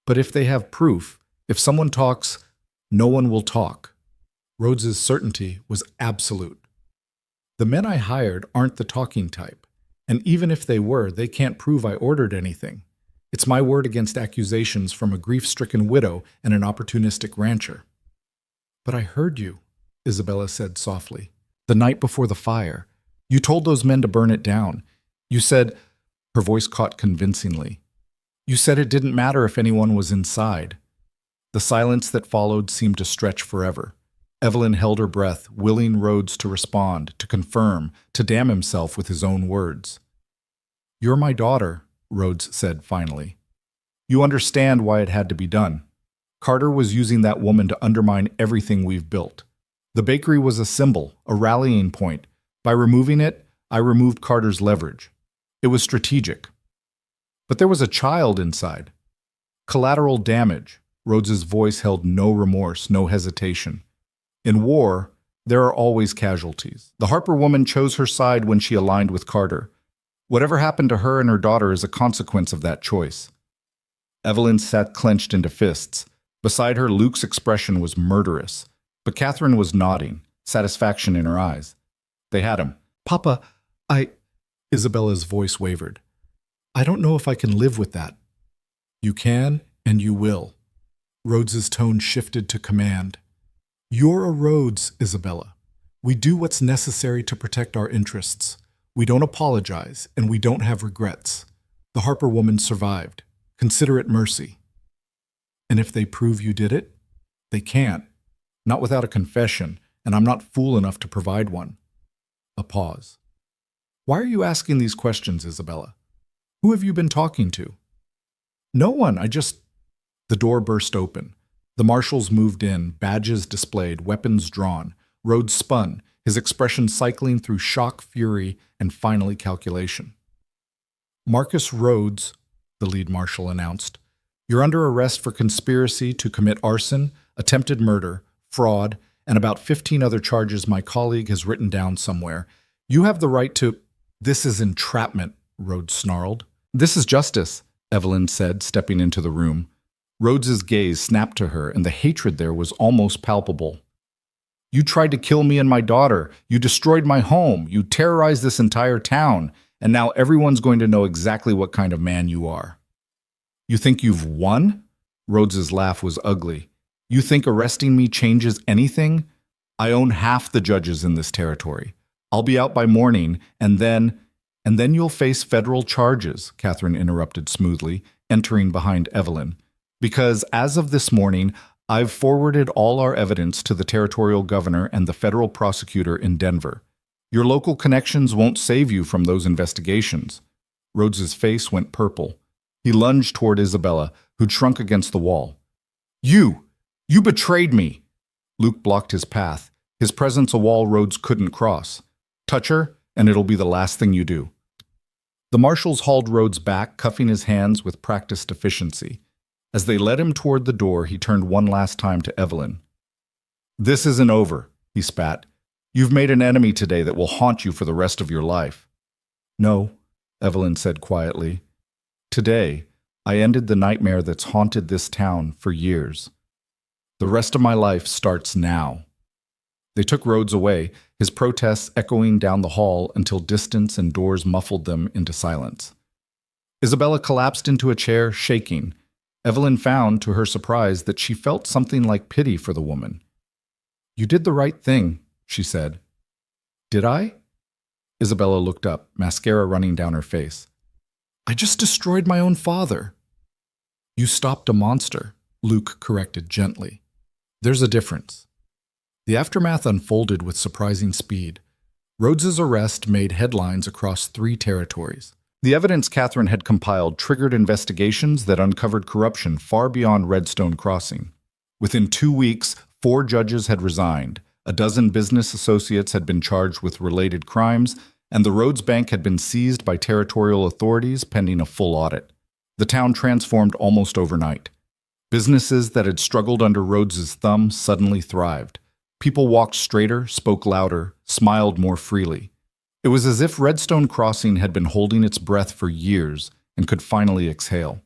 But if they have proof, if someone talks, no one will talk." Rhodes's certainty was absolute. "The men I hired aren't the talking type. And even if they were, they can't prove I ordered anything. It's my word against accusations from a grief-stricken widow and an opportunistic rancher." "But I heard you," Isabella said softly. "The night before the fire. You told those men to burn it down. You said—" her voice caught convincingly. "You said it didn't matter if anyone was inside." The silence that followed seemed to stretch forever. Evelyn held her breath, willing Rhodes to respond, to confirm, to damn himself with his own words. "You're my daughter," Rhodes said finally. "You understand why it had to be done. Carter was using that woman to undermine everything we've built. The bakery was a symbol, a rallying point. By removing it, I removed Carter's leverage. It was strategic. But there was a child inside. Collateral damage." Rhodes's voice held no remorse, no hesitation. "In war, there are always casualties. The Harper woman chose her side when she aligned with Carter. Whatever happened to her and her daughter is a consequence of that choice." Evelyn sat clenched into fists. Beside her, Luke's expression was murderous. But Catherine was nodding, satisfaction in her eyes. They had him. "Papa, Isabella's voice wavered. "I don't know if I can live with that." "You can, and you will." Rhodes's tone shifted to command. "You're a Rhodes, Isabella. We do what's necessary to protect our interests. We don't apologize, and we don't have regrets. The Harper woman survived. Consider it mercy." "And if they prove you did it?" "They can't. Not without a confession, and I'm not fool enough to provide one." A pause. "Why are you asking these questions, Isabella? Who have you been talking to?" "No one, I just—" The door burst open. The marshals moved in, badges displayed, weapons drawn. Rhodes spun, his expression cycling through shock, fury, and finally calculation. "Marcus Rhodes," the lead marshal announced, "you're under arrest for conspiracy to commit arson, attempted murder, fraud, and about 15 other charges my colleague has written down somewhere. You have the right to—" "This is entrapment," Rhodes snarled. "This is justice," Evelyn said, stepping into the room. Rhodes's gaze snapped to her, and the hatred there was almost palpable. You tried to kill me and my daughter. You destroyed my home. You terrorized this entire town. And now everyone's going to know exactly what kind of man you are. You think you've won? Rhodes's laugh was ugly. You think arresting me changes anything? I own half the judges in this territory. I'll be out by morning, and then you'll face federal charges, Catherine interrupted smoothly, entering behind Evelyn. Because as of this morning, I've forwarded all our evidence to the territorial governor and the federal prosecutor in Denver. Your local connections won't save you from those investigations. Rhodes's face went purple. He lunged toward Isabella, who'd shrunk against the wall. You betrayed me! Luke blocked his path, his presence a wall Rhodes couldn't cross. Touch her, and it'll be the last thing you do. The marshals hauled Rhodes back, cuffing his hands with practiced efficiency. As they led him toward the door, he turned one last time to Evelyn. This isn't over, he spat. You've made an enemy today that will haunt you for the rest of your life. No, Evelyn said quietly. Today, I ended the nightmare that's haunted this town for years. The rest of my life starts now. They took Rhodes away, his protests echoing down the hall until distance and doors muffled them into silence. Isabella collapsed into a chair, shaking. Evelyn found, to her surprise, that she felt something like pity for the woman. You did the right thing, she said. Did I? Isabella looked up, mascara running down her face. I just destroyed my own father. You stopped a monster, Luke corrected gently. There's a difference. The aftermath unfolded with surprising speed. Rhodes's arrest made headlines across 3 territories. The evidence Catherine had compiled triggered investigations that uncovered corruption far beyond Redstone Crossing. Within 2 weeks, 4 judges had resigned, a dozen business associates had been charged with related crimes, and the Rhodes Bank had been seized by territorial authorities pending a full audit. The town transformed almost overnight. Businesses that had struggled under Rhodes's thumb suddenly thrived. People walked straighter, spoke louder, smiled more freely. It was as if Redstone Crossing had been holding its breath for years and could finally exhale.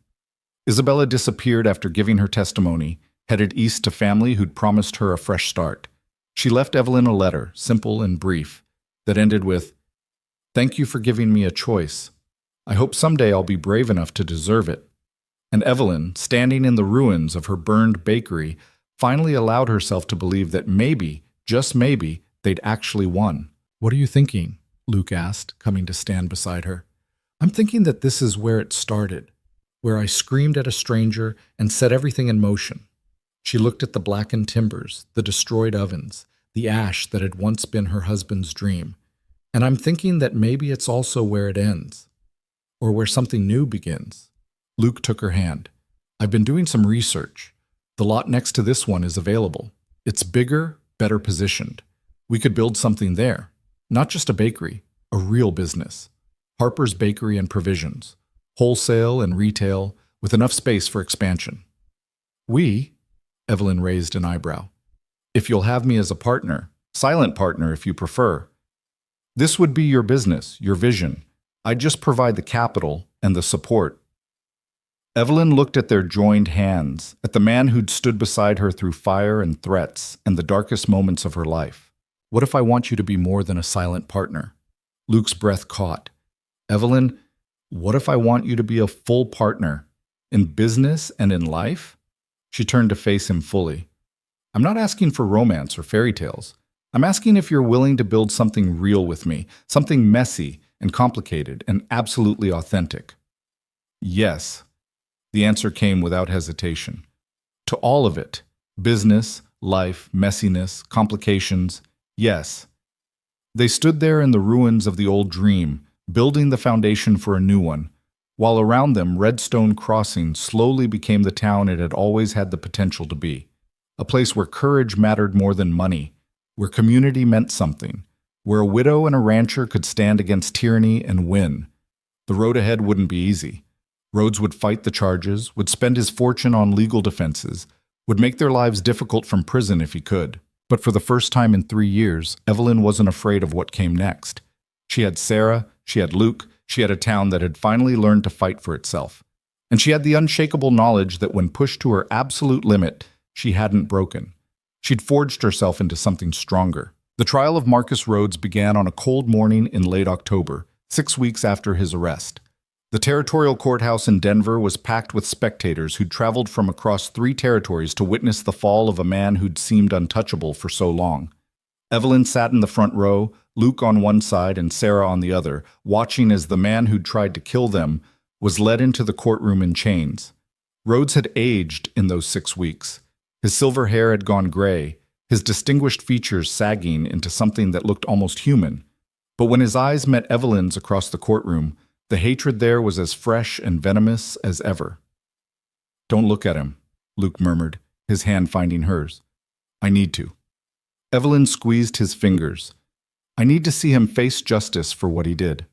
Isabella disappeared after giving her testimony, headed east to family who'd promised her a fresh start. She left Evelyn a letter, simple and brief, that ended with, "Thank you for giving me a choice. I hope someday I'll be brave enough to deserve it." And Evelyn, standing in the ruins of her burned bakery, finally allowed herself to believe that maybe, just maybe, they'd actually won. "What are you thinking?" Luke asked, coming to stand beside her. "I'm thinking that this is where it started, where I screamed at a stranger and set everything in motion." She looked at the blackened timbers, the destroyed ovens, the ash that had once been her husband's dream. "And I'm thinking that maybe it's also where it ends, or where something new begins." Luke took her hand. "I've been doing some research. The lot next to this one is available. It's bigger, better positioned. We could build something there. Not just a bakery, a real business. Harper's Bakery and Provisions. Wholesale and retail, with enough space for expansion." "We?" Evelyn raised an eyebrow. "If you'll have me as a partner, silent partner if you prefer. This would be your business, your vision. I'd just provide the capital and the support." Evelyn looked at their joined hands, at the man who'd stood beside her through fire and threats and the darkest moments of her life. "What if I want you to be more than a silent partner?" Luke's breath caught. "Evelyn, what if I want you to be a full partner, in business and in life?" She turned to face him fully. "I'm not asking for romance or fairy tales. I'm asking if you're willing to build something real with me, something messy and complicated and absolutely authentic." "Yes." The answer came without hesitation. "To all of it. Business, life, messiness, complications. Yes." They stood there in the ruins of the old dream, building the foundation for a new one, while around them Redstone Crossing slowly became the town it had always had the potential to be. A place where courage mattered more than money, where community meant something, where a widow and a rancher could stand against tyranny and win. The road ahead wouldn't be easy. Rhodes would fight the charges, would spend his fortune on legal defenses, would make their lives difficult from prison if he could. But for the first time in 3 years, Evelyn wasn't afraid of what came next. She had Sarah, she had Luke, she had a town that had finally learned to fight for itself. And she had the unshakable knowledge that when pushed to her absolute limit, she hadn't broken. She'd forged herself into something stronger. The trial of Marcus Rhodes began on a cold morning in late October, 6 weeks after his arrest. The territorial courthouse in Denver was packed with spectators who'd traveled from across 3 territories to witness the fall of a man who'd seemed untouchable for so long. Evelyn sat in the front row, Luke on one side and Sarah on the other, watching as the man who'd tried to kill them was led into the courtroom in chains. Rhodes had aged in those 6 weeks. His silver hair had gone gray, his distinguished features sagging into something that looked almost human. But when his eyes met Evelyn's across the courtroom, the hatred there was as fresh and venomous as ever. "Don't look at him," Luke murmured, his hand finding hers. "I need to." Evelyn squeezed his fingers. "I need to see him face justice for what he did."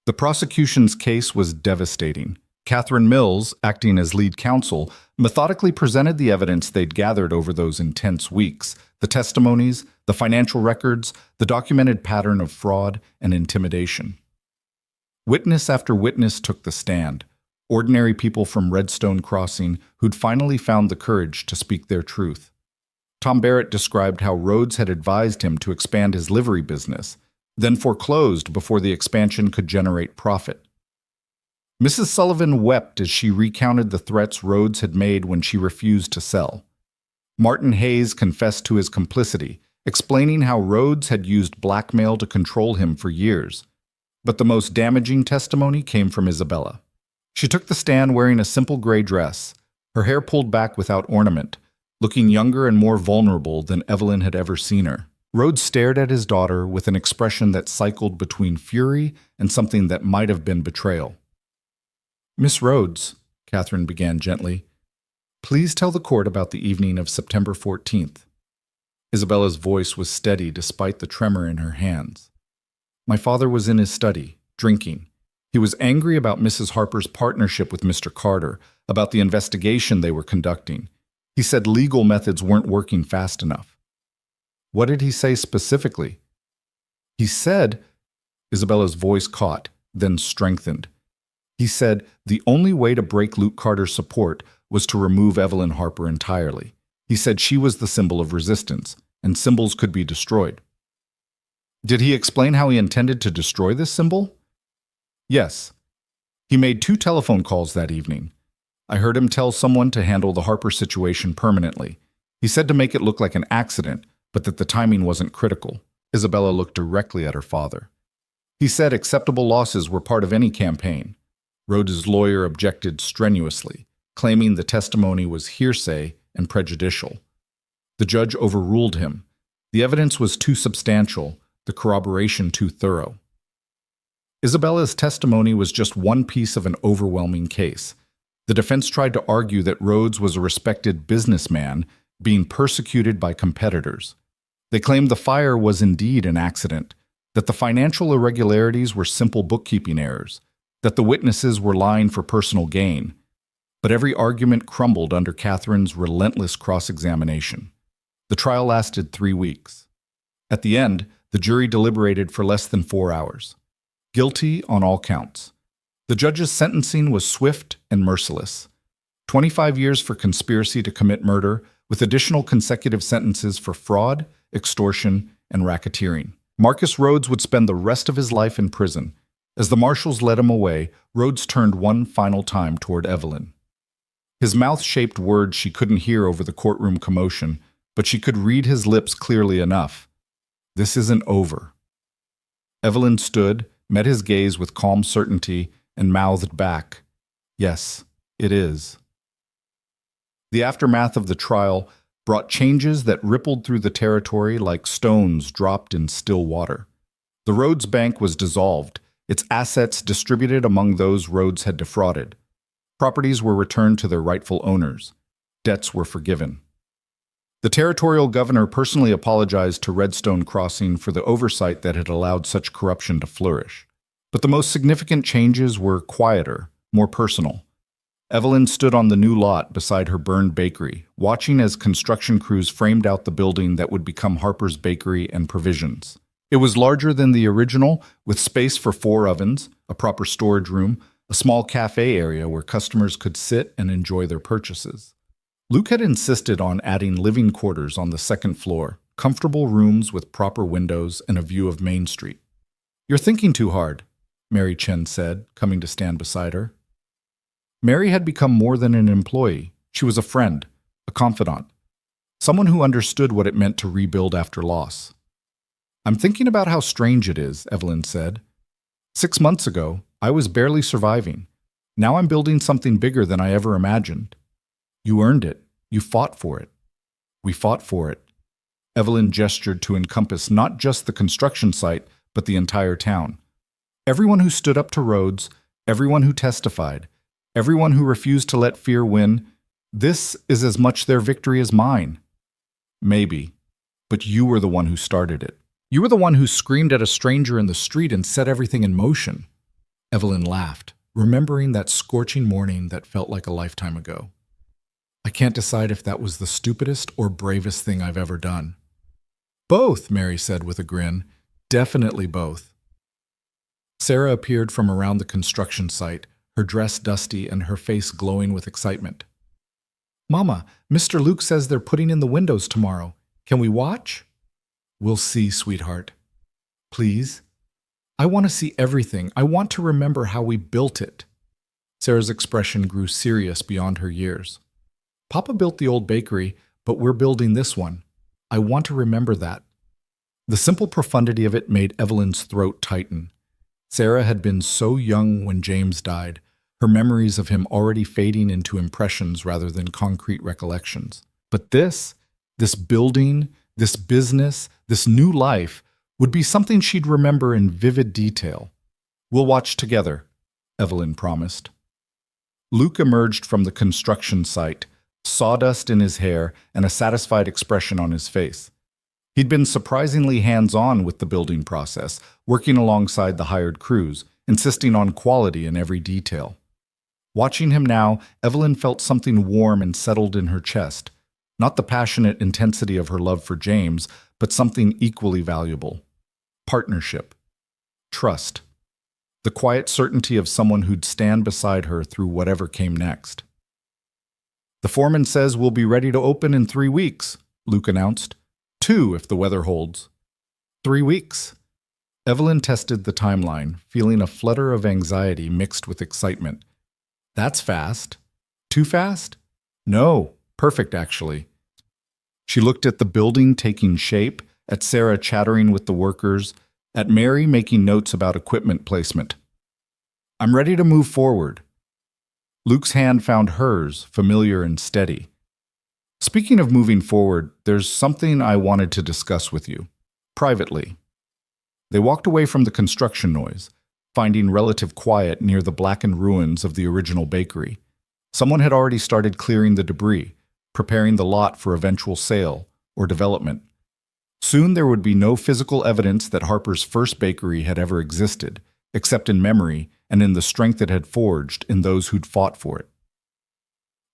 The prosecution's case was devastating. Catherine Mills, acting as lead counsel, methodically presented the evidence they'd gathered over those intense weeks, the testimonies, the financial records, the documented pattern of fraud and intimidation. Witness after witness took the stand, ordinary people from Redstone Crossing who'd finally found the courage to speak their truth. Tom Barrett described how Rhodes had advised him to expand his livery business, then foreclosed before the expansion could generate profit. Mrs. Sullivan wept as she recounted the threats Rhodes had made when she refused to sell. Martin Hayes confessed to his complicity, explaining how Rhodes had used blackmail to control him for years. But the most damaging testimony came from Isabella. She took the stand wearing a simple gray dress, her hair pulled back without ornament, looking younger and more vulnerable than Evelyn had ever seen her. Rhodes stared at his daughter with an expression that cycled between fury and something that might have been betrayal. "Miss Rhodes," Catherine began gently, "please tell the court about the evening of September 14th. Isabella's voice was steady despite the tremor in her hands. "My father was in his study, drinking. He was angry about Mrs. Harper's partnership with Mr. Carter, about the investigation they were conducting. He said legal methods weren't working fast enough." "What did he say specifically?" "He said," Isabella's voice caught, then strengthened. "He said the only way to break Luke Carter's support was to remove Evelyn Harper entirely. He said she was the symbol of resistance, and symbols could be destroyed." "Did he explain how he intended to destroy this symbol?" "Yes. He made 2 telephone calls that evening. I heard him tell someone to handle the Harper situation permanently. He said to make it look like an accident, but that the timing wasn't critical." Isabella looked directly at her father. "He said acceptable losses were part of any campaign." Rhodes' lawyer objected strenuously, claiming the testimony was hearsay and prejudicial. The judge overruled him. The evidence was too substantial, the corroboration too thorough. Isabella's testimony was just one piece of an overwhelming case. The defense tried to argue that Rhodes was a respected businessman being persecuted by competitors. They claimed the fire was indeed an accident, that the financial irregularities were simple bookkeeping errors, that the witnesses were lying for personal gain. But every argument crumbled under Catherine's relentless cross-examination. The trial lasted 3 weeks. At the end, the jury deliberated for less than 4 hours. Guilty on all counts. The judge's sentencing was swift and merciless. 25 years for conspiracy to commit murder, with additional consecutive sentences for fraud, extortion, and racketeering. Marcus Rhodes would spend the rest of his life in prison. As the marshals led him away, Rhodes turned one final time toward Evelyn. His mouth shaped words she couldn't hear over the courtroom commotion, but she could read his lips clearly enough. "This isn't over." Evelyn stood, met his gaze with calm certainty, and mouthed back, "Yes, it is." The aftermath of the trial brought changes that rippled through the territory like stones dropped in still water. The Rhodes Bank was dissolved, its assets distributed among those Rhodes had defrauded. Properties were returned to their rightful owners. Debts were forgiven. The territorial governor personally apologized to Redstone Crossing for the oversight that had allowed such corruption to flourish. But the most significant changes were quieter, more personal. Evelyn stood on the new lot beside her burned bakery, watching as construction crews framed out the building that would become Harper's Bakery and Provisions. It was larger than the original, with space for 4 ovens, a proper storage room, a small cafe area where customers could sit and enjoy their purchases. Luke had insisted on adding living quarters on the second floor, comfortable rooms with proper windows and a view of Main Street. "You're thinking too hard," Mary Chen said, coming to stand beside her. Mary had become more than an employee. She was a friend, a confidant, someone who understood what it meant to rebuild after loss. "I'm thinking about how strange it is," Evelyn said. 6 months ago, I was barely surviving. Now I'm building something bigger than I ever imagined. You earned it. You fought for it. We fought for it." Evelyn gestured to encompass not just the construction site, but the entire town. Everyone who stood up to Rhodes, everyone who testified, everyone who refused to let fear win, this is as much their victory as mine. Maybe, but you were the one who started it. You were the one who screamed at a stranger in the street and set everything in motion. Evelyn laughed, remembering that scorching morning that felt like a lifetime ago. "I can't decide if that was the stupidest or bravest thing I've ever done." "Both," Mary said with a grin. "Definitely both." Sarah appeared from around the construction site, her dress dusty and her face glowing with excitement. "Mama, Mr. Luke says they're putting in the windows tomorrow. Can we watch?" "We'll see, sweetheart. Please? I want to see everything. I want to remember how we built it." Sarah's expression grew serious beyond her years. "Papa built the old bakery, but we're building this one. I want to remember that." The simple profundity of it made Evelyn's throat tighten. Sarah had been so young when James died, her memories of him already fading into impressions rather than concrete recollections. But this building, this business, this new life, would be something she'd remember in vivid detail. "We'll watch together," Evelyn promised. Luke emerged from the construction site, sawdust in his hair and a satisfied expression on his face. He'd been surprisingly hands-on with the building process, working alongside the hired crews, insisting on quality in every detail. Watching him now, Evelyn felt something warm and settled in her chest. Not the passionate intensity of her love for James, but something equally valuable. Partnership. Trust. The quiet certainty of someone who'd stand beside her through whatever came next. "The foreman says we'll be ready to open in 3 weeks," Luke announced. 2 if the weather holds. 3 weeks. Evelyn tested the timeline, feeling a flutter of anxiety mixed with excitement. "That's fast. Too fast?" "No, perfect actually." She looked at the building taking shape, at Sarah chattering with the workers, at Mary making notes about equipment placement. "I'm ready to move forward." Luke's hand found hers, familiar and steady. "Speaking of moving forward, there's something I wanted to discuss with you, privately." They walked away from the construction noise, finding relative quiet near the blackened ruins of the original bakery. Someone had already started clearing the debris, preparing the lot for eventual sale or development. Soon there would be no physical evidence that Harper's first bakery had ever existed, except in memory and in the strength it had forged in those who'd fought for it.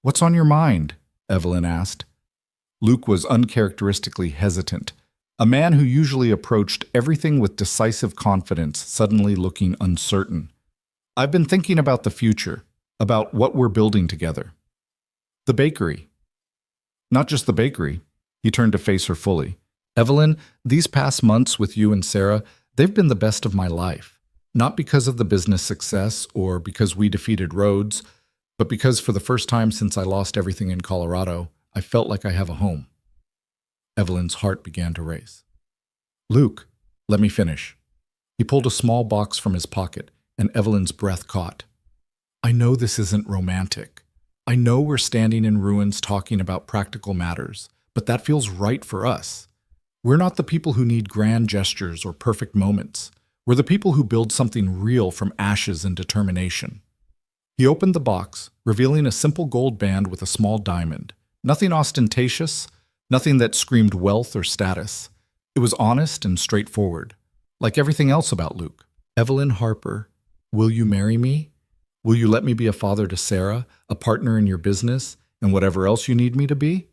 "What's on your mind?" Evelyn asked. Luke was uncharacteristically hesitant, a man who usually approached everything with decisive confidence, suddenly looking uncertain. "I've been thinking about the future, about what we're building together." "The bakery." "Not just the bakery." He turned to face her fully. "Evelyn, these past months with you and Sarah, they've been the best of my life. Not because of the business success or because we defeated Rhodes, but because for the first time since I lost everything in Colorado, I felt like I have a home." Evelyn's heart began to race. "Luke, let me finish." He pulled a small box from his pocket, and Evelyn's breath caught. "I know this isn't romantic. I know we're standing in ruins talking about practical matters, but that feels right for us. We're not the people who need grand gestures or perfect moments. We're the people who build something real from ashes and determination." He opened the box, revealing a simple gold band with a small diamond. Nothing ostentatious, nothing that screamed wealth or status. It was honest and straightforward, like everything else about Luke. "Evelyn Harper, will you marry me? Will you let me be a father to Sarah, a partner in your business, and whatever else you need me to be?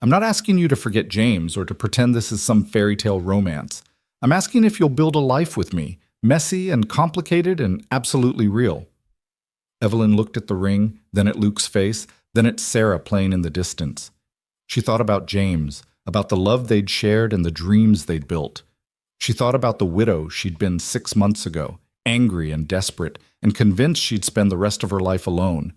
I'm not asking you to forget James or to pretend this is some fairy tale romance. I'm asking if you'll build a life with me, messy and complicated and absolutely real." Evelyn looked at the ring, then at Luke's face, Then it's Sarah playing in the distance. She thought about James, about the love they'd shared and the dreams they'd built. She thought about the widow she'd been 6 months ago, angry and desperate, and convinced she'd spend the rest of her life alone.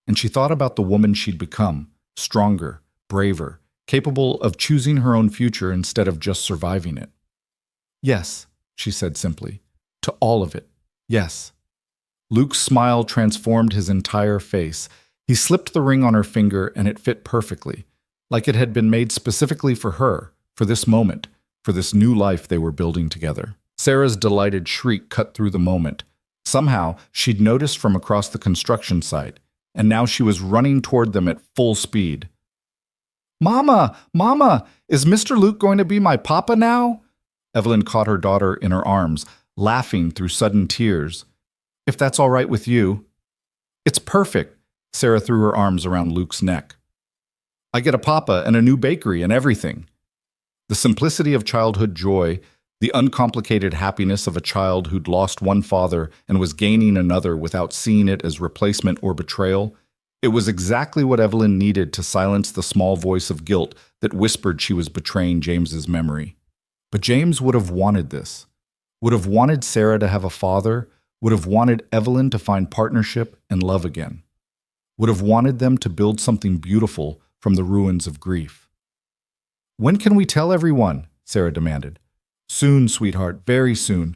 And she thought about the woman she'd become, stronger, braver, capable of choosing her own future instead of just surviving it. Yes, she said simply. To all of it, yes. Luke's smile transformed his entire face. He slipped the ring on her finger and it fit perfectly, like it had been made specifically for her, for this moment, for this new life they were building together. Sarah's delighted shriek cut through the moment. Somehow, she'd noticed from across the construction site, and now she was running toward them at full speed. "Mama! Mama! Is Mr. Luke going to be my papa now?" Evelyn caught her daughter in her arms, laughing through sudden tears. "If that's all right with you." "It's perfect." Sarah threw her arms around Luke's neck. "I get a papa and a new bakery and everything." The simplicity of childhood joy, the uncomplicated happiness of a child who'd lost one father and was gaining another without seeing it as replacement or betrayal, it was exactly what Evelyn needed to silence the small voice of guilt that whispered she was betraying James's memory. But James would have wanted this, would have wanted Sarah to have a father, would have wanted Evelyn to find partnership and love again, would have wanted them to build something beautiful from the ruins of grief. "When can we tell everyone?" Sarah demanded. "Soon, sweetheart, very soon."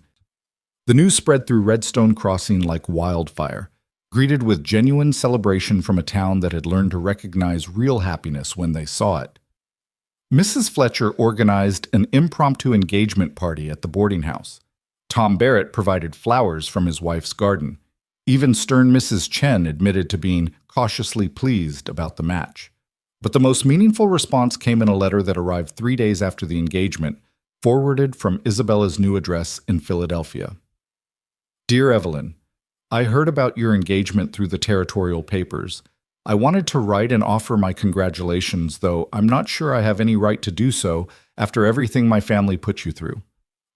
The news spread through Redstone Crossing like wildfire, greeted with genuine celebration from a town that had learned to recognize real happiness when they saw it. Mrs. Fletcher organized an impromptu engagement party at the boarding house. Tom Barrett provided flowers from his wife's garden. Even stern Mrs. Chen admitted to being cautiously pleased about the match. But the most meaningful response came in a letter that arrived 3 days after the engagement, forwarded from Isabella's new address in Philadelphia. "Dear Evelyn, I heard about your engagement through the territorial papers. I wanted to write and offer my congratulations, though I'm not sure I have any right to do so after everything my family put you through.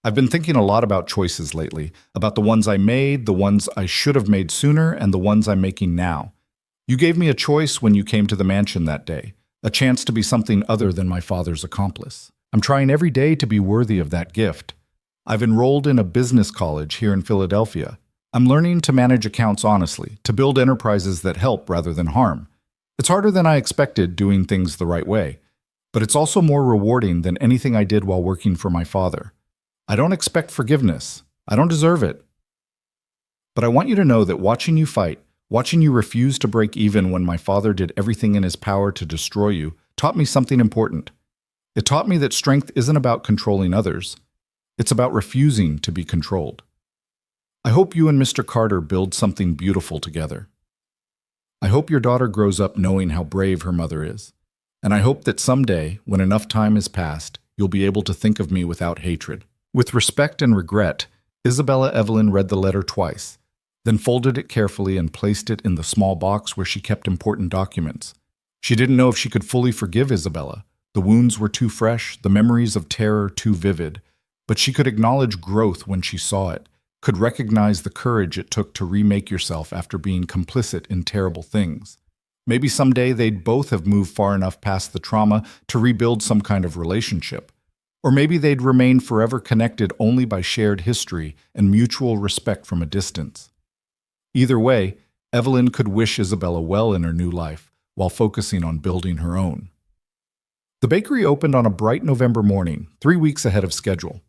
I've been thinking a lot about choices lately, about the ones I made, the ones I should have made sooner, and the ones I'm making now. You gave me a choice when you came to the mansion that day, a chance to be something other than my father's accomplice. I'm trying every day to be worthy of that gift. I've enrolled in a business college here in Philadelphia. I'm learning to manage accounts honestly, to build enterprises that help rather than harm. It's harder than I expected doing things the right way, but it's also more rewarding than anything I did while working for my father. I don't expect forgiveness. I don't deserve it. But I want you to know that watching you fight, watching you refuse to break even when my father did everything in his power to destroy you, taught me something important. It taught me that strength isn't about controlling others. It's about refusing to be controlled. I hope you and Mr. Carter build something beautiful together. I hope your daughter grows up knowing how brave her mother is. And I hope that someday, when enough time has passed, you'll be able to think of me without hatred." With respect and regret, Isabella Evelyn read the letter twice, then folded it carefully and placed it in the small box where she kept important documents. She didn't know if she could fully forgive Isabella. The wounds were too fresh, the memories of terror too vivid, but she could acknowledge growth when she saw it, could recognize the courage it took to remake yourself after being complicit in terrible things. Maybe someday they'd both have moved far enough past the trauma to rebuild some kind of relationship. Or maybe they'd remain forever connected only by shared history and mutual respect from a distance. Either way, Evelyn could wish Isabella well in her new life while focusing on building her own. The bakery opened on a bright November morning, 3 weeks ahead of schedule.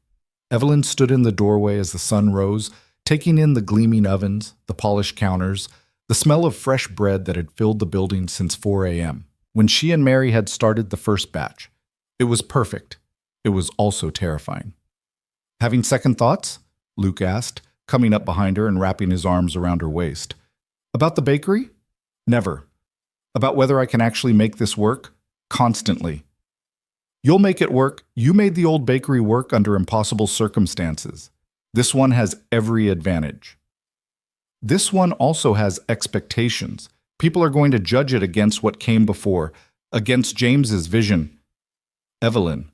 Evelyn stood in the doorway as the sun rose, taking in the gleaming ovens, the polished counters, the smell of fresh bread that had filled the building since 4 a.m. When she and Mary had started the first batch, it was perfect. It was also terrifying. "Having second thoughts?" Luke asked, coming up behind her and wrapping his arms around her waist. "About the bakery?" "Never. About whether I can actually make this work?" "Constantly." "You'll make it work. You made the old bakery work under impossible circumstances. This one has every advantage. This one also has expectations. People are going to judge it against what came before, against James's vision." "Evelyn."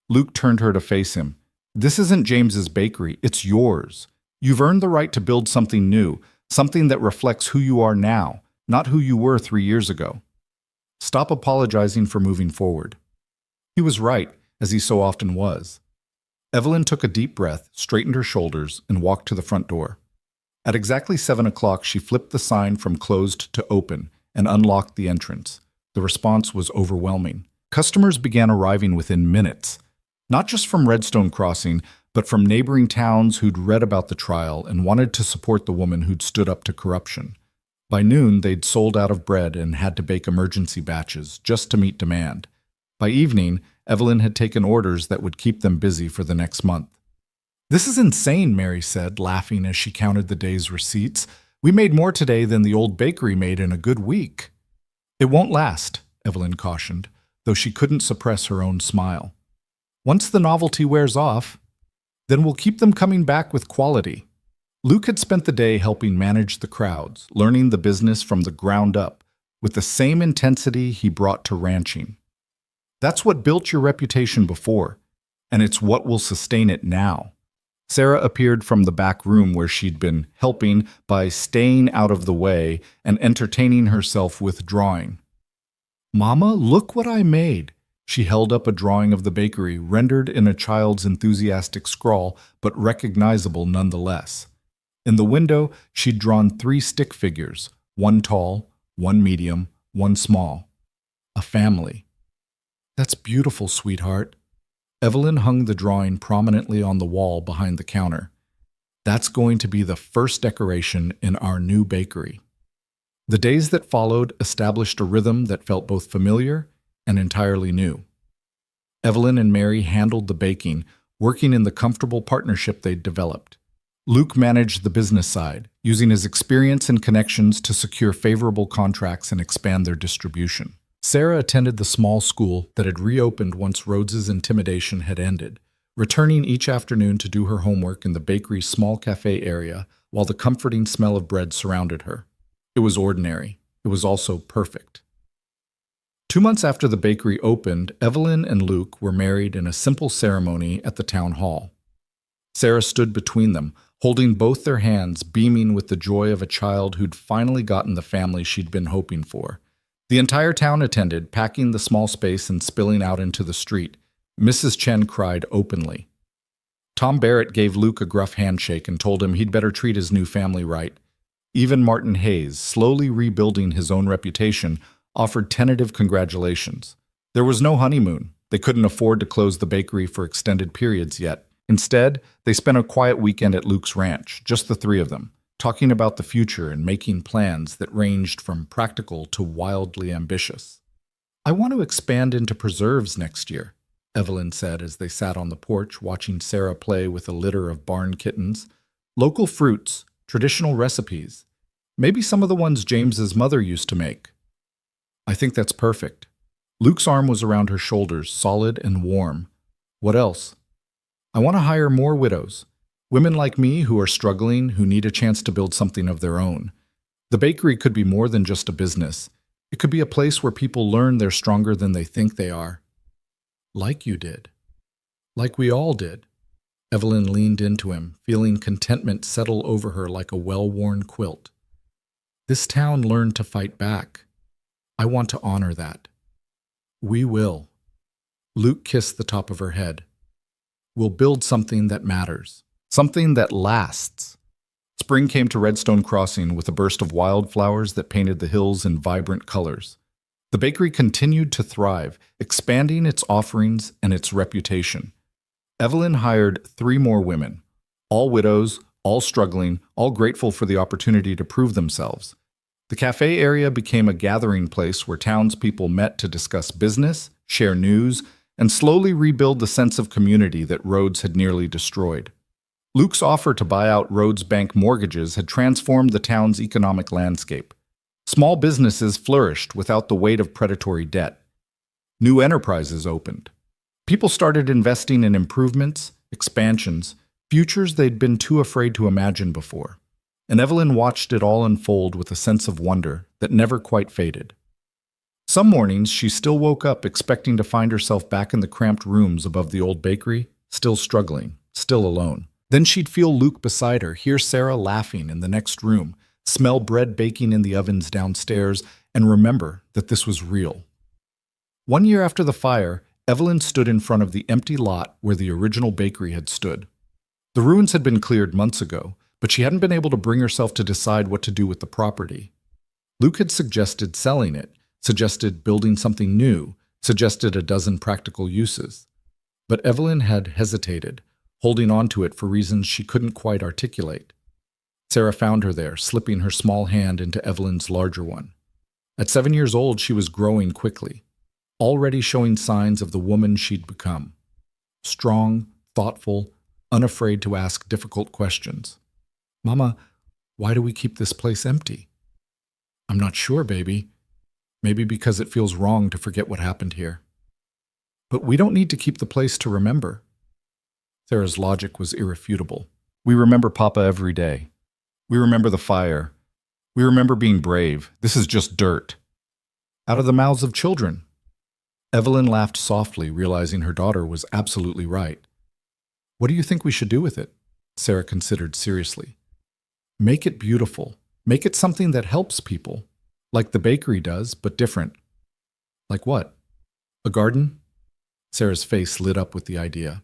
Luke turned her to face him. "This isn't James's bakery. It's yours. You've earned the right to build something new, something that reflects who you are now, not who you were 3 years ago." Stop apologizing for moving forward. He was right, as he so often was. Evelyn took a deep breath, straightened her shoulders, and walked to the front door. At exactly 7 o'clock, she flipped the sign from closed to open and unlocked the entrance. The response was overwhelming. Customers began arriving within minutes, not just from Redstone Crossing, but from neighboring towns who'd read about the trial and wanted to support the woman who'd stood up to corruption. By noon, they'd sold out of bread and had to bake emergency batches just to meet demand. By evening, Evelyn had taken orders that would keep them busy for the next month. "This is insane," Mary said, laughing as she counted the day's receipts. "We made more today than the old bakery made in a good week." "It won't last," Evelyn cautioned, though she couldn't suppress her own smile. "Once the novelty wears off, then we'll keep them coming back with quality." Luke had spent the day helping manage the crowds, learning the business from the ground up, with the same intensity he brought to ranching. That's what built your reputation before, and it's what will sustain it now. Sarah appeared from the back room where she'd been helping by staying out of the way and entertaining herself with drawing. "Mama, look what I made." She held up a drawing of the bakery, rendered in a child's enthusiastic scrawl, but recognizable nonetheless. In the window, she'd drawn 3 stick figures, one tall, one medium, one small. A family. "That's beautiful, sweetheart." Evelyn hung the drawing prominently on the wall behind the counter. "That's going to be the first decoration in our new bakery." The days that followed established a rhythm that felt both familiar and entirely new. Evelyn and Mary handled the baking, working in the comfortable partnership they'd developed. Luke managed the business side, using his experience and connections to secure favorable contracts and expand their distribution. Sarah attended the small school that had reopened once Rhodes's intimidation had ended, returning each afternoon to do her homework in the bakery's small cafe area while the comforting smell of bread surrounded her. It was ordinary. It was also perfect. 2 months after the bakery opened, Evelyn and Luke were married in a simple ceremony at the town hall. Sarah stood between them, holding both their hands, beaming with the joy of a child who'd finally gotten the family she'd been hoping for. The entire town attended, packing the small space and spilling out into the street. Mrs. Chen cried openly. Tom Barrett gave Luke a gruff handshake and told him he'd better treat his new family right. Even Martin Hayes, slowly rebuilding his own reputation, offered tentative congratulations. There was no honeymoon. They couldn't afford to close the bakery for extended periods yet. Instead, they spent a quiet weekend at Luke's ranch, just the 3 of them, talking about the future and making plans that ranged from practical to wildly ambitious. "I want to expand into preserves next year," Evelyn said as they sat on the porch watching Sarah play with a litter of barn kittens. "Local fruits, traditional recipes, maybe some of the ones James's mother used to make." "I think that's perfect." Luke's arm was around her shoulders, solid and warm. "What else?" "I want to hire more widows. Women like me who are struggling, who need a chance to build something of their own. The bakery could be more than just a business. It could be a place where people learn they're stronger than they think they are." "Like you did. Like we all did." Evelyn leaned into him, feeling contentment settle over her like a well-worn quilt. "This town learned to fight back. I want to honor that." "We will." Luke kissed the top of her head. "We'll build something that matters. Something that lasts." Spring came to Redstone Crossing with a burst of wildflowers that painted the hills in vibrant colors. The bakery continued to thrive, expanding its offerings and its reputation. Evelyn hired 3 more women, all widows, all struggling, all grateful for the opportunity to prove themselves. The cafe area became a gathering place where townspeople met to discuss business, share news, and slowly rebuild the sense of community that Rhodes had nearly destroyed. Luke's offer to buy out Rhodes Bank mortgages had transformed the town's economic landscape. Small businesses flourished without the weight of predatory debt. New enterprises opened. People started investing in improvements, expansions, futures they'd been too afraid to imagine before. And Evelyn watched it all unfold with a sense of wonder that never quite faded. Some mornings, she still woke up expecting to find herself back in the cramped rooms above the old bakery, still struggling, still alone. Then she'd feel Luke beside her, hear Sarah laughing in the next room, smell bread baking in the ovens downstairs, and remember that this was real. 1 year after the fire, Evelyn stood in front of the empty lot where the original bakery had stood. The ruins had been cleared months ago, but she hadn't been able to bring herself to decide what to do with the property. Luke had suggested selling it, suggested building something new, suggested a dozen practical uses. But Evelyn had hesitated, holding on to it for reasons she couldn't quite articulate. Sarah found her there, slipping her small hand into Evelyn's larger one. At 7 years old, she was growing quickly, already showing signs of the woman she'd become. Strong, thoughtful, unafraid to ask difficult questions. "Mama, why do we keep this place empty?" "I'm not sure, baby. Maybe because it feels wrong to forget what happened here." "But we don't need to keep the place to remember." Sarah's logic was irrefutable. "We remember Papa every day. We remember the fire. We remember being brave. This is just dirt." "Out of the mouths of children." Evelyn laughed softly, realizing her daughter was absolutely right. "What do you think we should do with it?" Sarah considered seriously. "Make it beautiful. Make it something that helps people, like the bakery does, but different." "Like what?" "A garden?" Sarah's face lit up with the idea.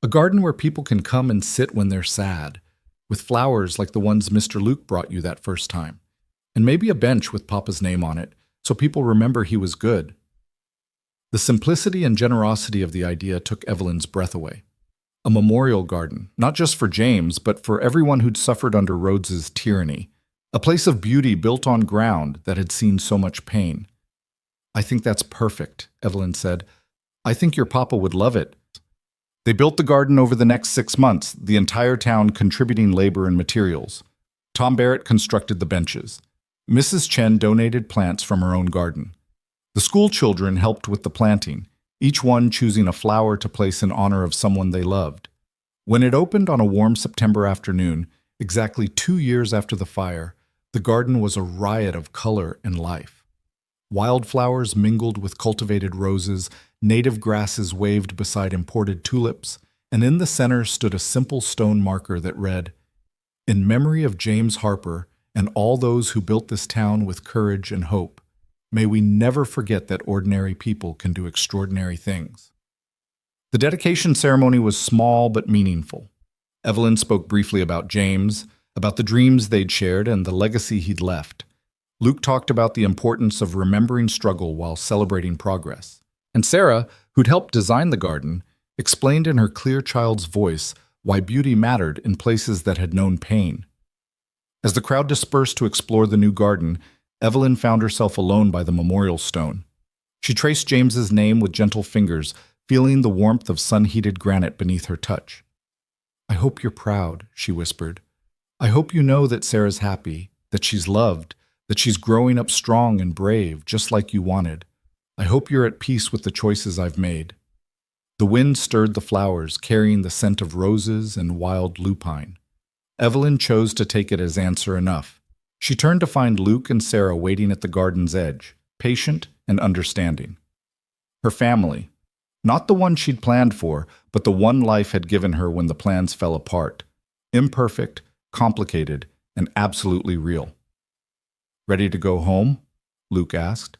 "A garden where people can come and sit when they're sad, with flowers like the ones Mr. Luke brought you that first time, and maybe a bench with Papa's name on it, so people remember he was good." The simplicity and generosity of the idea took Evelyn's breath away. A memorial garden, not just for James, but for everyone who'd suffered under Rhodes's tyranny. A place of beauty built on ground that had seen so much pain. "I think that's perfect," Evelyn said. "I think your Papa would love it." They built the garden over the next 6 months, the entire town contributing labor and materials. Tom Barrett constructed the benches. Mrs. Chen donated plants from her own garden. The school children helped with the planting, each one choosing a flower to place in honor of someone they loved. When it opened on a warm September afternoon, exactly 2 years after the fire, the garden was a riot of color and life. Wildflowers mingled with cultivated roses, native grasses waved beside imported tulips, and in the center stood a simple stone marker that read, "In memory of James Harper and all those who built this town with courage and hope, may we never forget that ordinary people can do extraordinary things." The dedication ceremony was small but meaningful. Evelyn spoke briefly about James, about the dreams they'd shared and the legacy he'd left. Luke talked about the importance of remembering struggle while celebrating progress. And Sarah, who'd helped design the garden, explained in her clear child's voice why beauty mattered in places that had known pain. As the crowd dispersed to explore the new garden, Evelyn found herself alone by the memorial stone. She traced James's name with gentle fingers, feeling the warmth of sun-heated granite beneath her touch. "I hope you're proud," she whispered. "I hope you know that Sarah's happy, that she's loved, that she's growing up strong and brave, just like you wanted. I hope you're at peace with the choices I've made." The wind stirred the flowers, carrying the scent of roses and wild lupine. Evelyn chose to take it as answer enough. She turned to find Luke and Sarah waiting at the garden's edge, patient and understanding. Her family, not the one she'd planned for, but the one life had given her when the plans fell apart. Imperfect, complicated, and absolutely real. "Ready to go home?" Luke asked.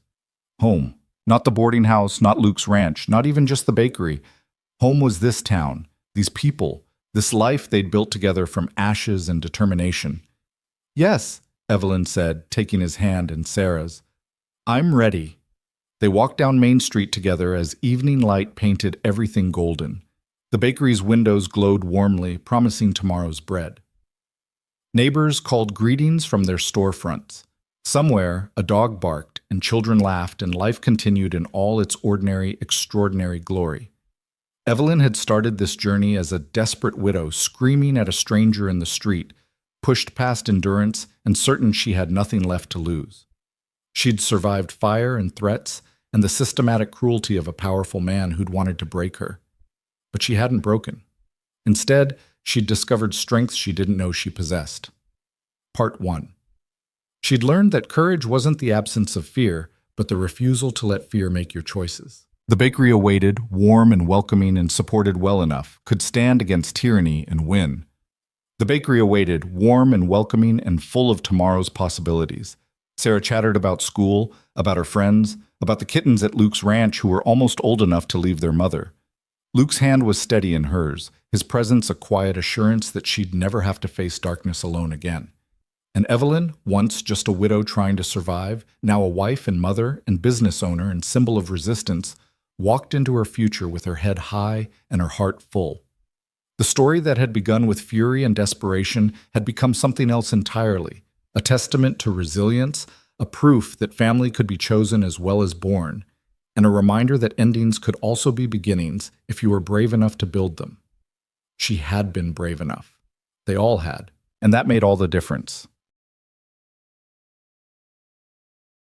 Home. Not the boarding house, not Luke's ranch, not even just the bakery. Home was this town, these people, this life they'd built together from ashes and determination. "Yes," Evelyn said, taking his hand and Sarah's. "I'm ready." They walked down Main Street together as evening light painted everything golden. The bakery's windows glowed warmly, promising tomorrow's bread. Neighbors called greetings from their storefronts. Somewhere, a dog barked, and children laughed, and life continued in all its ordinary, extraordinary glory. Evelyn had started this journey as a desperate widow screaming at a stranger in the street, pushed past endurance and certain she had nothing left to lose. She'd survived fire and threats and the systematic cruelty of a powerful man who'd wanted to break her. But she hadn't broken. Instead, she'd discovered strength she didn't know she possessed. Part 1. She'd learned that courage wasn't the absence of fear, but the refusal to let fear make your choices. The bakery awaited, warm and welcoming and supported well enough, could stand against tyranny and win. The bakery awaited, warm and welcoming and full of tomorrow's possibilities. Sarah chattered about school, about her friends, about the kittens at Luke's ranch who were almost old enough to leave their mother. Luke's hand was steady in hers, his presence a quiet assurance that she'd never have to face darkness alone again. And Evelyn, once just a widow trying to survive, now a wife and mother and business owner and symbol of resistance, walked into her future with her head high and her heart full. The story that had begun with fury and desperation had become something else entirely, a testament to resilience, a proof that family could be chosen as well as born, and a reminder that endings could also be beginnings if you were brave enough to build them. She had been brave enough. They all had, and that made all the difference.